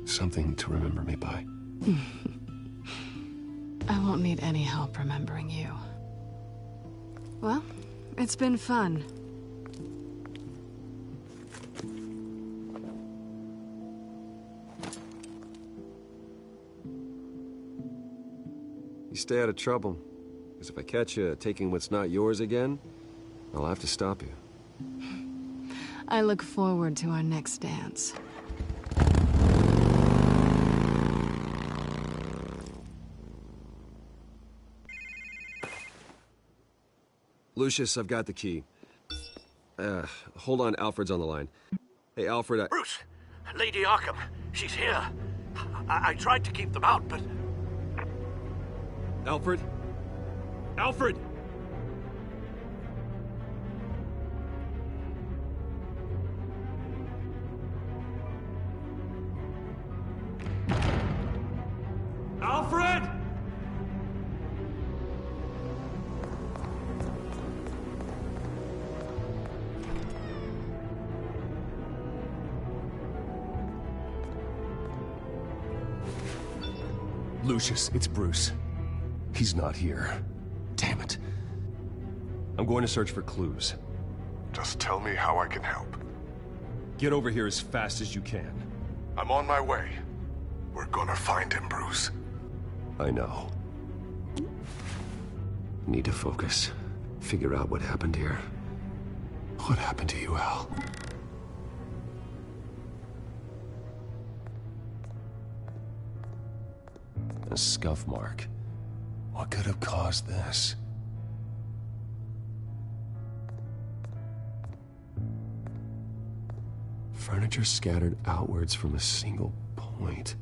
Something to remember me by. I won't need any help remembering you. Well, it's been fun. You stay out of trouble. Because if I catch you taking what's not yours again, I'll have to stop you. I look forward to our next dance. Lucius, I've got the key. Hold on, Alfred's on the line. Hey, Alfred, Bruce! Lady Arkham, she's here. I tried to keep them out, but... Alfred? Alfred! Alfred! Lucius, it's Bruce. He's not here. Damn it. I'm going to search for clues. Just tell me how I can help. Get over here as fast as you can. I'm on my way. We're gonna find him, Bruce. I know. Need to focus. Figure out what happened here. What happened to you, Al? A scuff mark. What could have caused this? Furniture scattered outwards from a single point.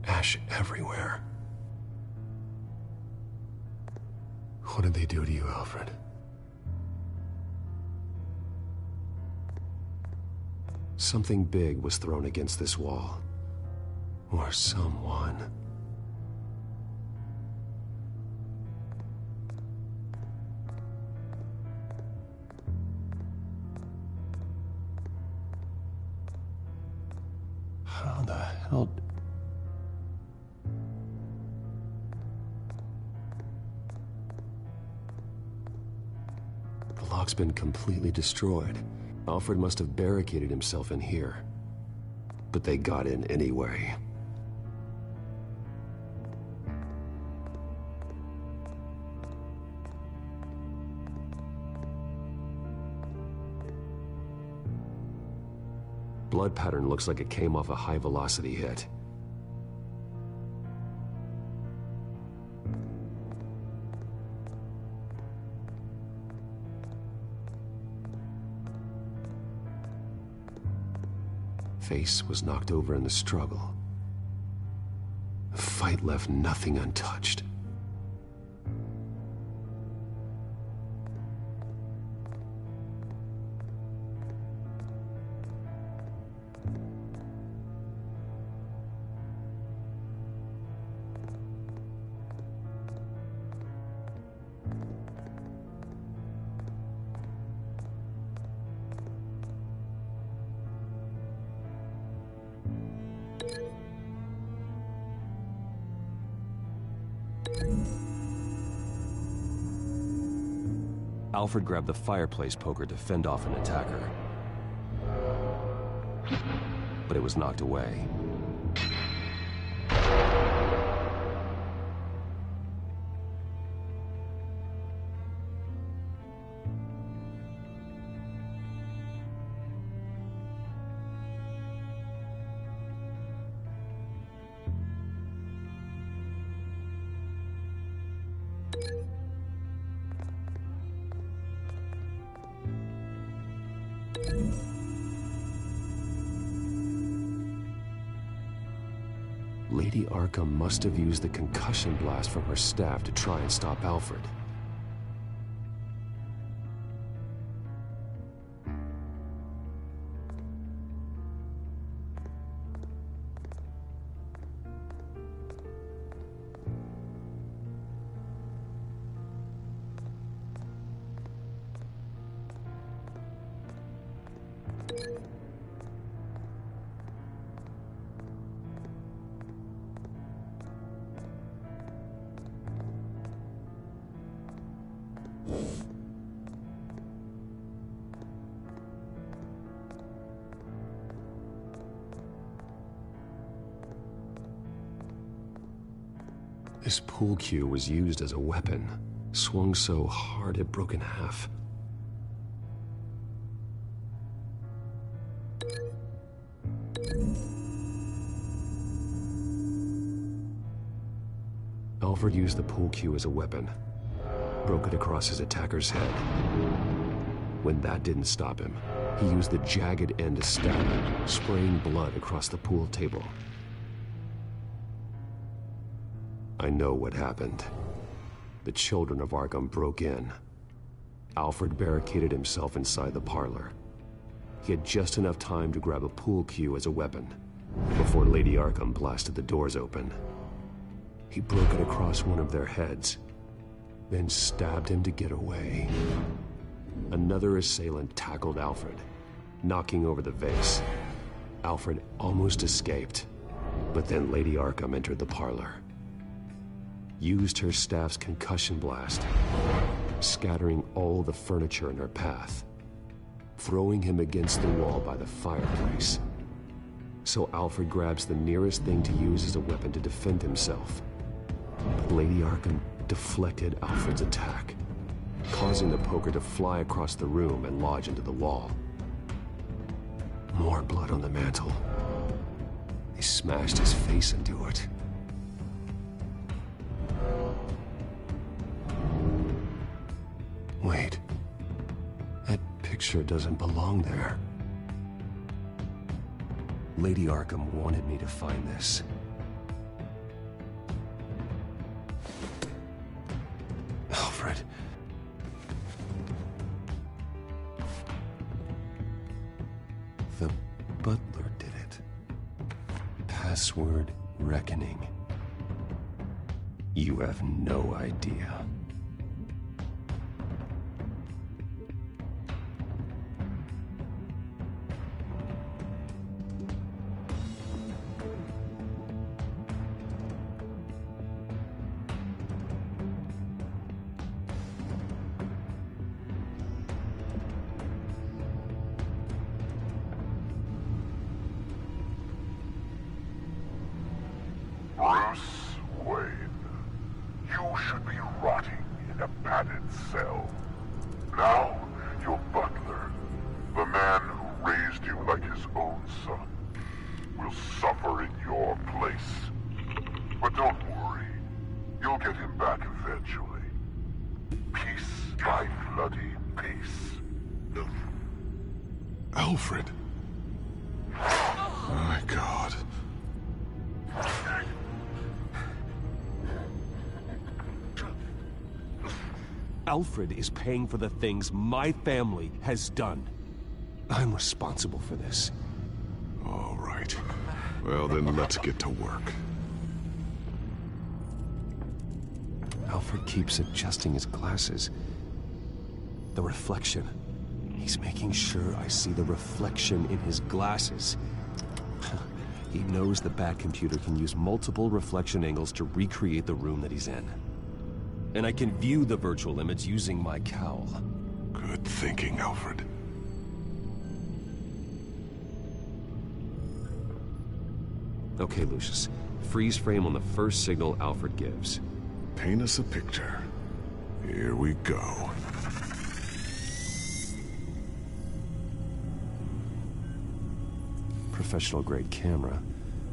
Ash everywhere. What did they do to you, Alfred? Something big was thrown against this wall. Or someone. How the hell... The lock's been completely destroyed. Alfred must have barricaded himself in here. but they got in anyway. Blood pattern looks like it came off a high-velocity hit. Face was knocked over in the struggle. The fight left nothing untouched. Alfred grabbed the fireplace poker to fend off an attacker. But it was knocked away. Lady Arkham must have used the concussion blast from her staff to try and stop Alfred. This pool cue was used as a weapon, swung so hard it broke in half. Alfred used the pool cue as a weapon, broke it across his attacker's head. When that didn't stop him, he used the jagged end to stab him, spraying blood across the pool table. I know what happened. The children of Arkham broke in. Alfred barricaded himself inside the parlor. He had just enough time to grab a pool cue as a weapon before Lady Arkham blasted the doors open. He broke it across one of their heads, then stabbed him to get away. Another assailant tackled Alfred, knocking over the vase. Alfred almost escaped, but then Lady Arkham entered the parlor. Used her staff's concussion blast, scattering all the furniture in her path, throwing him against the wall by the fireplace. So Alfred grabs the nearest thing to use as a weapon to defend himself. But Lady Arkham deflected Alfred's attack, causing the poker to fly across the room and lodge into the wall. More blood on the mantle. They smashed his face into it. Wait, that picture doesn't belong there. Lady Arkham wanted me to find this. Alfred. The butler did it. Password reckoning. You have no idea. you should be rotting in a padded cell. Now, your butler, the man who raised you like his own son, will suffer in your place. But don't worry, you'll get him back eventually. Peace by bloody peace. Alfred. My God. Alfred is paying for the things my family has done. I'm responsible for this. All right. Well, then let's get to work. Alfred keeps adjusting his glasses. The reflection. He's making sure I see the reflection in his glasses. He knows the Batcomputer can use multiple reflection angles to recreate the room that he's in. And I can view the virtual image using my cowl. Good thinking, Alfred. Okay, Lucius. Freeze frame on the first signal Alfred gives. Paint us a picture. Here we go. Professional-grade camera.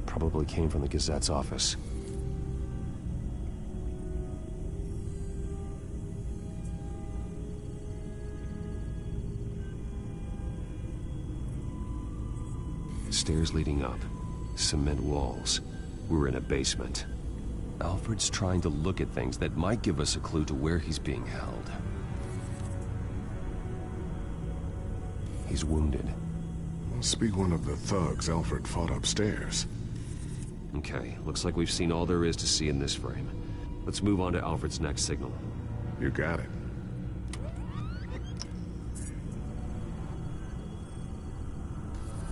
Probably came from the Gazette's office. Stairs leading up. Cement walls. We're in a basement. Alfred's trying to look at things that might give us a clue to where he's being held. He's wounded. Must be one of the thugs Alfred fought upstairs. Okay, looks like we've seen all there is to see in this frame. Let's move on to Alfred's next signal. You got it.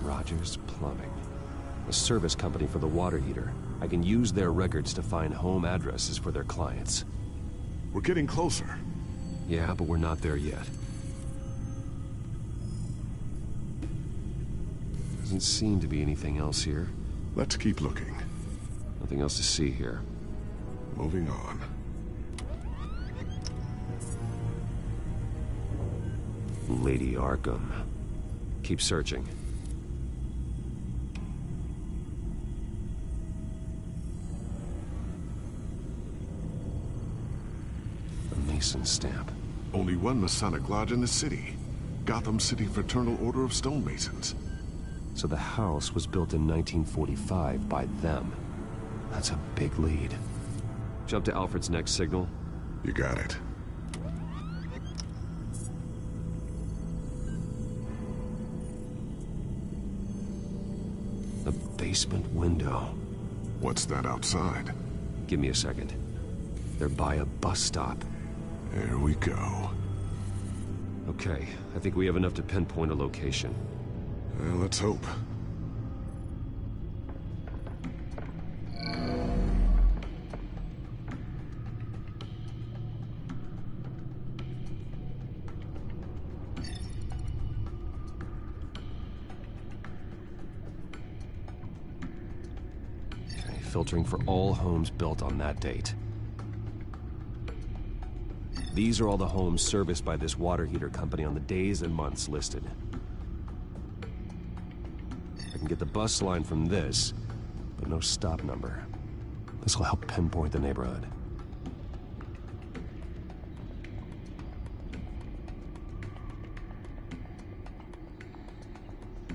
Rogers Plumbing. A service company for the water heater. I can use their records to find home addresses for their clients. We're getting closer. Yeah, but we're not there yet. Doesn't seem to be anything else here. Let's keep looking. Nothing else to see here. Moving on. Lady Arkham. Keep searching. A Mason stamp. Only one Masonic lodge in the city. Gotham City Fraternal Order of Stonemasons. So the house was built in 1945 by them. That's a big lead. Jump to Alfred's next signal. You got it. The basement window. What's that outside? Give me a second. They're by a bus stop. There we go. Okay, I think we have enough to pinpoint a location. Well, let's hope. Okay, filtering for all homes built on that date. These are all the homes serviced by this water heater company on the days and months listed. I can get the bus line from this, but no stop number. This will help pinpoint the neighborhood.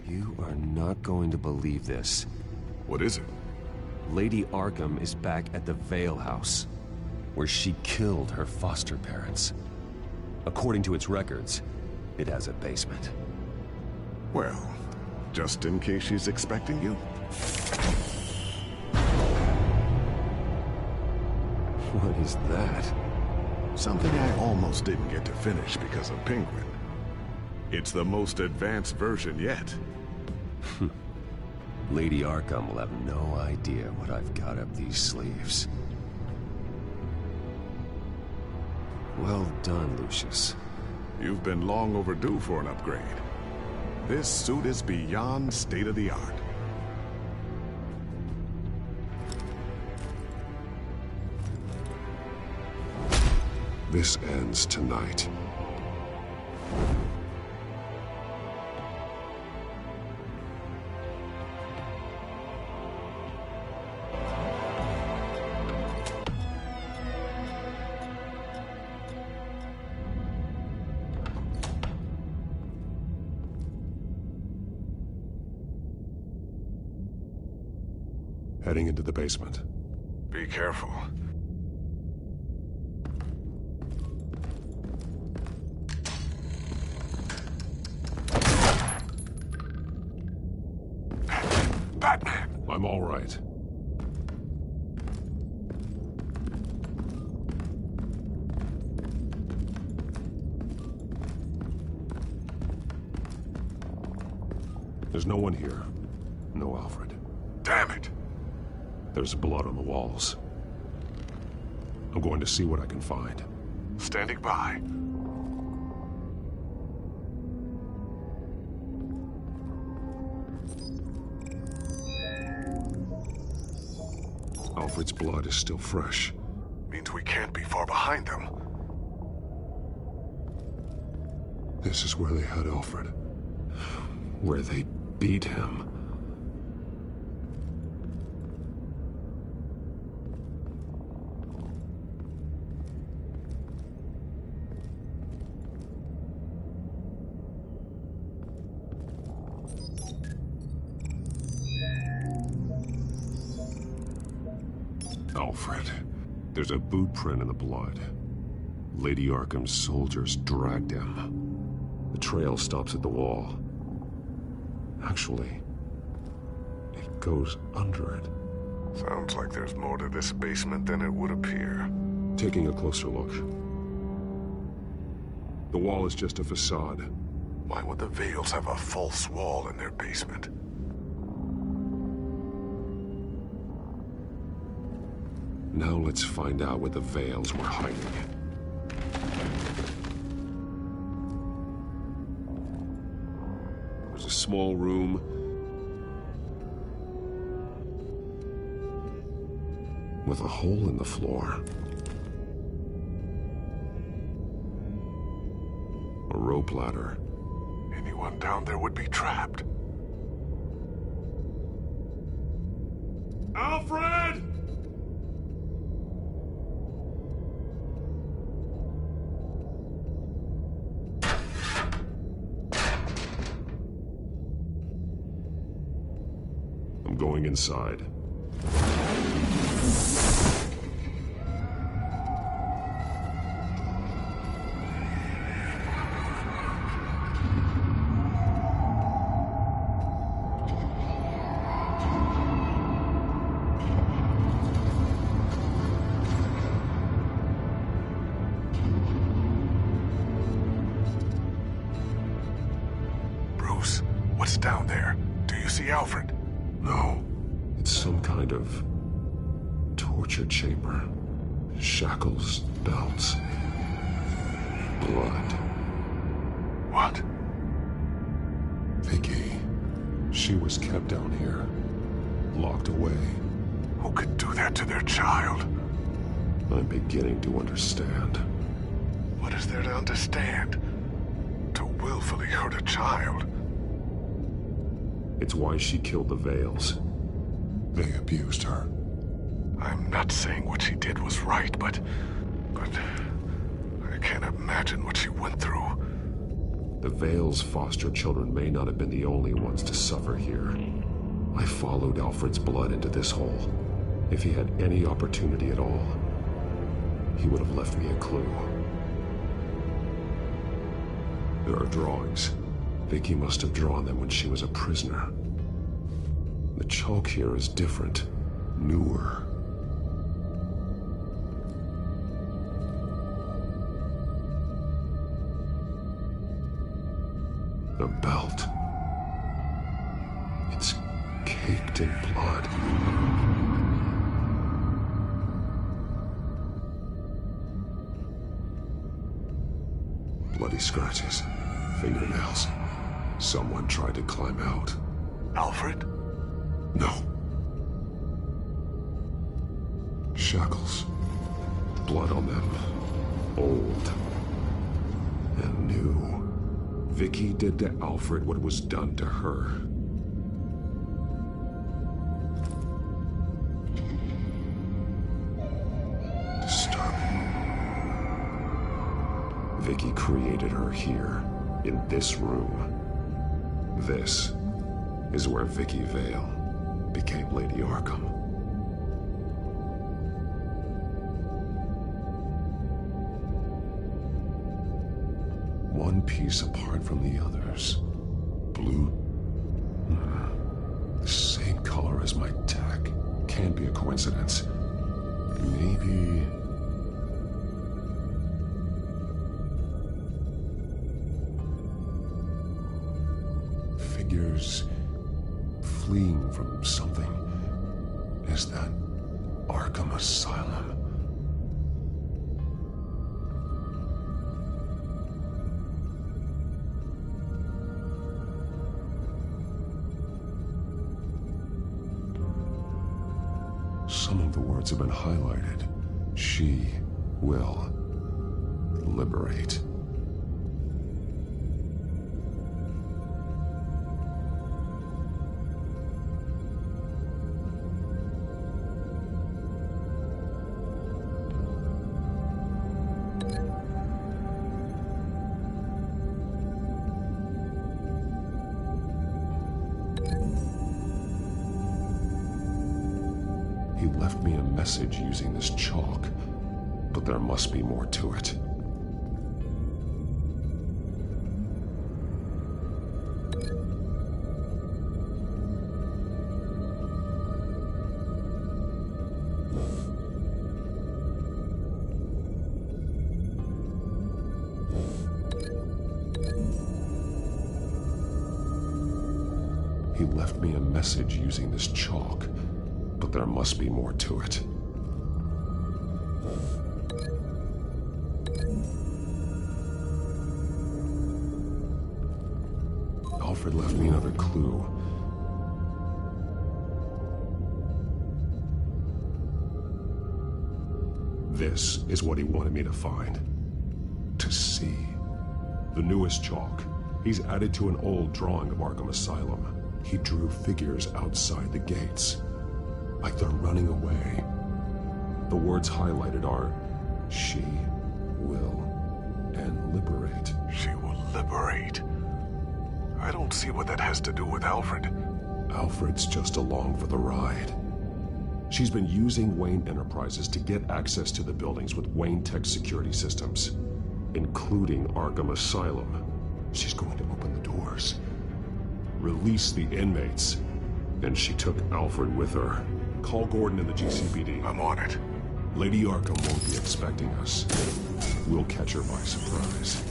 You are not going to believe this. What is it? Lady Arkham is back at the Vale House, where she killed her foster parents. According to its records, it has a basement. Well, just in case she's expecting you? What is that? Something I almost didn't get to finish because of Penguin. It's the most advanced version yet. Lady Arkham will have no idea what I've got up these sleeves. Well done, Lucius. You've been long overdue for an upgrade. This suit is beyond state-of-the-art. This ends tonight. Heading into the basement. Be careful. Batman! I'm all right. There's no one here. No Alfred. Damn it! There's blood on the walls. I'm going to see what I can find. Standing by. Alfred's blood is still fresh. Means we can't be far behind them. This is where they had Alfred. Where they beat him. Alfred. There's a boot print in the blood. Lady Arkham's soldiers dragged him. The trail stops at the wall. Actually, it goes under it. Sounds like there's more to this basement than it would appear. Taking a closer look. The wall is just a facade. Why would the Vales have a false wall in their basement? Now let's find out what the Vales were hiding. There's a small room. With a hole in the floor. A rope ladder. Anyone down there would be trapped. Alfred! I'm going inside. Bruce, what's down there? Do you see Alfred? No. It's some kind of torture chamber. Shackles, belts, blood. What? Vicky. She was kept down here. Locked away. Who could do that to their child? I'm beginning to understand. What is there to understand? To willfully hurt a child? It's why she killed the Vales. They abused her. I'm not saying what she did was right, but I can't imagine what she went through. The Vales' foster children may not have been the only ones to suffer here. I followed Alfred's blood into this hole. If he had any opportunity at all, he would have left me a clue. There are drawings. Vicky must have drawn them when she was a prisoner. The chalk here is different, newer. The belt. It's caked in blood. Bloody scratches, fingernails. Someone tried to climb out. Alfred? No. Shackles. Blood on them. old and new. Vicky did to Alfred what was done to her. Disturbing. Vicky created her here, in this room. This is where Vicky Vale became Lady Arkham. One piece apart from the others. Blue. The same color as my tag. Can't be a coincidence. Maybe... figures fleeing from something. Is that Arkham Asylum? Some of the words have been highlighted. She will liberate. He left me a message using this chalk, but there must be more to it. He left me a message using this chalk, but there must be more to it. Alfred left me another clue. This is what he wanted me to find. To see. The newest chalk. He's added to an old drawing of Arkham Asylum. He drew figures outside the gates. Like they're running away. The words highlighted are, she will, and liberate. She will liberate. I don't see what that has to do with Alfred. Alfred's just along for the ride. She's been using Wayne Enterprises to get access to the buildings with Wayne Tech security systems, including Arkham Asylum. She's going to open the doors, release the inmates, and she took Alfred with her. Call Gordon and the GCPD. I'm on it. Lady Arkham won't be expecting us. We'll catch her by surprise.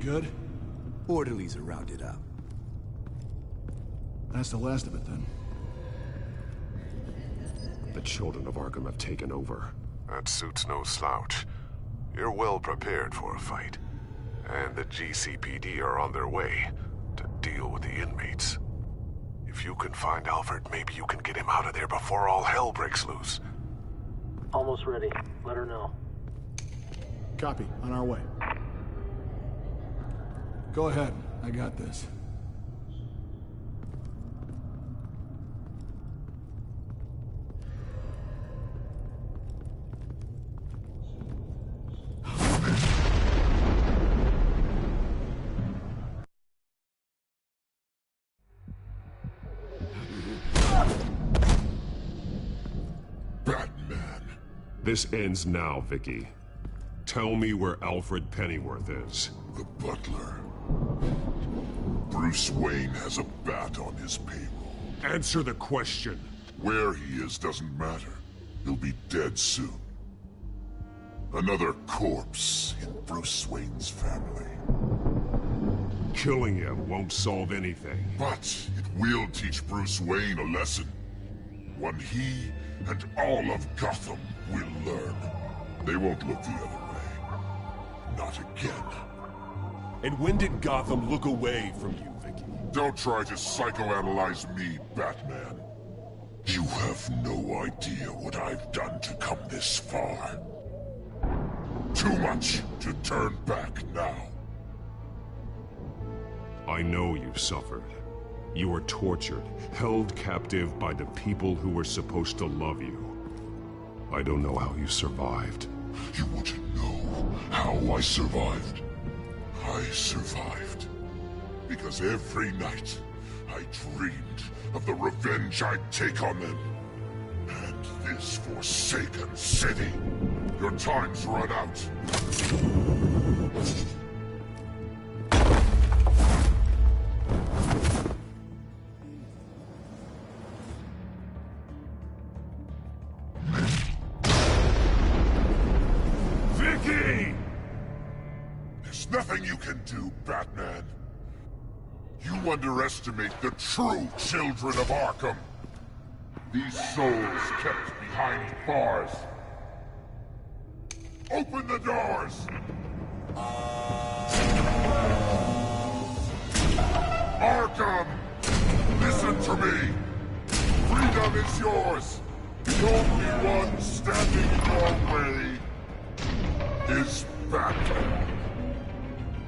Good? Orderlies are rounded up. That's the last of it, then. The children of Arkham have taken over. That suit's no slouch. You're well prepared for a fight. And the GCPD are on their way to deal with the inmates. If you can find Alfred, maybe you can get him out of there before all hell breaks loose. Almost ready. Let her know. Copy. On our way. Go ahead. I got this. Batman. This ends now, Vicky. Tell me where Alfred Pennyworth is. The butler. Bruce Wayne has a bat on his payroll. Answer the question. Where he is doesn't matter. He'll be dead soon. Another corpse in Bruce Wayne's family. Killing him won't solve anything. But it will teach Bruce Wayne a lesson. One he and all of Gotham will learn. They won't look the other way. Not again. And when did Gotham look away from you, Vicky? Don't try to psychoanalyze me, Batman. You have no idea what I've done to come this far. Too much to turn back now. I know you've suffered. You were tortured, held captive by the people who were supposed to love you. I don't know how you survived. You want to know how I survived? I survived because every night I dreamed of the revenge I'd take on them. And this forsaken city. Your time's run out. Vicky! There's nothing you can do, Batman. You underestimate the true children of Arkham. These souls kept behind bars. Open the doors! Arkham! Listen to me! Freedom is yours! The only one standing in your way is Batman.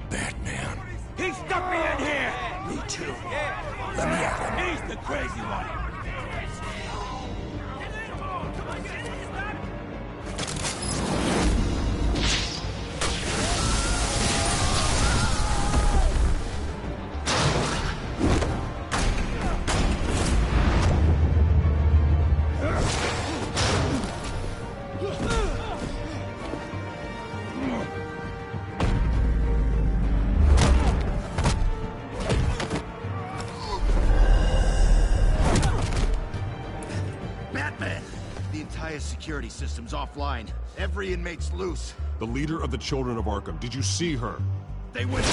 Batman. He stuck me in here! Me too. Let me at him. He's the crazy one! Security system's offline. Every inmate's loose. The leader of the Children of Arkham, did you see her? They went...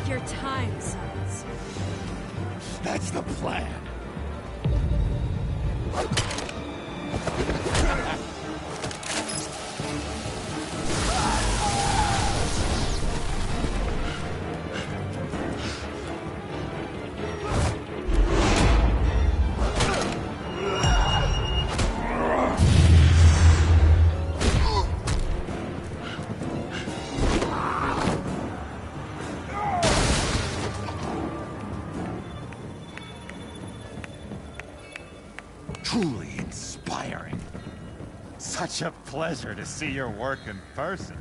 Take your time, sons. That's the plan. Truly inspiring. Such a pleasure to see your work in person.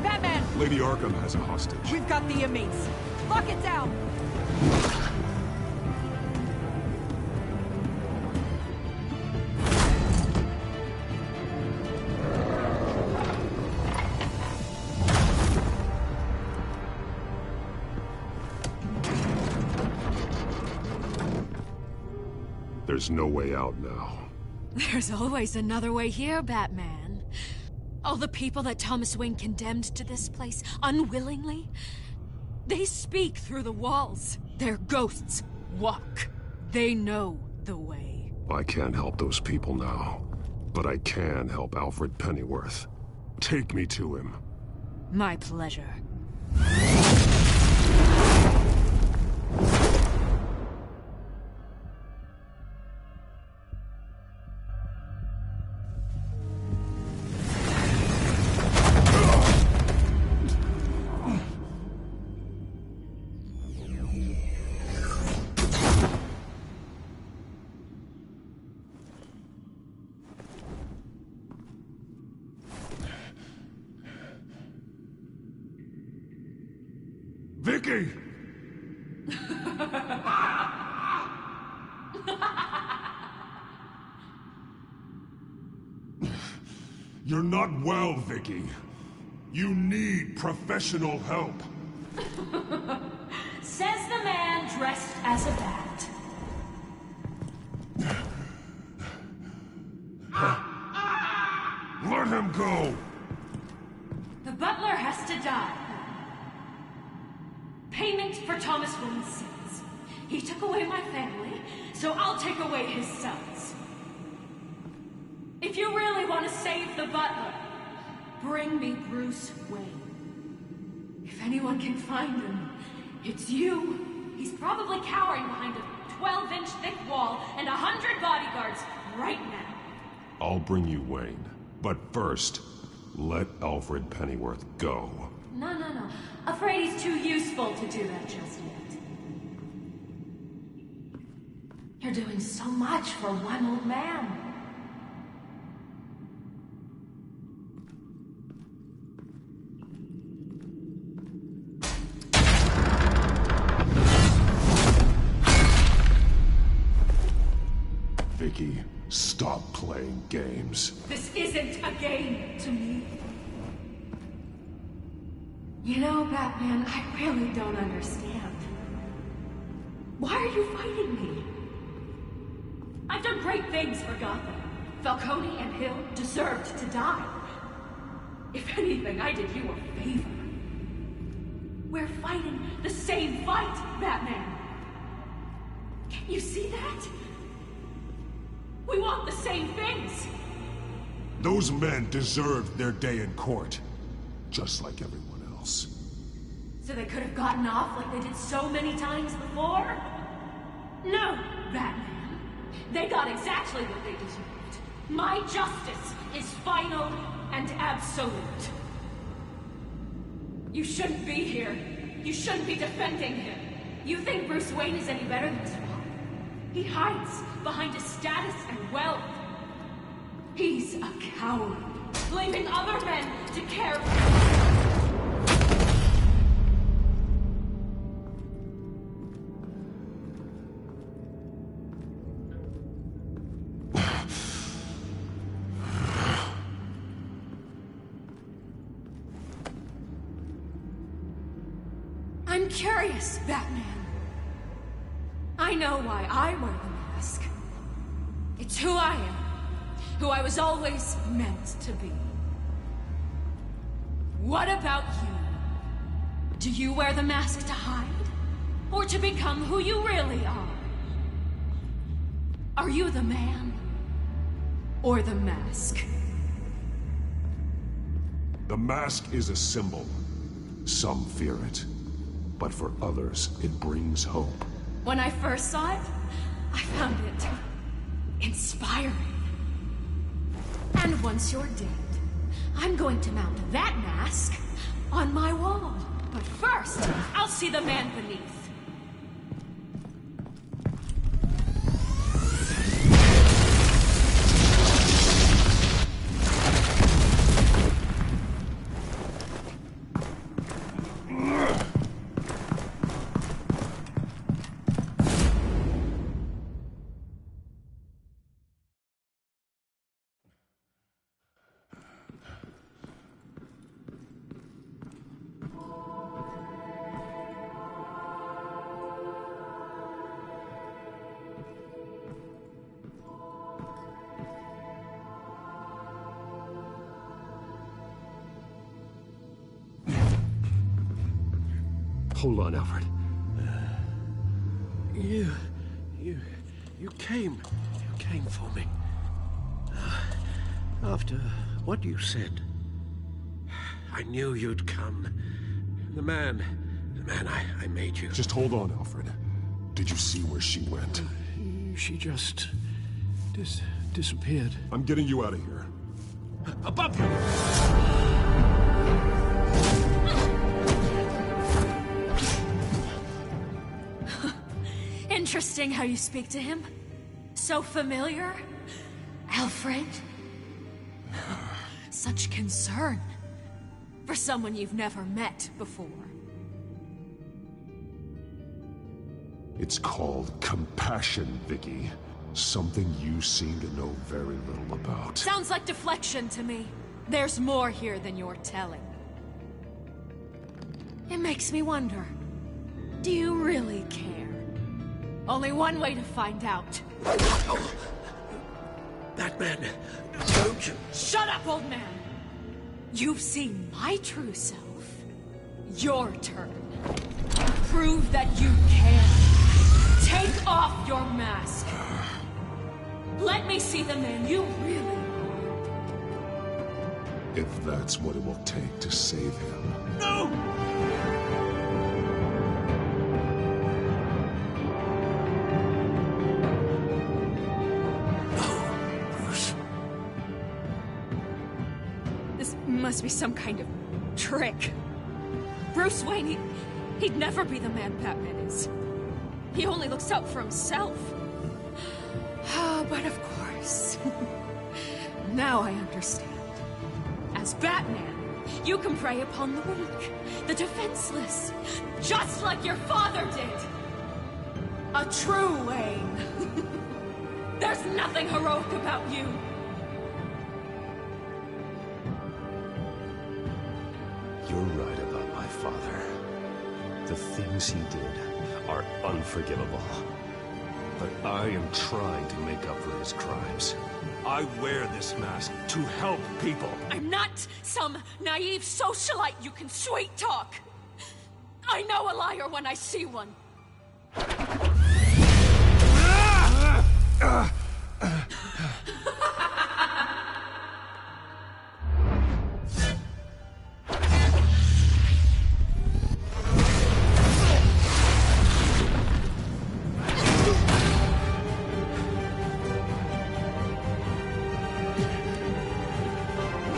Batman! Lady Arkham has a hostage. We've got the inmates. Lock it down! There's no way out now. There's always another way here, Batman. All the people that Thomas Wayne condemned to this place, unwillingly, they speak through the walls. Their ghosts walk. They know the way. I can't help those people now, but I can help Alfred Pennyworth. Take me to him. My pleasure. Vicky! You're not well, Vicky. You need professional help. Says the man dressed as a bat. Let him go! The butler has to die. Payment for Thomas Wayne's sins. He took away my family, so I'll take away his sons. If you really want to save the butler, bring me Bruce Wayne. If anyone can find him, it's you. He's probably cowering behind a 12-inch thick wall and 100 bodyguards right now. I'll bring you Wayne. But first, let Alfred Pennyworth go. No. Afraid he's too useful to do that just yet. You're doing so much for one old man. Vicky, stop playing games. This isn't a game to me. You know, Batman, I really don't understand. Why are you fighting me? I've done great things for Gotham. Falcone and Hill deserved to die. If anything, I did you a favor. We're fighting the same fight, Batman. Can't you see that? We want the same things. Those men deserved their day in court, just like everyone else. So they could have gotten off like they did so many times before? No, Batman. They got exactly what they deserved. My justice is final and absolute. You shouldn't be here. You shouldn't be defending him. You think Bruce Wayne is any better than his father? He hides behind his status and wealth. He's a coward, leaving other men to care for him. I'm curious, Batman. know why I wear the mask. It's who I am. Who I was always meant to be. What about you? Do you wear the mask to hide? Or to become who you really are? Are you the man? Or the mask? The mask is a symbol. Some fear it. But for others, it brings hope. When I first saw it, I found it inspiring. And once you're dead, I'm going to mount that mask on my wall. But first, I'll see the man beneath. Hold on, Alfred. You came for me. After what you said, I knew you'd come. The man I made you. Just hold on, Alfred. Did you see where she went? She just disappeared. I'm getting you out of here. Above you! Interesting how you speak to him. So familiar. Alfred. Such concern. For someone you've never met before. It's called compassion, Vicky. Something you seem to know very little about. Sounds like deflection to me. There's more here than you're telling. It makes me wonder. Do you really care? Only one way to find out. Batman, don't you... Shut up, old man! You've seen my true self. Your turn. Prove that you can. Take off your mask. Let me see the man you really are. If that's what it will take to save him. No! Must be some kind of trick. Bruce Wayne, he'd never be the man Batman is. He only looks out for himself. But of course. Now I understand. As Batman, you can prey upon the weak, the defenseless, just like your father did. A true Wayne. There's nothing heroic about you. You're right about my father. The things he did are unforgivable. But I am trying to make up for his crimes. I wear this mask to help people. I'm not some naive socialite you can sweet talk. I know a liar when I see one.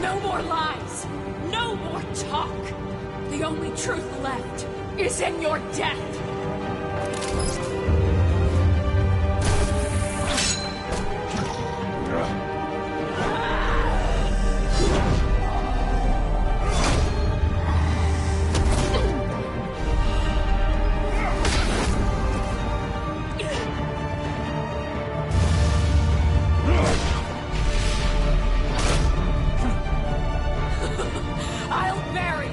No more lies. No more talk. The only truth left is in your death. I'll bury you.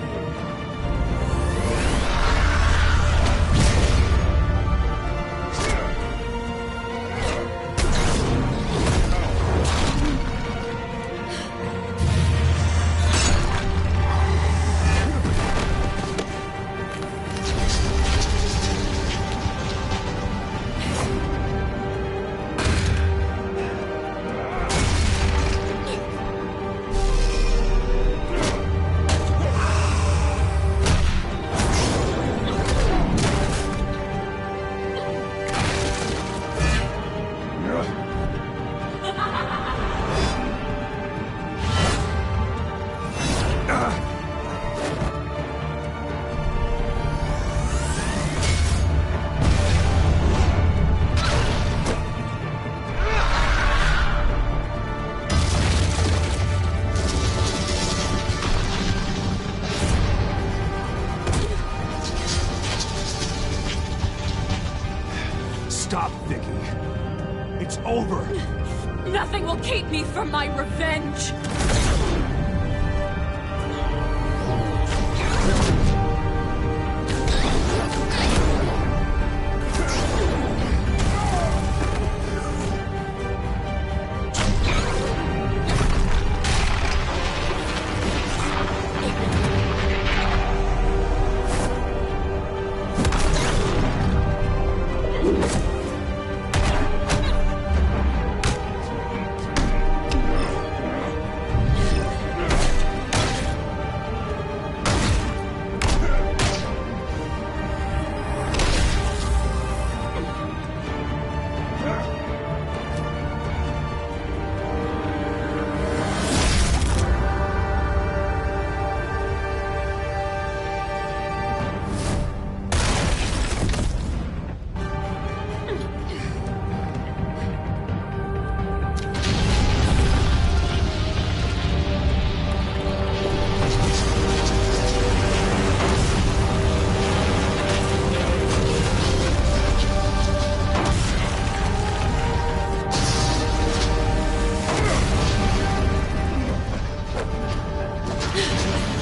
over. Nothing will keep me from my revenge.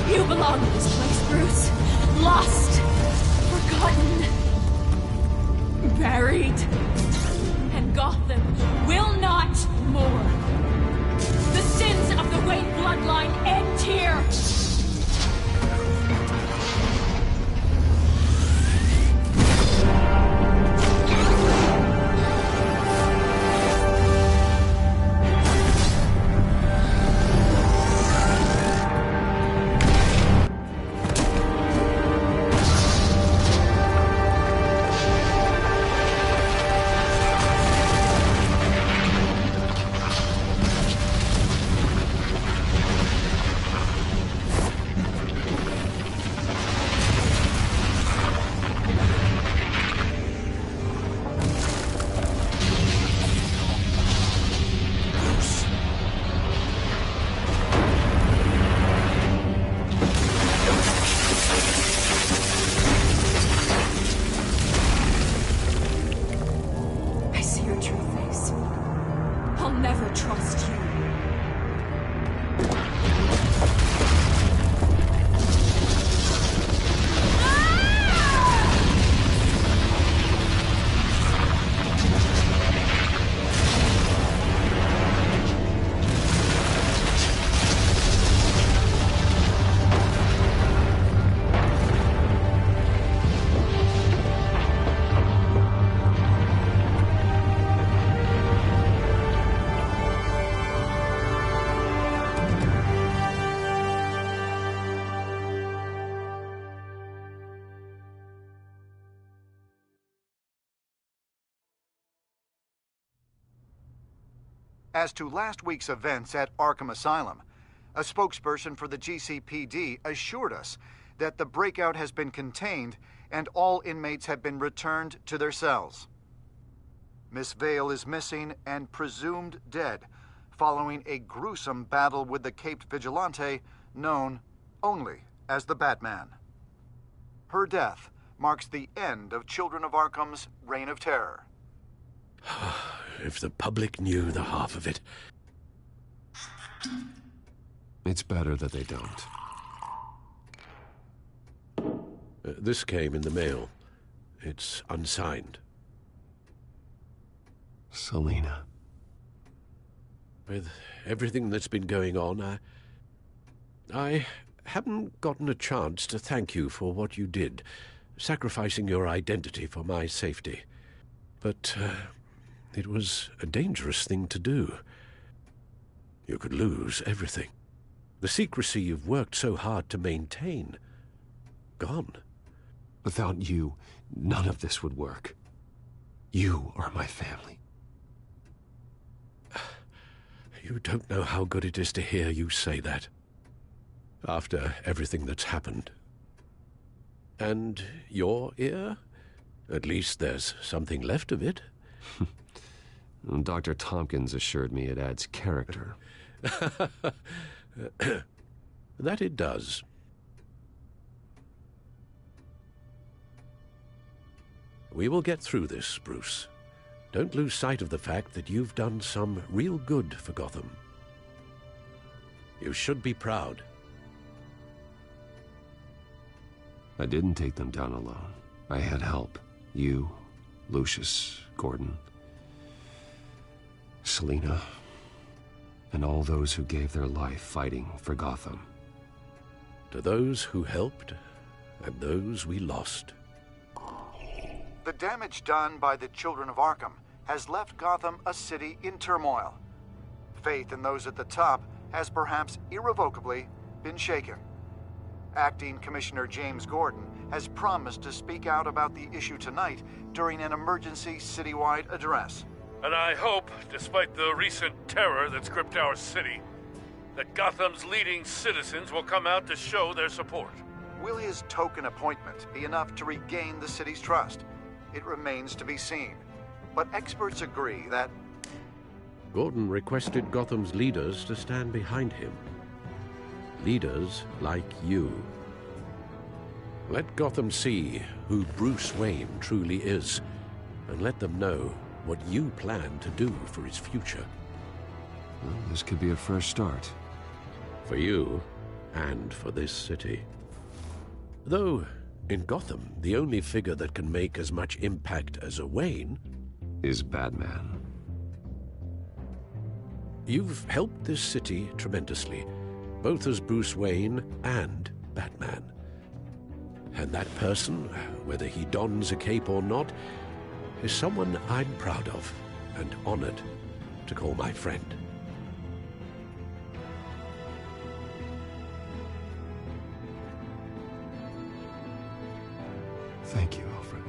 You belong in this place, Bruce. Lost. Forgotten. Buried. And Gotham will not mourn. The sins of the Wayne bloodline end here. As to last week's events at Arkham Asylum, a spokesperson for the GCPD assured us that the breakout has been contained and all inmates have been returned to their cells. Miss Vale is missing and presumed dead following a gruesome battle with the caped vigilante known only as the Batman. Her death marks the end of Children of Arkham's reign of terror. If the public knew the half of it. It's better that they don't. This came in the mail. It's unsigned. Selina. With everything that's been going on, I haven't gotten a chance to thank you for what you did, sacrificing your identity for my safety. But it was a dangerous thing to do. You could lose everything. The secrecy you've worked so hard to maintain. Gone. Without you, none of this would work. You are my family. You don't know how good it is to hear you say that. After everything that's happened. And your ear? At least there's something left of it. Dr. Tompkins assured me it adds character. That it does. We will get through this, Bruce. don't lose sight of the fact that you've done some real good for Gotham. You should be proud. I didn't take them down alone. I had help. You, Lucius, Gordon, Selina, and all those who gave their life fighting for Gotham. To those who helped, and those we lost. The damage done by the Children of Arkham has left Gotham a city in turmoil. Faith in those at the top has perhaps irrevocably been shaken. Acting Commissioner James Gordon has promised to speak out about the issue tonight during an emergency citywide address. And I hope, despite the recent terror that's gripped our city, that Gotham's leading citizens will come out to show their support. Will his token appointment be enough to regain the city's trust? It remains to be seen. But experts agree that Gordon requested Gotham's leaders to stand behind him. Leaders like you. Let Gotham see who Bruce Wayne truly is, and let them know what you plan to do for his future. Well, this could be a fresh start. For you, and for this city. Though, in Gotham, the only figure that can make as much impact as a Wayne is Batman. You've helped this city tremendously, both as Bruce Wayne and Batman. And that person, whether he dons a cape or not, is someone I'm proud of and honored to call my friend. Thank you, Alfred.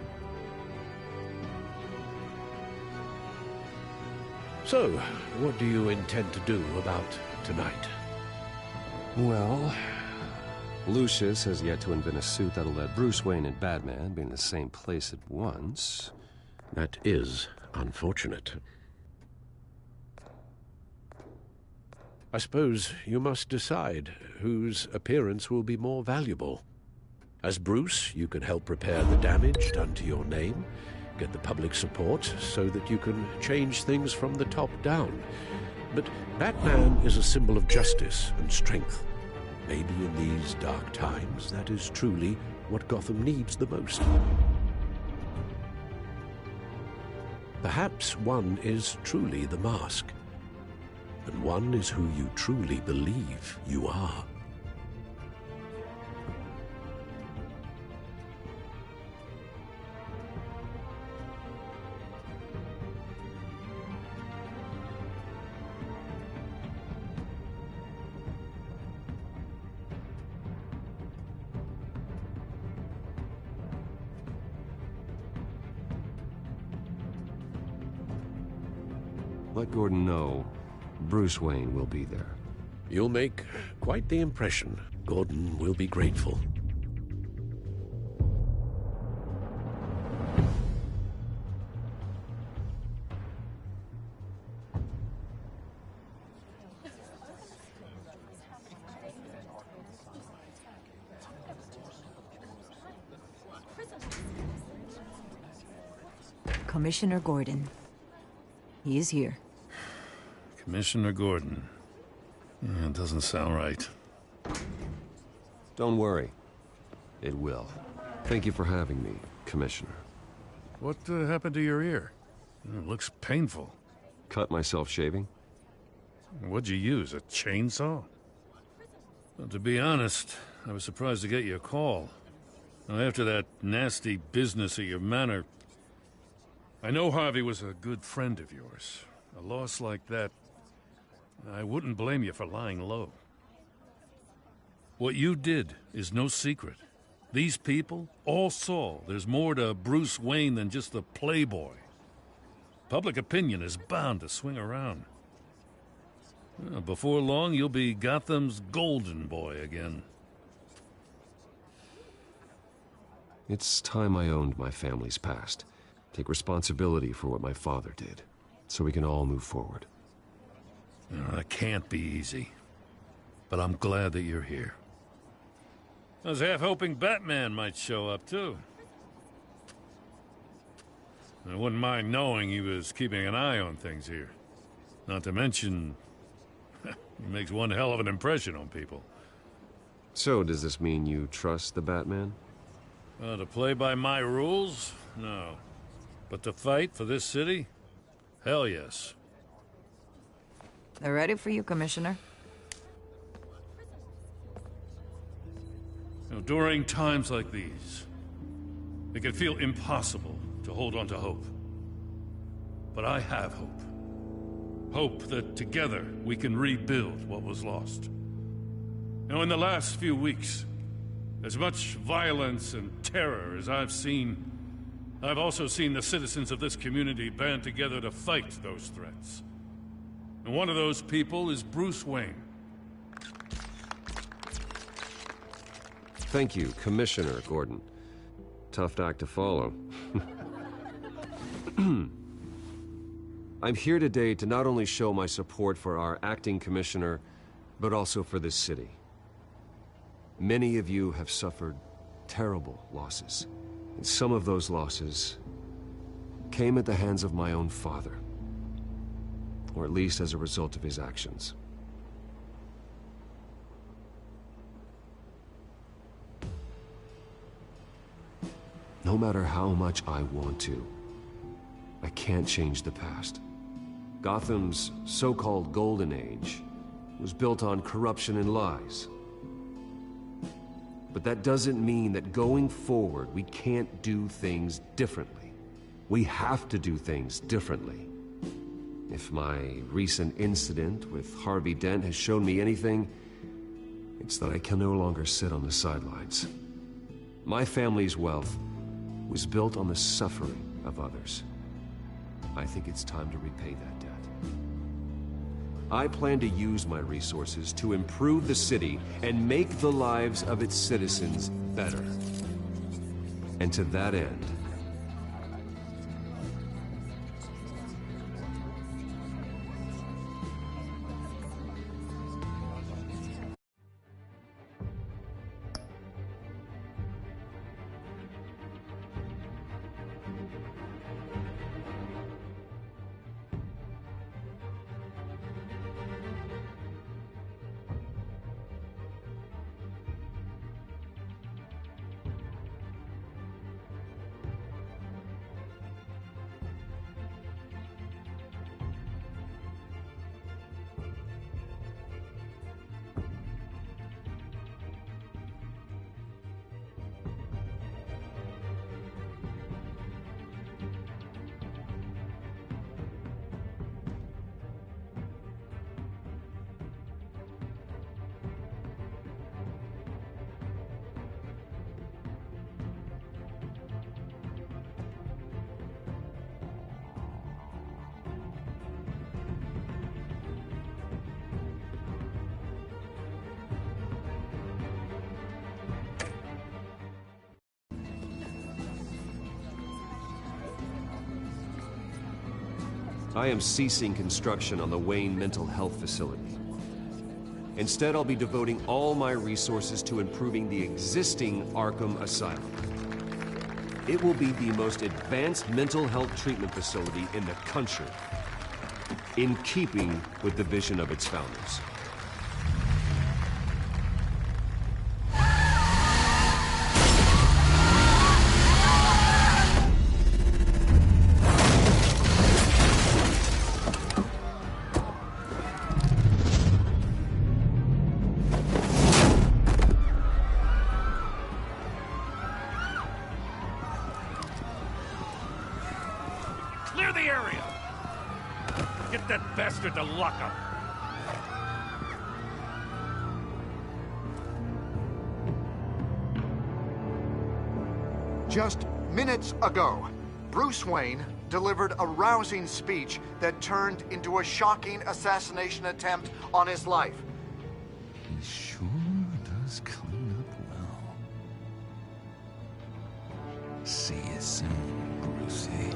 So, what do you intend to do about tonight? Well, Lucius has yet to invent a suit that'll let Bruce Wayne and Batman be in the same place at once. That is unfortunate. I suppose you must decide whose appearance will be more valuable. As Bruce, you can help repair the damage done to your name, get the public support so that you can change things from the top down. But Batman is a symbol of justice and strength. Maybe in these dark times, that is truly what Gotham needs the most. Perhaps one is truly the Mask, and one is who you truly believe you are. Let Gordon know Bruce Wayne will be there. You'll make quite the impression. Gordon will be grateful. Commissioner Gordon. He is here. Commissioner Gordon. It doesn't sound right. Don't worry. It will. Thank you for having me, Commissioner. What happened to your ear? It looks painful. Cut myself shaving? What'd you use, a chainsaw? Well, to be honest, I was surprised to get your call. Now, after that nasty business at your manor, I know Harvey was a good friend of yours. A loss like that, I wouldn't blame you for lying low. What you did is no secret. These people all saw there's more to Bruce Wayne than just the playboy. Public opinion is bound to swing around. Before long, you'll be Gotham's golden boy again. It's time I owned my family's past. Take responsibility for what my father did, so we can all move forward. That can't be easy. But I'm glad that you're here. I was half hoping Batman might show up, too. I wouldn't mind knowing he was keeping an eye on things here. Not to mention, he makes one hell of an impression on people. So, does this mean you trust the Batman? To play by my rules? No. But to fight for this city? Hell yes. They're ready for you, Commissioner. During times like these, it can feel impossible to hold on to hope. But I have hope. Hope that together we can rebuild what was lost. Now, in the last few weeks, as much violence and terror as I've seen, I've also seen the citizens of this community band together to fight those threats. And one of those people is Bruce Wayne. Thank you, Commissioner Gordon. Tough act to follow. I'm here today to not only show my support for our acting commissioner, but also for this city. Many of you have suffered terrible losses, and some of those losses came at the hands of my own father, or at least as a result of his actions. No matter how much I want to, I can't change the past. Gotham's so-called Golden Age was built on corruption and lies. But that doesn't mean that going forward, we can't do things differently. We have to do things differently. If my recent incident with Harvey Dent has shown me anything, it's that I can no longer sit on the sidelines. My family's wealth was built on the suffering of others. I think it's time to repay that debt. I plan to use my resources to improve the city and make the lives of its citizens better. And to that end, I am ceasing construction on the Wayne Mental Health Facility. Instead, I'll be devoting all my resources to improving the existing Arkham Asylum. It will be the most advanced mental health treatment facility in the country, in keeping with the vision of its founders. Clear the area! Get that bastard to lock up! Just minutes ago, Bruce Wayne delivered a rousing speech that turned into a shocking assassination attempt on his life. He sure does clean up well. See you soon, Brucey.